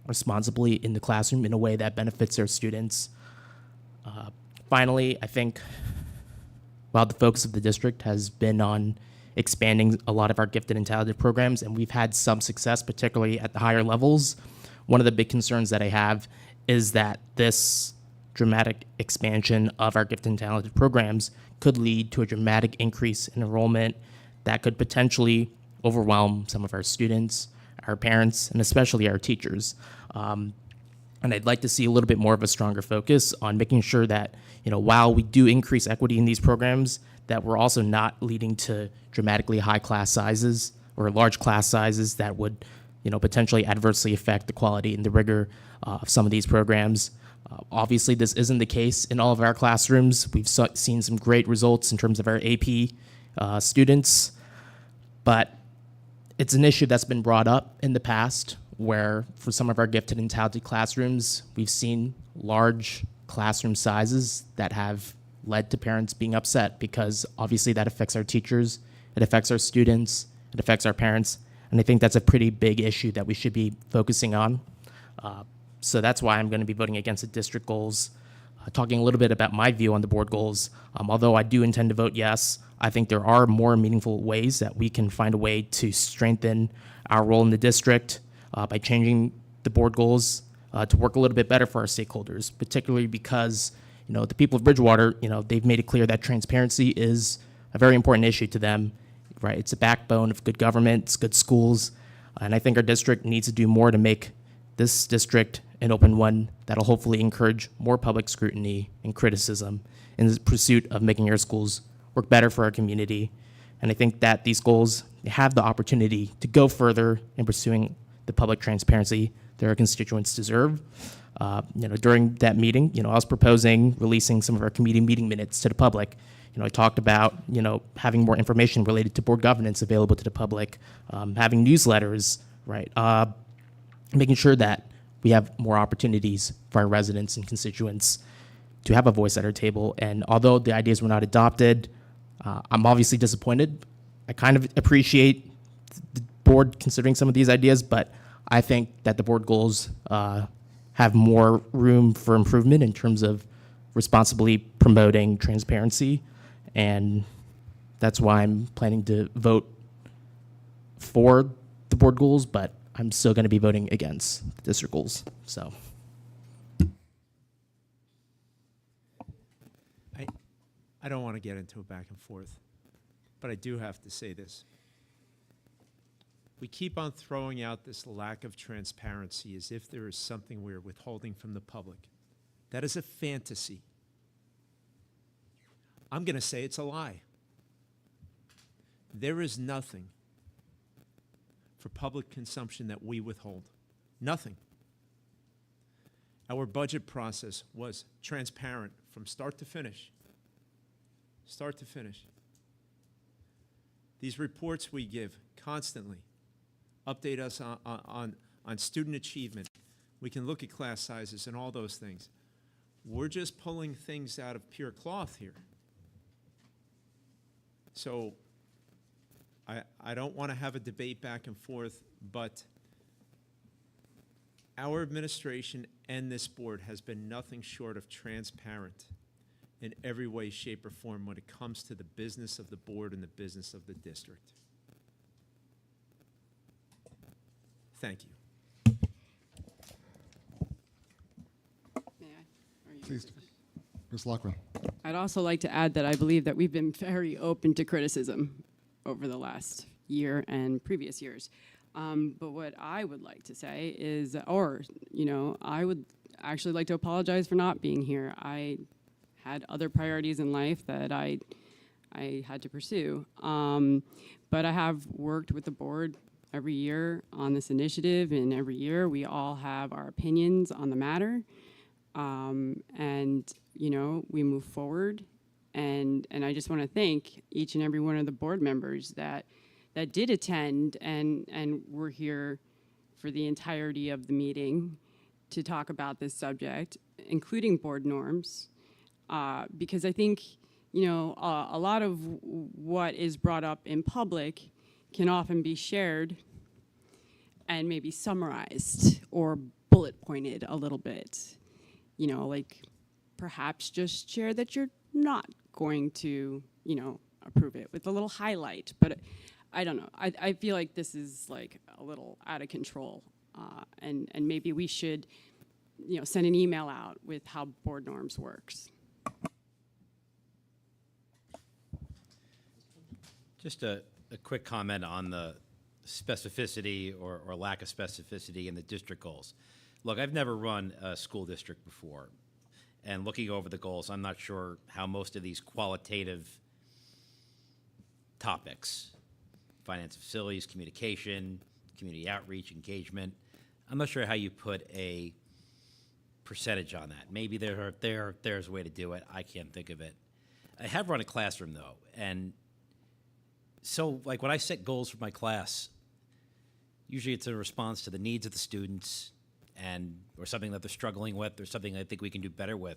[SPEAKER 7] responsibly in the classroom in a way that benefits our students. Finally, I think while the focus of the district has been on expanding a lot of our gifted and talented programs, and we've had some success, particularly at the higher levels, one of the big concerns that I have is that this dramatic expansion of our gifted and talented programs could lead to a dramatic increase in enrollment that could potentially overwhelm some of our students, our parents, and especially our teachers. And I'd like to see a little bit more of a stronger focus on making sure that, while we do increase equity in these programs, that we're also not leading to dramatically high class sizes or large class sizes that would, potentially adversely affect the quality and the rigor of some of these programs. Obviously, this isn't the case in all of our classrooms. We've seen some great results in terms of our AP students, but it's an issue that's been brought up in the past where for some of our gifted and talented classrooms, we've seen large classroom sizes that have led to parents being upset because obviously that affects our teachers, it affects our students, it affects our parents, and I think that's a pretty big issue that we should be focusing on. So that's why I'm going to be voting against the district goals. Talking a little bit about my view on the board goals, although I do intend to vote yes, I think there are more meaningful ways that we can find a way to strengthen our role in the district by changing the board goals to work a little bit better for our stakeholders, particularly because the people of Bridgewater, they've made it clear that transparency is a very important issue to them, right? It's a backbone of good government, it's good schools, and I think our district needs to do more to make this district an open one that'll hopefully encourage more public scrutiny and criticism in the pursuit of making our schools work better for our community. And I think that these goals have the opportunity to go further in pursuing the public transparency that our constituents deserve. During that meeting, I was proposing releasing some of our committee meeting minutes to the public. I talked about, having more information related to board governance available to the public, having newsletters, right? Making sure that we have more opportunities for our residents and constituents to have a voice at our table. And although the ideas were not adopted, I'm obviously disappointed. I kind of appreciate the board considering some of these ideas, but I think that the board goals have more room for improvement in terms of responsibly promoting transparency, and that's why I'm planning to vote for the board goals, but I'm still going to be voting against the district goals. So.
[SPEAKER 2] I don't want to get into a back and forth, but I do have to say this. We keep on throwing out this lack of transparency as if there is something we're withholding from the public. That is a fantasy. I'm going to say it's a lie. There is nothing for public consumption that we withhold. Nothing. Our budget process was transparent from start to finish. Start to finish. These reports we give constantly update us on student achievement. We can look at class sizes and all those things. We're just pulling things out of pure cloth here. So I don't want to have a debate back and forth, but our administration and this board has been nothing short of transparent in every way, shape, or form when it comes to the business of the board and the business of the district. Thank you.
[SPEAKER 9] May I? Or you?
[SPEAKER 1] Please, Ms. Loughlin.
[SPEAKER 9] I'd also like to add that I believe that we've been very open to criticism over the last year and previous years. But what I would like to say is, I would actually like to apologize for not being here. I had other priorities in life that I had to pursue. But I have worked with the board every year on this initiative, and every year we all have our opinions on the matter. And we move forward. And I just want to thank each and every one of the board members that did attend and were here for the entirety of the meeting to talk about this subject, including board norms. Because I think, a lot of what is brought up in public can often be shared and maybe summarized or bullet pointed a little bit. Like perhaps just share that you're not going to, approve it with a little highlight. But I don't know. I feel like this is like a little out of control. And maybe we should, send an email out with how board norms works.
[SPEAKER 6] Just a quick comment on the specificity or lack of specificity in the district goals. Look, I've never run a school district before, and looking over the goals, I'm not sure how most of these qualitative topics, finance, facilities, communication, community outreach, engagement, I'm not sure how you put a percentage on that. Maybe there's a way to do it. I can't think of it. I have run a classroom though, and so like when I set goals for my class, usually it's a response to the needs of the students or something that they're struggling with or something I think we can do better with.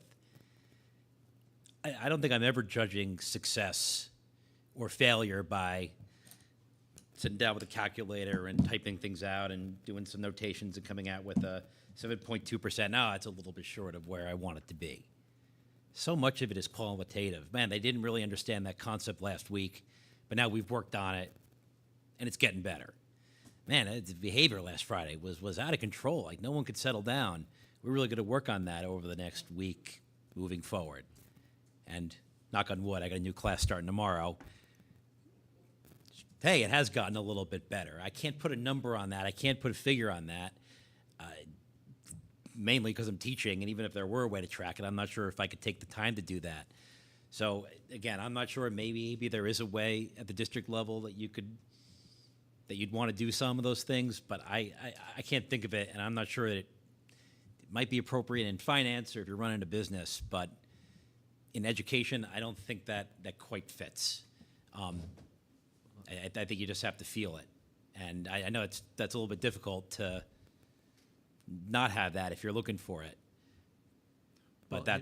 [SPEAKER 6] I don't think I'm ever judging success or failure by sitting down with a calculator and typing things out and doing some notations and coming out with a 7.2%. Now it's a little bit short of where I want it to be. So much of it is qualitative. Man, they didn't really understand that concept last week, but now we've worked on it, and it's getting better. Man, the behavior last Friday was out of control. Like, no one could settle down. We're really going to work on that over the next week moving forward. And knock on wood, I got a new class starting tomorrow. Hey, it has gotten a little bit better. I can't put a number on that. I can't put a figure on that, mainly because I'm teaching, and even if there were a way to track it, I'm not sure if I could take the time to do that. So again, I'm not sure. Maybe there is a way at the district level that you'd want to do some of those things, but I can't think of it, and I'm not sure that it might be appropriate in finance or if you're running a business, but in education, I don't think that quite fits. I think you just have to feel it, and I know that's a little bit difficult to not have that if you're looking for it, but
[SPEAKER 2] Well,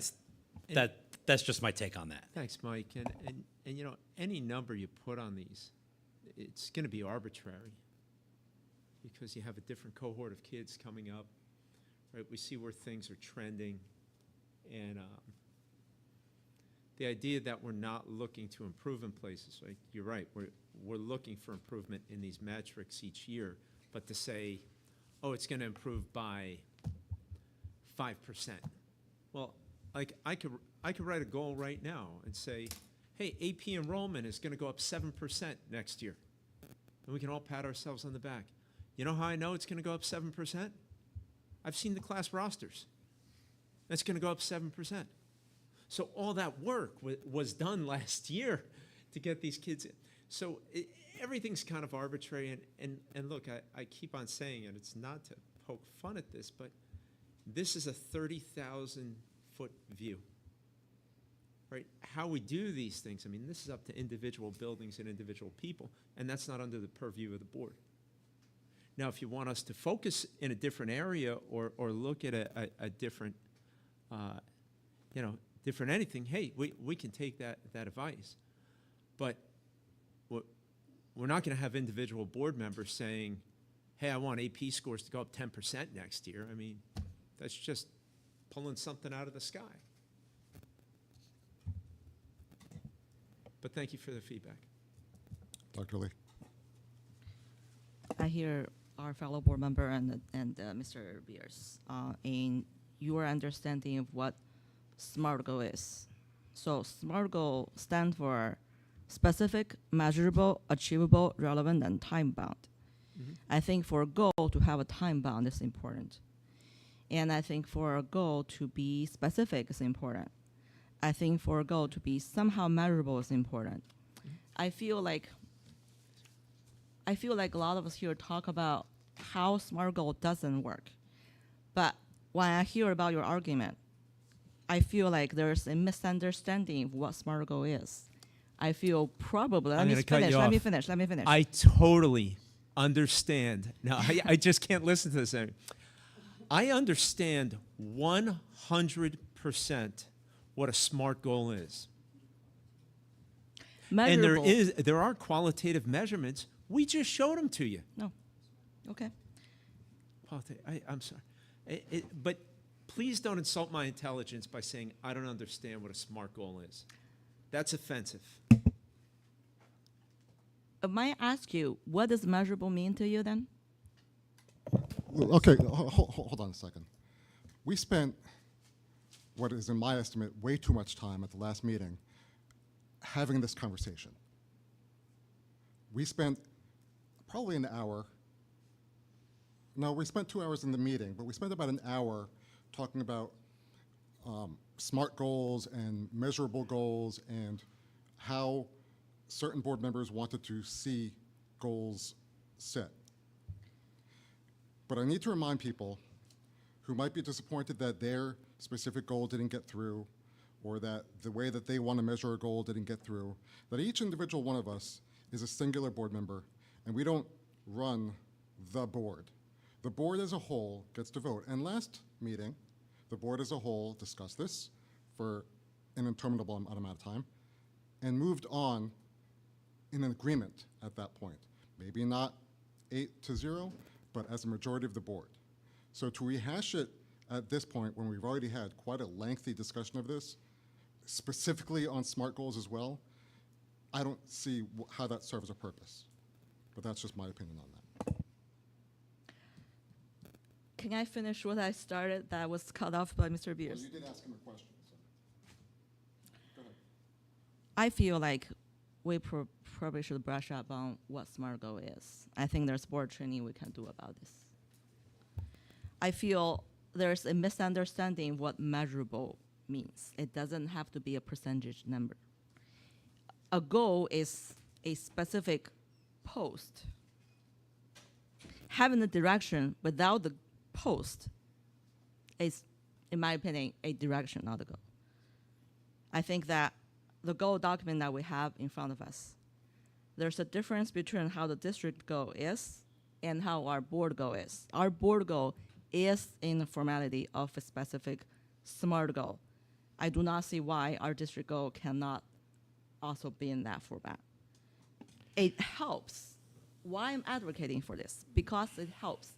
[SPEAKER 10] That's just my take on that.
[SPEAKER 2] Thanks, Mike. And you know, any number you put on these, it's going to be arbitrary because you have a different cohort of kids coming up, right? We see where things are trending, and the idea that we're not looking to improve in places, right? You're right. We're looking for improvement in these metrics each year, but to say, oh, it's going to improve by 5%. Well, like I could write a goal right now and say, hey, AP enrollment is going to go up 7% next year. And we can all pat ourselves on the back. You know how I know it's going to go up 7%? I've seen the class rosters. It's going to go up 7%. So all that work was done last year to get these kids in. So everything's kind of arbitrary. And look, I keep on saying it. It's not to poke fun at this, but this is a 30,000-foot view. Right? How we do these things, I mean, this is up to individual buildings and individual people, and that's not under the purview of the board. Now, if you want us to focus in a different area or look at a different, different anything, hey, we can take that advice. But we're not going to have individual board members saying, hey, I want AP scores to go up 10% next year. I mean, that's just pulling something out of the sky. But thank you for the feedback.
[SPEAKER 1] Dr. Lee.
[SPEAKER 8] I hear our fellow board member and Mr. Beers in your understanding of what SMART goal is. So SMART goal stands for specific, measurable, achievable, relevant, and time bound.
[SPEAKER 2] Mm-hmm.
[SPEAKER 8] I think for a goal to have a time bound is important. And I think for a goal to be specific is important. I think for a goal to be somehow measurable is important. I feel like a lot of us here talk about how SMART goal doesn't work. But when I hear about your argument, I feel like there's a misunderstanding of what SMART goal is. I feel probably, let me finish.
[SPEAKER 2] I totally understand. Now, I just can't listen to this. I understand 100% what a SMART goal is.
[SPEAKER 8] Measurable.
[SPEAKER 2] And there are qualitative measurements. We just showed them to you.
[SPEAKER 8] No. Okay.
[SPEAKER 2] I'm sorry. But please don't insult my intelligence by saying I don't understand what a SMART goal is. That's offensive.
[SPEAKER 8] Might I ask you, what does measurable mean to you then?
[SPEAKER 1] Okay, hold on a second. We spent, what is in my estimate, way too much time at the last meeting having this conversation. We spent probably an hour. No, we spent 2 hours in the meeting, but we spent about an hour talking about SMART goals and measurable goals and how certain board members wanted to see goals set. But I need to remind people who might be disappointed that their specific goal didn't get through, or that the way that they want to measure a goal didn't get through, that each individual one of us is a singular board member, and we don't run the board. The board as a whole gets to vote. And last meeting, the board as a whole discussed this for an interminable amount of time and moved on in an agreement at that point. Maybe not 8-0, but as a majority of the board. So to rehash it at this point, when we've already had quite a lengthy discussion of this, specifically on SMART goals as well, I don't see how that serves a purpose. But that's just my opinion on that.
[SPEAKER 8] Can I finish what I started that was cut off by Mr. Beers?
[SPEAKER 1] Well, you did ask him a question. So. Go ahead.
[SPEAKER 8] I feel like we probably should brush up on what SMART goal is. I think there's board training we can do about this. I feel there's a misunderstanding of what measurable means. It doesn't have to be a percentage number. A goal is a specific post. Having a direction without the post is, in my opinion, a direction, not a goal. I think that the goal document that we have in front of us, there's a difference between how the district goal is and how our board goal is. Our board goal is in the formality of a specific SMART goal. I do not see why our district goal cannot also be in that format. It helps. Why I'm advocating for this? Because it helps.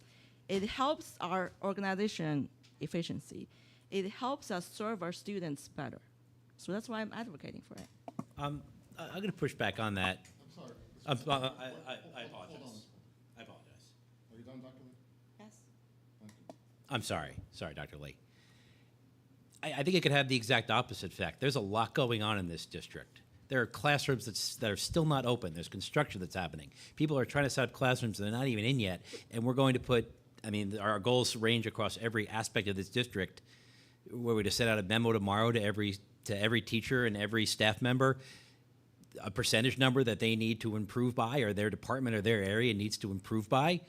[SPEAKER 8] It helps our organization efficiency. It helps us serve our students better. So that's why I'm advocating for it.
[SPEAKER 10] I'm going to push back on that.
[SPEAKER 1] I'm sorry.
[SPEAKER 10] I apologize. I apologize.
[SPEAKER 1] Are you done, Dr. Lee?
[SPEAKER 8] Yes.
[SPEAKER 1] Thank you.
[SPEAKER 10] I'm sorry. Sorry, Dr. Lee. I think it could have the exact opposite effect. There's a lot going on in this district. There are classrooms that are still not open. There's construction that's happening. People are trying to set up classrooms that they're not even in yet, and we're going to put, I mean, our goals range across every aspect of this district. We're going to send out a memo tomorrow to every teacher and every staff member, a percentage number that they need to improve by, or their department or their area needs to improve by.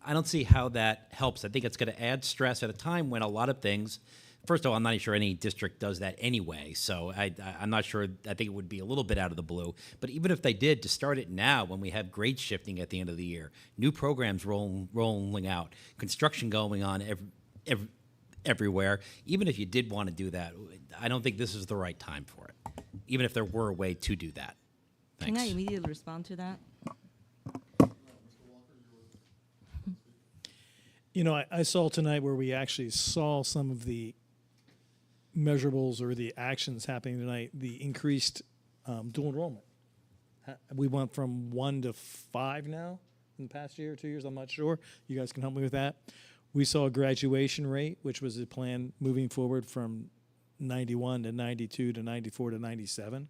[SPEAKER 10] I don't see how that helps. I think it's going to add stress at a time when a lot of things, first of all, I'm not sure any district does that anyway, so I'm not sure. I think it would be a little bit out of the blue. But even if they did, to start it now when we have grade shifting at the end of the year, new programs rolling out, construction going on everywhere, even if you did want to do that, I don't think this is the right time for it, even if there were a way to do that. Thanks.
[SPEAKER 8] Can I immediately respond to that?
[SPEAKER 11] You know, I saw tonight where we actually saw some of the measurables or the actions happening tonight, the increased dual enrollment. We went from 1 to 5 now in the past year or 2 years. I'm not sure. You guys can help me with that. We saw a graduation rate, which was the plan moving forward from 91 to 92 to 94 to 97.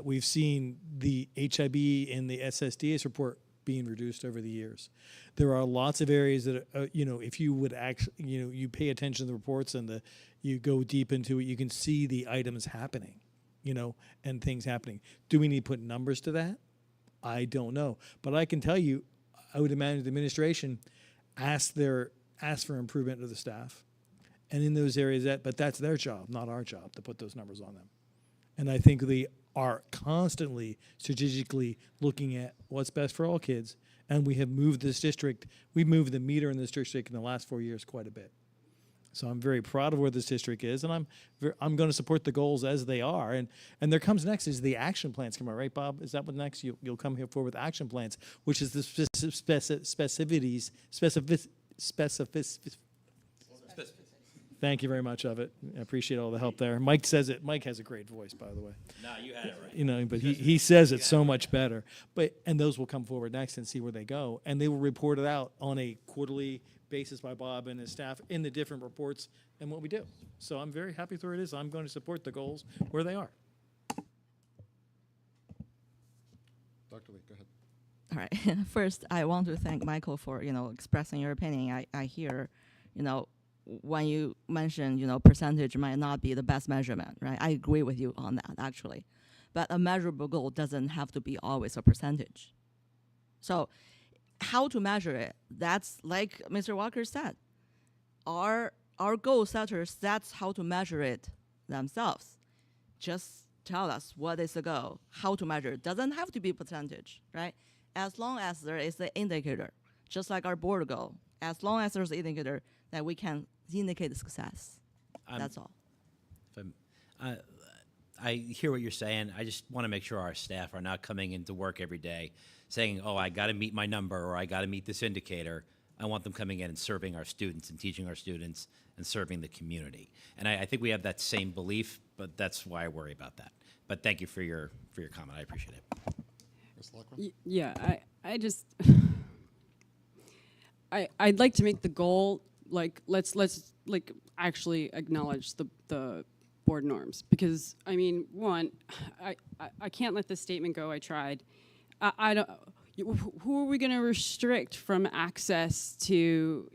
[SPEAKER 11] We've seen the HIB and the SSDS report being reduced over the years. There are lots of areas that, if you would actually, you pay attention to the reports and you go deep into it, you can see the items happening, and things happening. Do we need to put numbers to that? I don't know. But I can tell you, I would imagine the administration ask for improvement of the staff. And in those areas, but that's their job, not our job, to put those numbers on them. And I think they are constantly strategically looking at what's best for all kids. And we have moved this district, we've moved the meter in this district in the last 4 years quite a bit. So I'm very proud of where this district is, and I'm going to support the goals as they are. And there comes next is the action plans come out, right, Bob? Is that what next? You'll come here forward with action plans, which is the specificities. Thank you very much of it. I appreciate all the help there. Mike says it. Mike has a great voice, by the way.
[SPEAKER 10] No, you had it right.
[SPEAKER 11] But he says it so much better. And those will come forward next and see where they go. And they will report it out on a quarterly basis by Bob and his staff in the different reports and what we do. So I'm very happy with where it is. I'm going to support the goals where they are.
[SPEAKER 1] Dr. Lee, go ahead.
[SPEAKER 8] All right. First, I want to thank Michael for, expressing your opinion. I hear, when you mention, percentage might not be the best measurement, right? I agree with you on that, actually. But a measurable goal doesn't have to be always a percentage. So how to measure it, that's like Mr. Walker said. Our goal setters, that's how to measure it themselves. Just tell us what is the goal, how to measure it. Doesn't have to be percentage, right? As long as there is an indicator, just like our board goal, as long as there's an indicator that we can indicate the success. That's all.
[SPEAKER 10] I hear what you're saying. I just want to make sure our staff are not coming into work every day saying, oh, I got to meet my number or I got to meet this indicator. I want them coming in and serving our students and teaching our students and serving the community. And I think we have that same belief, but that's why I worry about that. But thank you for your comment. I appreciate it.
[SPEAKER 1] Ms. Lockwood?
[SPEAKER 9] Yeah, I just I'd like to make the goal let's actually acknowledge the board norms, because I mean, one, I can't let this statement go. I tried. I don't. Who are we going to restrict from access to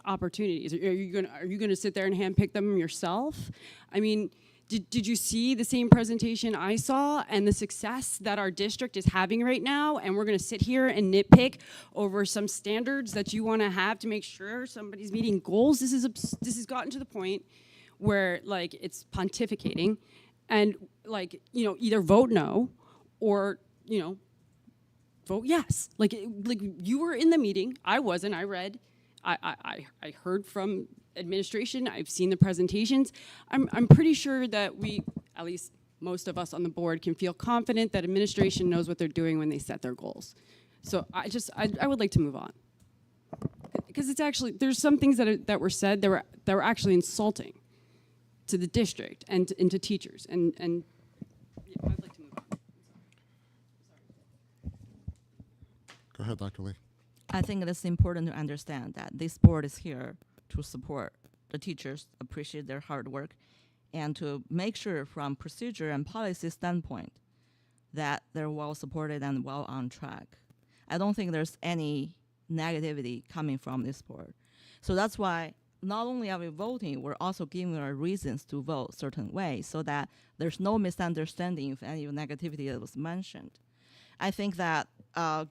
[SPEAKER 9] opportunities? Are you going to sit there and handpick them yourself? I mean, did you see the same presentation I saw and the success that our district is having right now? And we're going to sit here and nitpick over some standards that you want to have to make sure somebody's meeting goals. This has gotten to the point where it's pontificating, and either vote no or vote yes. Like you were in the meeting. I wasn't. I read. I heard from administration. I've seen the presentations. I'm pretty sure that we, at least most of us on the board, can feel confident that administration knows what they're doing when they set their goals. So I would like to move on. Because it's actually, there's some things that were said that were actually insulting to the district and to teachers. And yeah, I'd like to move on.
[SPEAKER 1] Go ahead, Dr. Lee.
[SPEAKER 8] I think it is important to understand that this board is here to support the teachers, appreciate their hard work, and to make sure from procedure and policy standpoint that they're well supported and well on track. I don't think there's any negativity coming from this board. So that's why not only are we voting, we're also giving our reasons to vote certain ways so that there's no misunderstanding of any negativity that was mentioned. I think that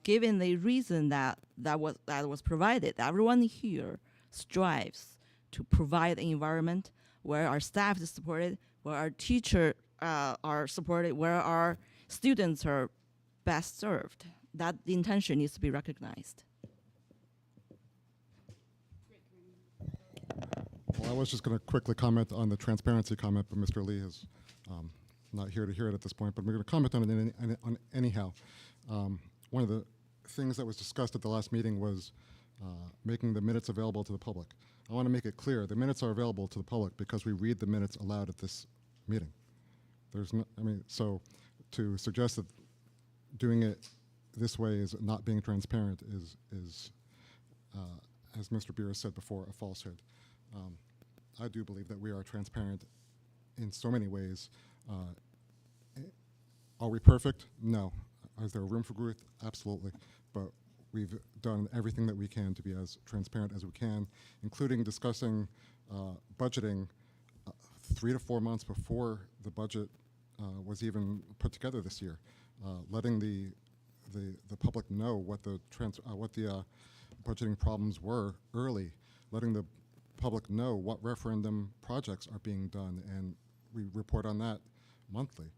[SPEAKER 8] given the reason that was provided, everyone here strives to provide an environment where our staff is supported, where our teachers are supported, where our students are best served. That the intention needs to be recognized.
[SPEAKER 1] Well, I was just going to quickly comment on the transparency comment, but Mr. Lee is not here to hear it at this point, but we're going to comment on it anyhow. One of the things that was discussed at the last meeting was making the minutes available to the public. I want to make it clear, the minutes are available to the public because we read the minutes aloud at this meeting. There's no, I mean, so to suggest that doing it this way is not being transparent is as Mr. Beer has said before, a falsehood. I do believe that we are transparent in so many ways. Are we perfect? No. Is there room for growth? Absolutely. But we've done everything that we can to be as transparent as we can, including discussing budgeting 3 to 4 months before the budget was even put together this year, letting the public know what the budgeting problems were early, letting the public know what referendum projects are being done, and we report on that monthly.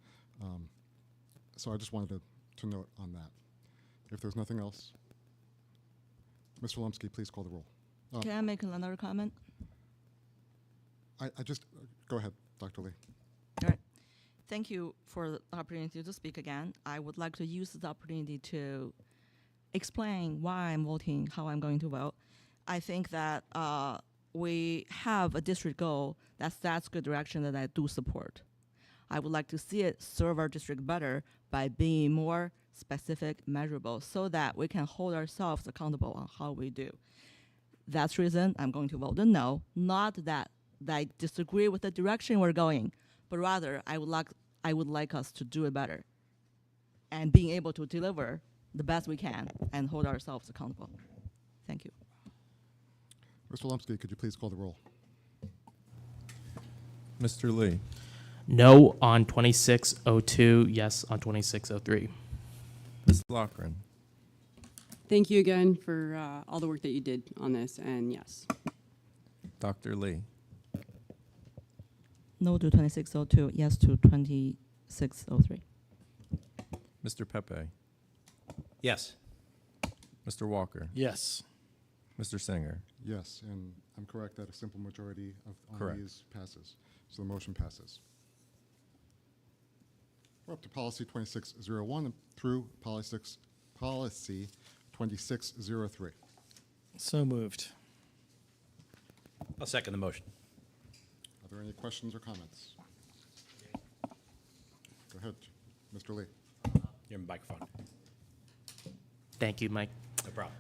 [SPEAKER 1] So I just wanted to note on that. If there's nothing else, Mr. Lumsky, please call the roll.
[SPEAKER 8] Can I make another comment?
[SPEAKER 1] I just, go ahead, Dr. Lee.
[SPEAKER 8] All right. Thank you for the opportunity to speak again. I would like to use this opportunity to explain why I'm voting, how I'm going to vote. I think that we have a district goal that's good direction that I do support. I would like to see it serve our district better by being more specific, measurable, so that we can hold ourselves accountable on how we do. That's the reason I'm going to vote a no. Not that I disagree with the direction we're going, but rather I would like us to do it better and being able to deliver the best we can and hold ourselves accountable. Thank you.
[SPEAKER 1] Mr. Lumsky, could you please call the roll?
[SPEAKER 3] Mr. Lee.
[SPEAKER 7] No on 2602, yes on 2603.
[SPEAKER 3] Ms. Lochran.
[SPEAKER 9] Thank you again for all the work that you did on this, and yes.
[SPEAKER 3] Dr. Lee.
[SPEAKER 8] No to 2602, yes to 2603.
[SPEAKER 3] Mr. Pepe.
[SPEAKER 10] Yes.
[SPEAKER 3] Mr. Walker.
[SPEAKER 11] Yes.
[SPEAKER 3] Mr. Singer.
[SPEAKER 1] Yes, and I'm correct that a simple majority on
[SPEAKER 3] Correct.
[SPEAKER 1] these passes. So the motion passes. We're up to policy 2601 through policy 2603.
[SPEAKER 11] So moved.
[SPEAKER 10] I'll second the motion.
[SPEAKER 1] Are there any questions or comments? Go ahead, Mr. Lee.
[SPEAKER 10] Your microphone.
[SPEAKER 7] Thank you, Mike.
[SPEAKER 10] No problem.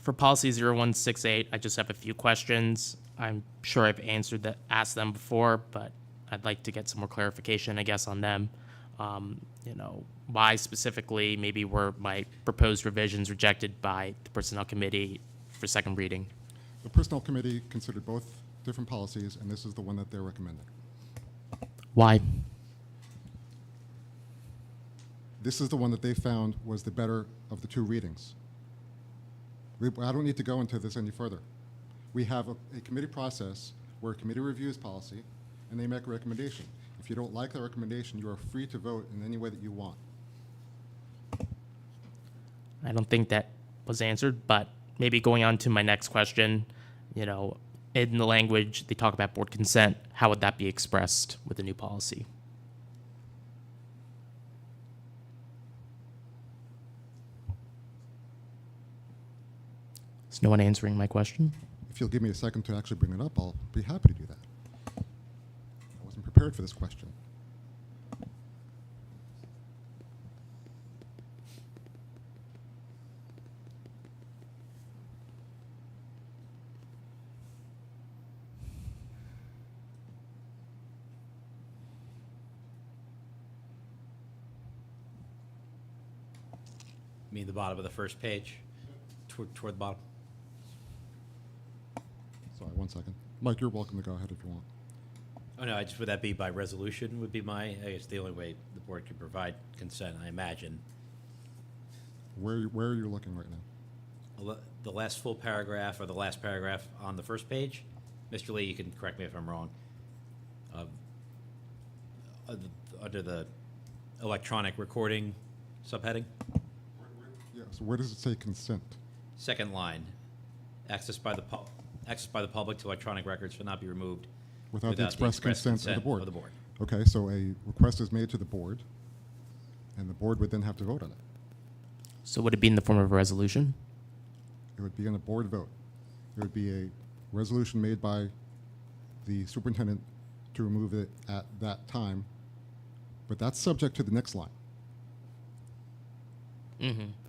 [SPEAKER 7] For policy 0168, I just have a few questions. I'm sure I've asked them before, but I'd like to get some more clarification, I guess, on them. Why specifically maybe were my proposed revisions rejected by the Personnel Committee for second reading?
[SPEAKER 1] The Personnel Committee considered both different policies, and this is the one that they're recommending.
[SPEAKER 7] Why?
[SPEAKER 1] This is the one that they found was the better of the two readings. I don't need to go into this any further. We have a committee process where a committee reviews policy, and they make a recommendation. If you don't like the recommendation, you are free to vote in any way that you want.
[SPEAKER 7] I don't think that was answered, but maybe going on to my next question, in the language, they talk about board consent. How would that be expressed with the new policy? Is no one answering my question?
[SPEAKER 1] If you'll give me a second to actually bring it up, I'll be happy to do that. I wasn't prepared for this question.
[SPEAKER 10] You mean the bottom of the first page? Toward the bottom?
[SPEAKER 1] Sorry, one second. Mike, you're welcome to go ahead if you want.
[SPEAKER 10] Oh, no, would that be by resolution would be I guess the only way the board could provide consent, I imagine.
[SPEAKER 1] Where are you looking right now?
[SPEAKER 10] The last full paragraph or the last paragraph on the first page? Mr. Lee, you can correct me if I'm wrong. Under the electronic recording subheading?
[SPEAKER 1] Yeah, so where does it say consent?
[SPEAKER 10] Second line, access by the public to electronic records shall not be removed
[SPEAKER 1] Without the express consent of the board. Okay, so a request is made to the board, and the board would then have to vote on it.
[SPEAKER 7] So would it be in the form of a resolution?
[SPEAKER 1] It would be on a board vote. It would be a resolution made by the superintendent to remove it at that time, but that's subject to the next line,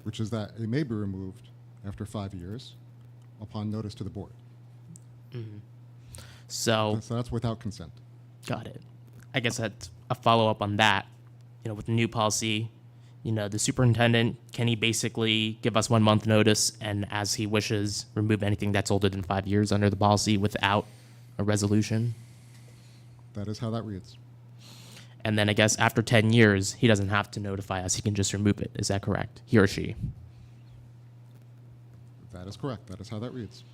[SPEAKER 1] which is that it may be removed after 5 years upon notice to the board.
[SPEAKER 7] So
[SPEAKER 1] So that's without consent.
[SPEAKER 7] got it. I guess that's a follow-up on that. With the new policy, the superintendent, can he basically give us 1 month notice and as he wishes, remove anything that's older than 5 years under the policy without a resolution?
[SPEAKER 1] That is how that reads.
[SPEAKER 7] And then I guess after 10 years, he doesn't have to notify us. He can just remove it. Is that correct? He or she?
[SPEAKER 1] That is correct. That is how that reads.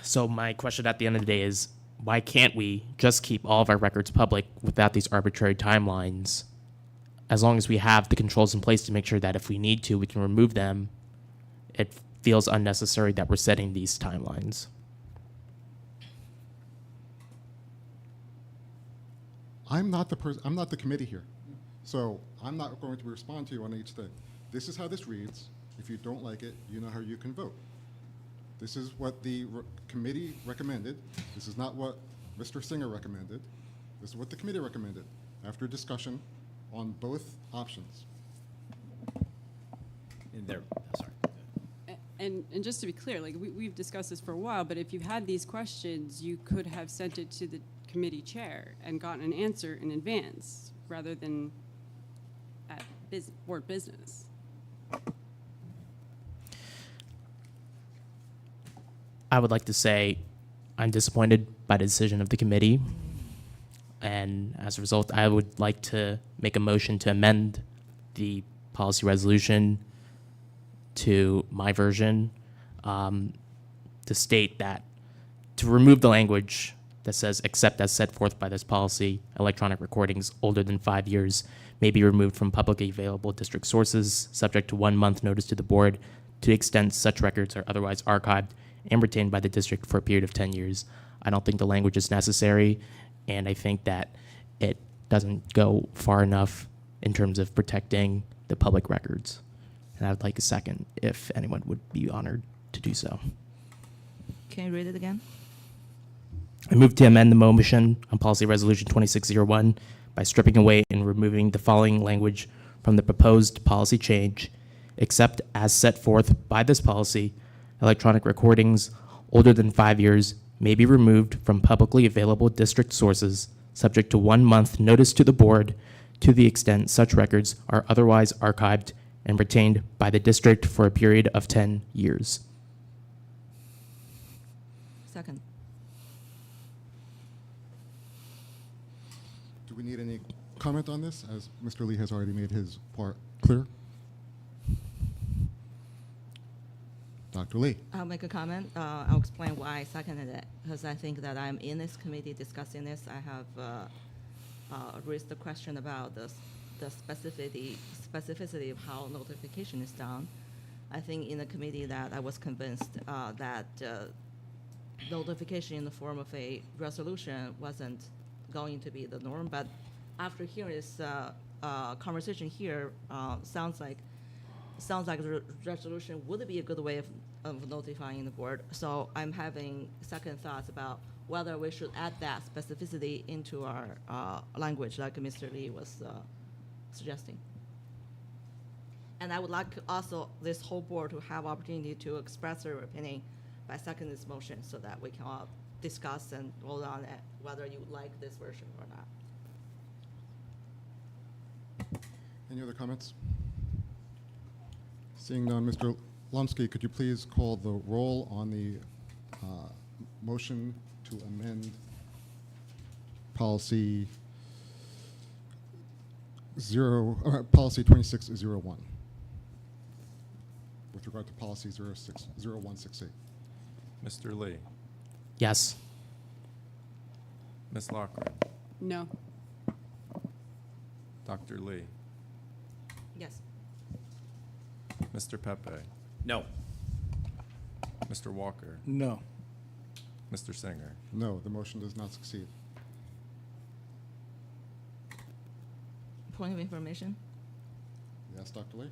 [SPEAKER 7] So my question at the end of the day is, why can't we just keep all of our records public without these arbitrary timelines? As long as we have the controls in place to make sure that if we need to, we can remove them, it feels unnecessary that we're setting these timelines.
[SPEAKER 1] I'm not the committee here. So I'm not going to respond to you on each thing. This is how this reads. If you don't like it, you know how you can vote. This is what the committee recommended. This is not what Mr. Singer recommended. This is what the committee recommended after discussion on both options.
[SPEAKER 10] Sorry.
[SPEAKER 9] And just to be clear, like we've discussed this for a while, but if you had these questions, you could have sent it to the committee chair and gotten an answer in advance rather than at board business.
[SPEAKER 7] I would like to say I'm disappointed by the decision of the committee. And as a result, I would like to make a motion to amend the policy resolution to my version to state that to remove the language that says, except as set forth by this policy, electronic recordings older than 5 years may be removed from publicly available district sources, subject to 1 month notice to the board, to the extent such records are otherwise archived and retained by the district for a period of 10 years. I don't think the language is necessary, and I think that it doesn't go far enough in terms of protecting the public records. And I would like a second if anyone would be honored to do so.
[SPEAKER 8] Can you read it again?
[SPEAKER 7] I move to amend the motion on Policy Resolution 2601 by stripping away and removing the following language from the proposed policy change, except as set forth by this policy, electronic recordings older than 5 years may be removed from publicly available district sources, subject to 1 month notice to the board, to the extent such records are otherwise archived and retained by the district for a period of 10 years.
[SPEAKER 8] Second.
[SPEAKER 1] Do we need any comment on this, as Mr. Lee has already made his part clear? Dr. Lee.
[SPEAKER 8] I'll make a comment. I'll explain why I seconded it, because I think that I'm in this committee discussing this. I have raised the question about the specificity of how notification is done. I think in the committee that I was convinced that notification in the form of a resolution wasn't going to be the norm, but after hearing this conversation here, sounds like the resolution would be a good way of notifying the board. So I'm having second thoughts about whether we should add that specificity into our language, like Mr. Lee was suggesting. And I would like also this whole board to have opportunity to express their opinion by second this motion, so that we can all discuss and vote on it, whether you like this version or not.
[SPEAKER 1] Any other comments? Seeing none, Mr. Lumsky, could you please call the roll on the motion to amend policy policy 2601 with regard to policy 0168?
[SPEAKER 3] Mr. Lee,
[SPEAKER 7] Yes.
[SPEAKER 3] Ms. Lockwood,
[SPEAKER 9] No.
[SPEAKER 3] Dr. Lee,
[SPEAKER 8] Yes.
[SPEAKER 3] Mr. Pepe,
[SPEAKER 6] No.
[SPEAKER 3] Mr. Walker,
[SPEAKER 11] No.
[SPEAKER 3] Mr. Singer.
[SPEAKER 1] No, the motion does not succeed.
[SPEAKER 8] Point of information.
[SPEAKER 1] Yes, Dr. Lee?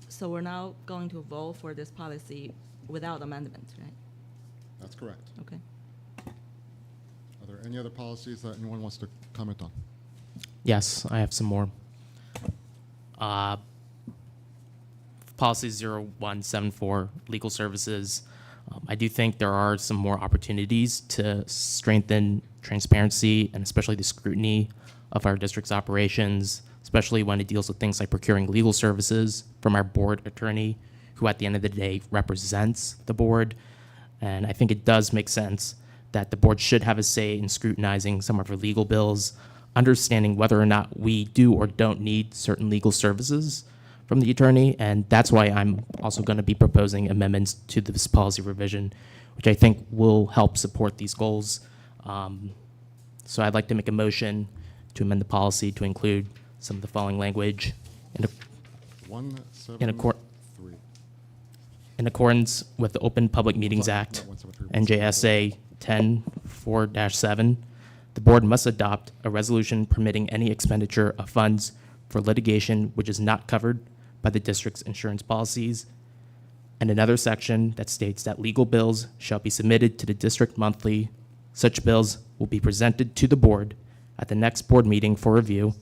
[SPEAKER 8] So we're now going to vote for this policy without amendment, right?
[SPEAKER 1] That's correct.
[SPEAKER 8] Okay.
[SPEAKER 1] Are there any other policies that anyone wants to comment on?
[SPEAKER 7] Yes, I have some more. Policy 0174, legal services. I do think there are some more opportunities to strengthen transparency and especially the scrutiny of our district's operations, especially when it deals with things like procuring legal services from our board attorney, who at the end of the day represents the board. And I think it does make sense that the board should have a say in scrutinizing some of our legal bills, understanding whether or not we do or don't need certain legal services from the attorney. And that's why I'm also going to be proposing amendments to this policy revision, which I think will help support these goals. So I'd like to make a motion to amend the policy to include some of the following language in,
[SPEAKER 1] 173.
[SPEAKER 7] in accordance with the Open Public Meetings
[SPEAKER 1] Sorry,
[SPEAKER 7] Act,
[SPEAKER 1] not 173,
[SPEAKER 7] NJSA 10-4-7, the board must adopt a resolution permitting any expenditure of funds for litigation which is not covered by the district's insurance policies, and another section that states that legal bills shall be submitted to the district monthly. Such bills will be presented to the board at the next board meeting for review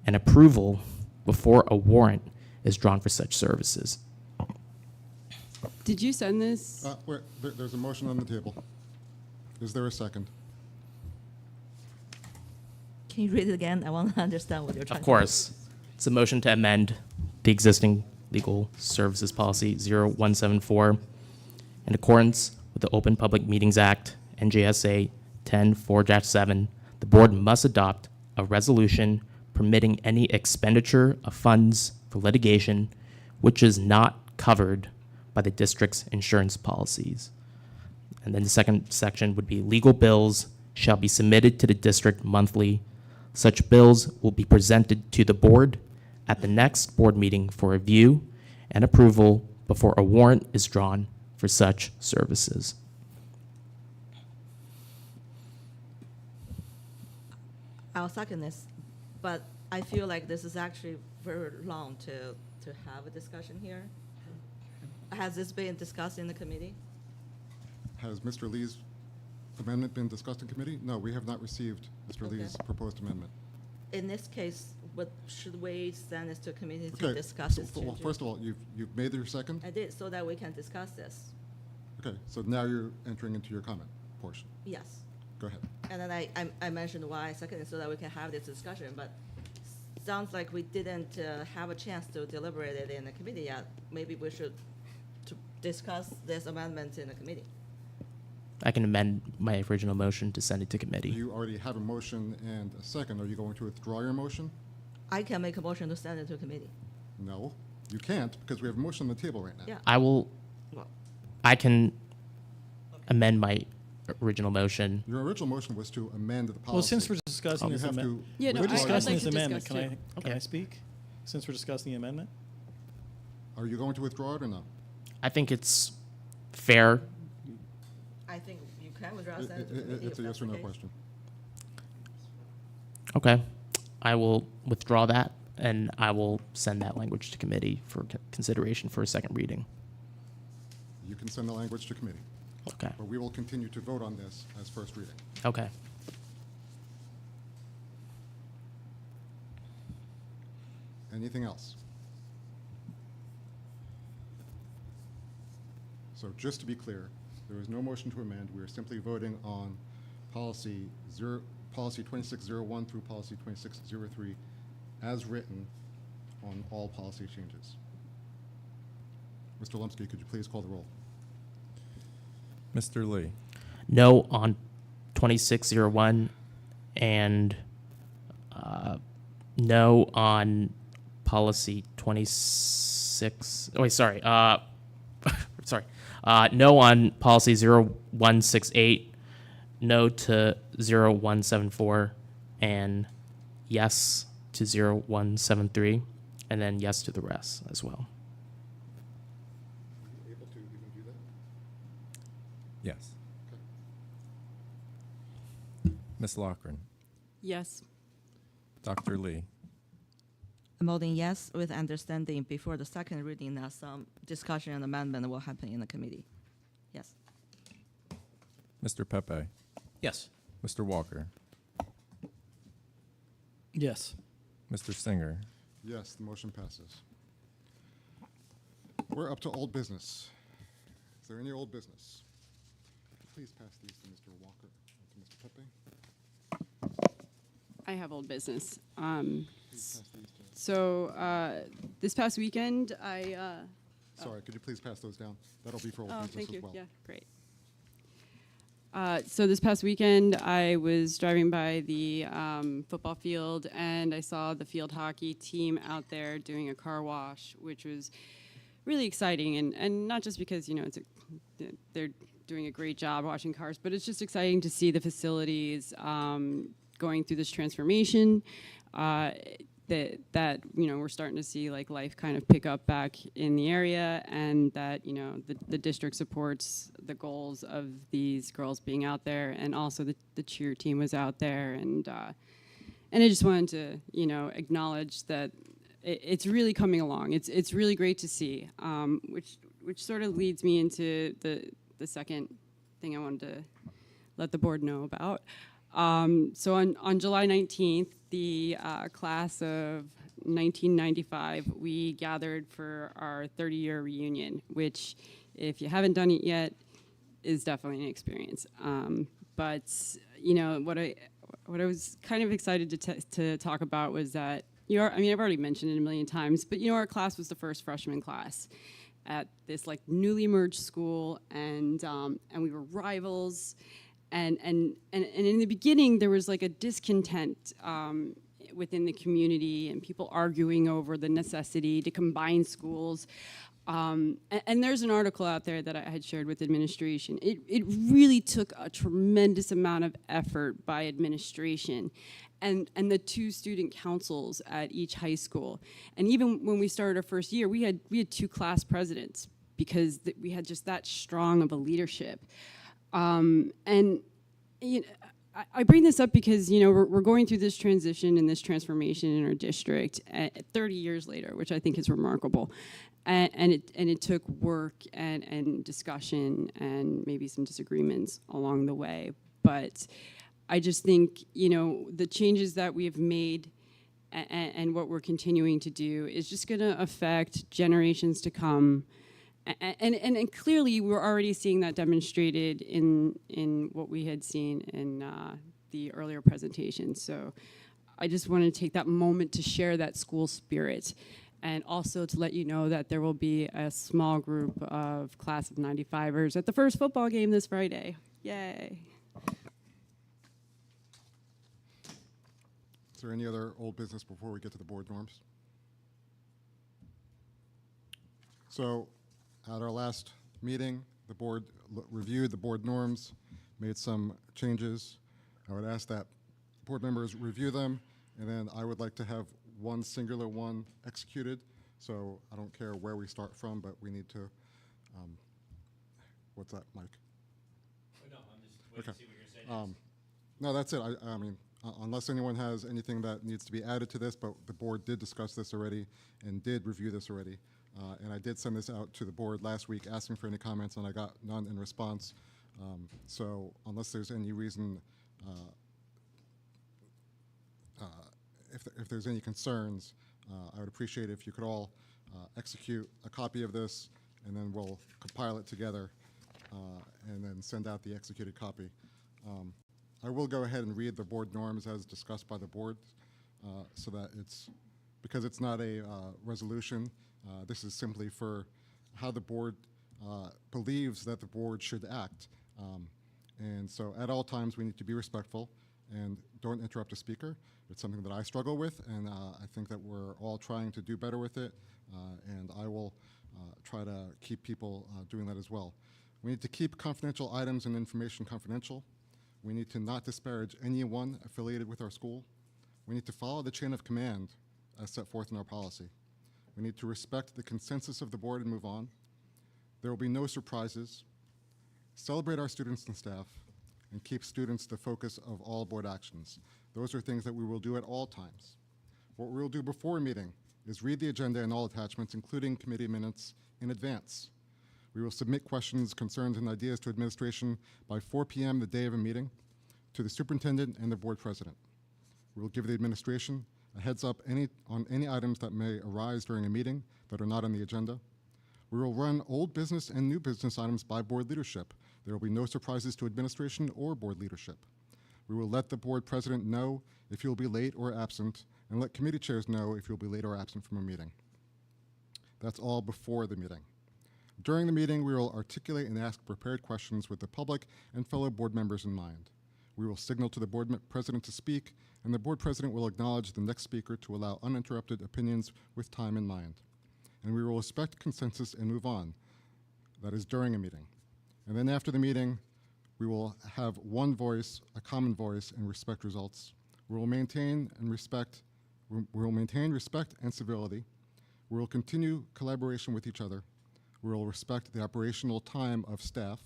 [SPEAKER 7] and approval before a warrant is drawn for such services.
[SPEAKER 9] Did you send this?
[SPEAKER 1] Wait, there's a motion on the table. Is there a second?
[SPEAKER 8] Can you read it again? I want to understand what you're trying
[SPEAKER 7] Of
[SPEAKER 8] to
[SPEAKER 7] course, it's a motion to amend the existing legal services policy 0174 in accordance with the Open Public Meetings Act, NJSA 10-4-7. The board must adopt a resolution permitting any expenditure of funds for litigation which is not covered by the district's insurance policies. And then the second section would be legal bills shall be submitted to the district monthly. Such bills will be presented to the board at the next board meeting for review and approval before a warrant is drawn for such services.
[SPEAKER 8] I'll second this, but I feel like this is actually very long to have a discussion here. Has this been discussed in the committee?
[SPEAKER 1] Has Mr. Lee's amendment been discussed in committee? No, we have not received Mr.
[SPEAKER 8] Okay.
[SPEAKER 1] Lee's proposed amendment.
[SPEAKER 8] In this case, what should we send this to committee to
[SPEAKER 1] Okay,
[SPEAKER 8] discuss
[SPEAKER 1] so
[SPEAKER 8] this?
[SPEAKER 1] well,
[SPEAKER 8] change?
[SPEAKER 1] first of all, you've made your second?
[SPEAKER 8] I did, so that we can discuss this.
[SPEAKER 1] Okay, so now you're entering into your comment portion.
[SPEAKER 8] Yes.
[SPEAKER 1] Go ahead.
[SPEAKER 8] And then I mentioned why I seconded so that we can have this discussion, but sounds like we didn't have a chance to deliberate it in the committee yet. Maybe we should to discuss this amendment in the committee.
[SPEAKER 7] I can amend my original motion to send it to
[SPEAKER 1] Do
[SPEAKER 7] committee.
[SPEAKER 1] you already have a motion and a second? Are you going to withdraw your motion?
[SPEAKER 8] I can make a motion to send it to committee.
[SPEAKER 1] No, you can't, because we have a motion on the table right now.
[SPEAKER 8] Yeah. Well,
[SPEAKER 7] I can amend my original motion.
[SPEAKER 1] Your original motion was to amend the policy.
[SPEAKER 11] Well, since we're discussing
[SPEAKER 1] You
[SPEAKER 11] this
[SPEAKER 1] have
[SPEAKER 11] amendment,
[SPEAKER 1] to
[SPEAKER 9] Yeah, no,
[SPEAKER 11] we're
[SPEAKER 9] I'd
[SPEAKER 11] discussing
[SPEAKER 9] like
[SPEAKER 11] this
[SPEAKER 9] to
[SPEAKER 11] amendment.
[SPEAKER 9] discuss
[SPEAKER 11] Can I
[SPEAKER 7] Okay.
[SPEAKER 11] speak? Since we're discussing the amendment?
[SPEAKER 1] Are you going to withdraw it or no?
[SPEAKER 7] I think it's fair.
[SPEAKER 8] I I think you can address that.
[SPEAKER 1] It's a yes or no question.
[SPEAKER 7] Okay. I will withdraw that, and I will send that language to committee for consideration for a second reading.
[SPEAKER 1] You can send the language to committee,
[SPEAKER 7] Okay.
[SPEAKER 1] but we will continue to vote on this as first reading.
[SPEAKER 7] Okay.
[SPEAKER 1] Anything else? So just to be clear, there is no motion to amend. We are simply voting on policy 2601 through policy 2603 as written on all policy changes. Mr. Lumsky, could you please call the roll?
[SPEAKER 3] Mr. Lee,
[SPEAKER 7] No on 2601 and no on policy 26. Oh, wait, sorry. Sorry. No on policy 0168, no to 0174, and yes to 0173, and then yes to the rest as well.
[SPEAKER 1] Are you able to even do that?
[SPEAKER 3] yes. Ms. Loughran,
[SPEAKER 9] Yes.
[SPEAKER 3] Dr. Lee,
[SPEAKER 8] I'm voting yes with understanding before the second reading that some discussion and amendment will happen in the committee. Yes.
[SPEAKER 3] Mr. Pepe,
[SPEAKER 10] Yes.
[SPEAKER 3] Mr. Walker,
[SPEAKER 11] Yes.
[SPEAKER 3] Mr. Singer,
[SPEAKER 1] Yes, the motion passes. We're up to old business. Is there any old business? Please pass these to Mr. Walker and to Mr. Pepe.
[SPEAKER 9] I have old business.
[SPEAKER 1] Please pass these to.
[SPEAKER 9] So this past weekend,
[SPEAKER 1] Sorry, could you please pass those down? That'll be for old
[SPEAKER 9] Oh,
[SPEAKER 1] business
[SPEAKER 9] thank
[SPEAKER 1] as
[SPEAKER 9] you.
[SPEAKER 1] well.
[SPEAKER 9] Yeah, great. So this past weekend, I was driving by the football field, and I saw the field hockey team out there doing a car wash, which was really exciting, and not just because they're doing a great job washing cars, but it's just exciting to see the facilities going through this transformation. That we're starting to see like life kind of pick up back in the area, and that the district supports the goals of these girls being out there, and also the cheer team was out there, and I just wanted to acknowledge that it's really coming along. It's really great to see, which sort of leads me into the second thing I wanted to let the board know about. So on July 19th, the class of 1995, we gathered for our 30-year reunion, which, if you haven't done it yet, is definitely an experience. But what I was kind of excited to talk about was that I've already mentioned it a million times, but our class was the first freshman class at this like newly merged school, and we were rivals. And in the beginning, there was like a discontent within the community, and people arguing over the necessity to combine schools. And there's an article out there that I had shared with administration. It really took a tremendous amount of effort by administration and the two student councils at each high school. And even when we started our first year, we had two class presidents because we had just that strong of a leadership. And I bring this up because we're going through this transition and this transformation in our district 30 years later, which I think is remarkable, and it took work and discussion and maybe some disagreements along the way. But I just think the changes that we have made and what we're continuing to do is just going to affect generations to come. And clearly, we're already seeing that demonstrated in what we had seen in the earlier presentation. So I just wanted to take that moment to share that school spirit, and also to let you know that there will be a small group of class of 95ers at the first football game this Friday. Yay.
[SPEAKER 1] Is there any other old business before we get to the board norms? So, at our last meeting, the board reviewed the board norms, made some changes. I would ask that board members review them, and then I would like to have one singular one executed. So I don't care where we start from, but we need to, what's that, Mike?
[SPEAKER 14] No,
[SPEAKER 1] Okay. No, that's it. I mean, unless anyone has anything that needs to be added to this, but the board did discuss this already and did review this already. And I did send this out to the board last week asking for any comments, and I got none in response. So unless there's any reason, if there's any concerns, I would appreciate it if you could all execute a copy of this, and then we'll compile it together and then send out the executed copy. I will go ahead and read the board norms as discussed by the board, so that because it's not a resolution, this is simply for how the board believes that the board should act. And so at all times, we need to be respectful and don't interrupt a speaker. It's something that I struggle with, and I think that we're all trying to do better with it, and I will try to keep people doing that as well. We need to keep confidential items and information confidential. We need to not disparage anyone affiliated with our school. We need to follow the chain of command as set forth in our policy. We need to respect the consensus of the board and move on. There will be no surprises. Celebrate our students and staff, and keep students the focus of all board actions. Those are things that we will do at all times. What we will do before a meeting is read the agenda and all attachments, including committee minutes, in advance. We will submit questions, concerns, and ideas to administration by 4 p.m. the day of a meeting to the superintendent and the board president. We will give the administration a heads up on any items that may arise during a meeting that are not on the agenda. We will run old business and new business items by board leadership. There will be no surprises to administration or board leadership. We will let the board president know if you'll be late or absent, and let committee chairs know if you'll be late or absent from a meeting. That's all before the meeting. During the meeting, we will articulate and ask prepared questions with the public and fellow board members in mind. We will signal to the board president to speak, and the board president will acknowledge the next speaker to allow uninterrupted opinions with time in mind. And we will respect consensus and move on. That is during a meeting. And then after the meeting, we will have one voice, a common voice, and respect results. We will maintain respect and civility. We will continue collaboration with each other. We will respect the operational time of staff.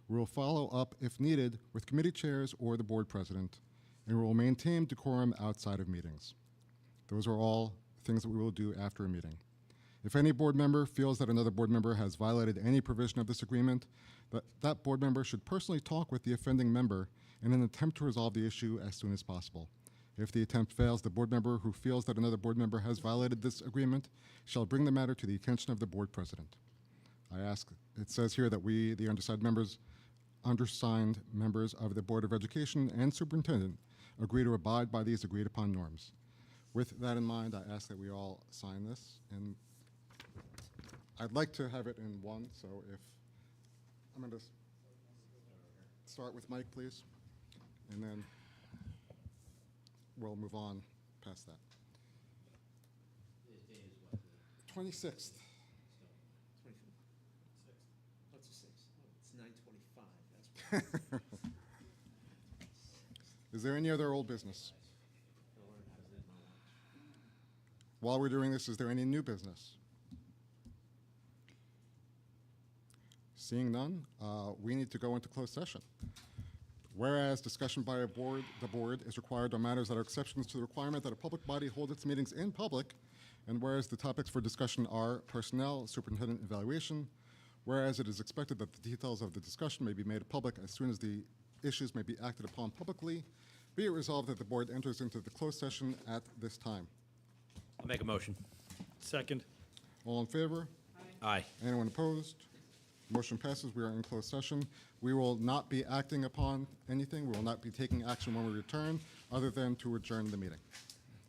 [SPEAKER 1] We will follow up, if needed, with committee chairs or the board president, and we will maintain decorum outside of meetings. Those are all things that we will do after a meeting. If any board member feels that another board member has violated any provision of this agreement, that board member should personally talk with the offending member in an attempt to resolve the issue as soon as possible. If the attempt fails, the board member who feels that another board member has violated this agreement shall bring the matter to the attention of the board president. It says here that we, the undersigned members of the Board of Education and Superintendent, agree to abide by these agreed upon norms. With that in mind, I ask that we all sign this, and I'd like to have it in one, so if, I'm going to start with Mike, please, and then we'll move on past that. 26th.
[SPEAKER 2] What's the 6th? Oh, it's 9:25. That's
[SPEAKER 1] Is there any other old business? While we're doing this, is there any new business? Seeing none, we need to go into closed session. Whereas discussion by the board is required on matters that are exceptions to the requirement that a public body hold its meetings in public, and whereas the topics for discussion are personnel, superintendent evaluation, whereas it is expected that the details of the discussion may be made public as soon as the issues may be acted upon publicly, be it resolved that the board enters into the closed session at this time.
[SPEAKER 10] I'll make a motion.
[SPEAKER 11] Second.
[SPEAKER 1] All in favor?
[SPEAKER 10] Aye.
[SPEAKER 1] Anyone opposed? Motion passes. We are in closed session. We will not be acting upon anything. We will not be taking action when we return, other than to adjourn the meeting.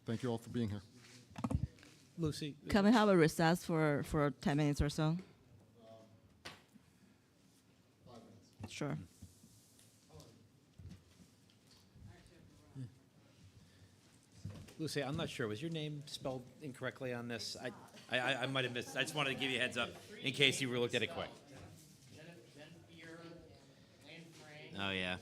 [SPEAKER 1] Thank you all for being here.
[SPEAKER 10] Lucy?
[SPEAKER 8] Can we have a recess for 10 minutes or so?
[SPEAKER 1] 5 minutes.
[SPEAKER 8] Sure.
[SPEAKER 10] Lucy, I'm not sure. Was your name spelled incorrectly on this? I might have missed. I just wanted to give you a heads up in case you looked at it quick. Oh, yeah.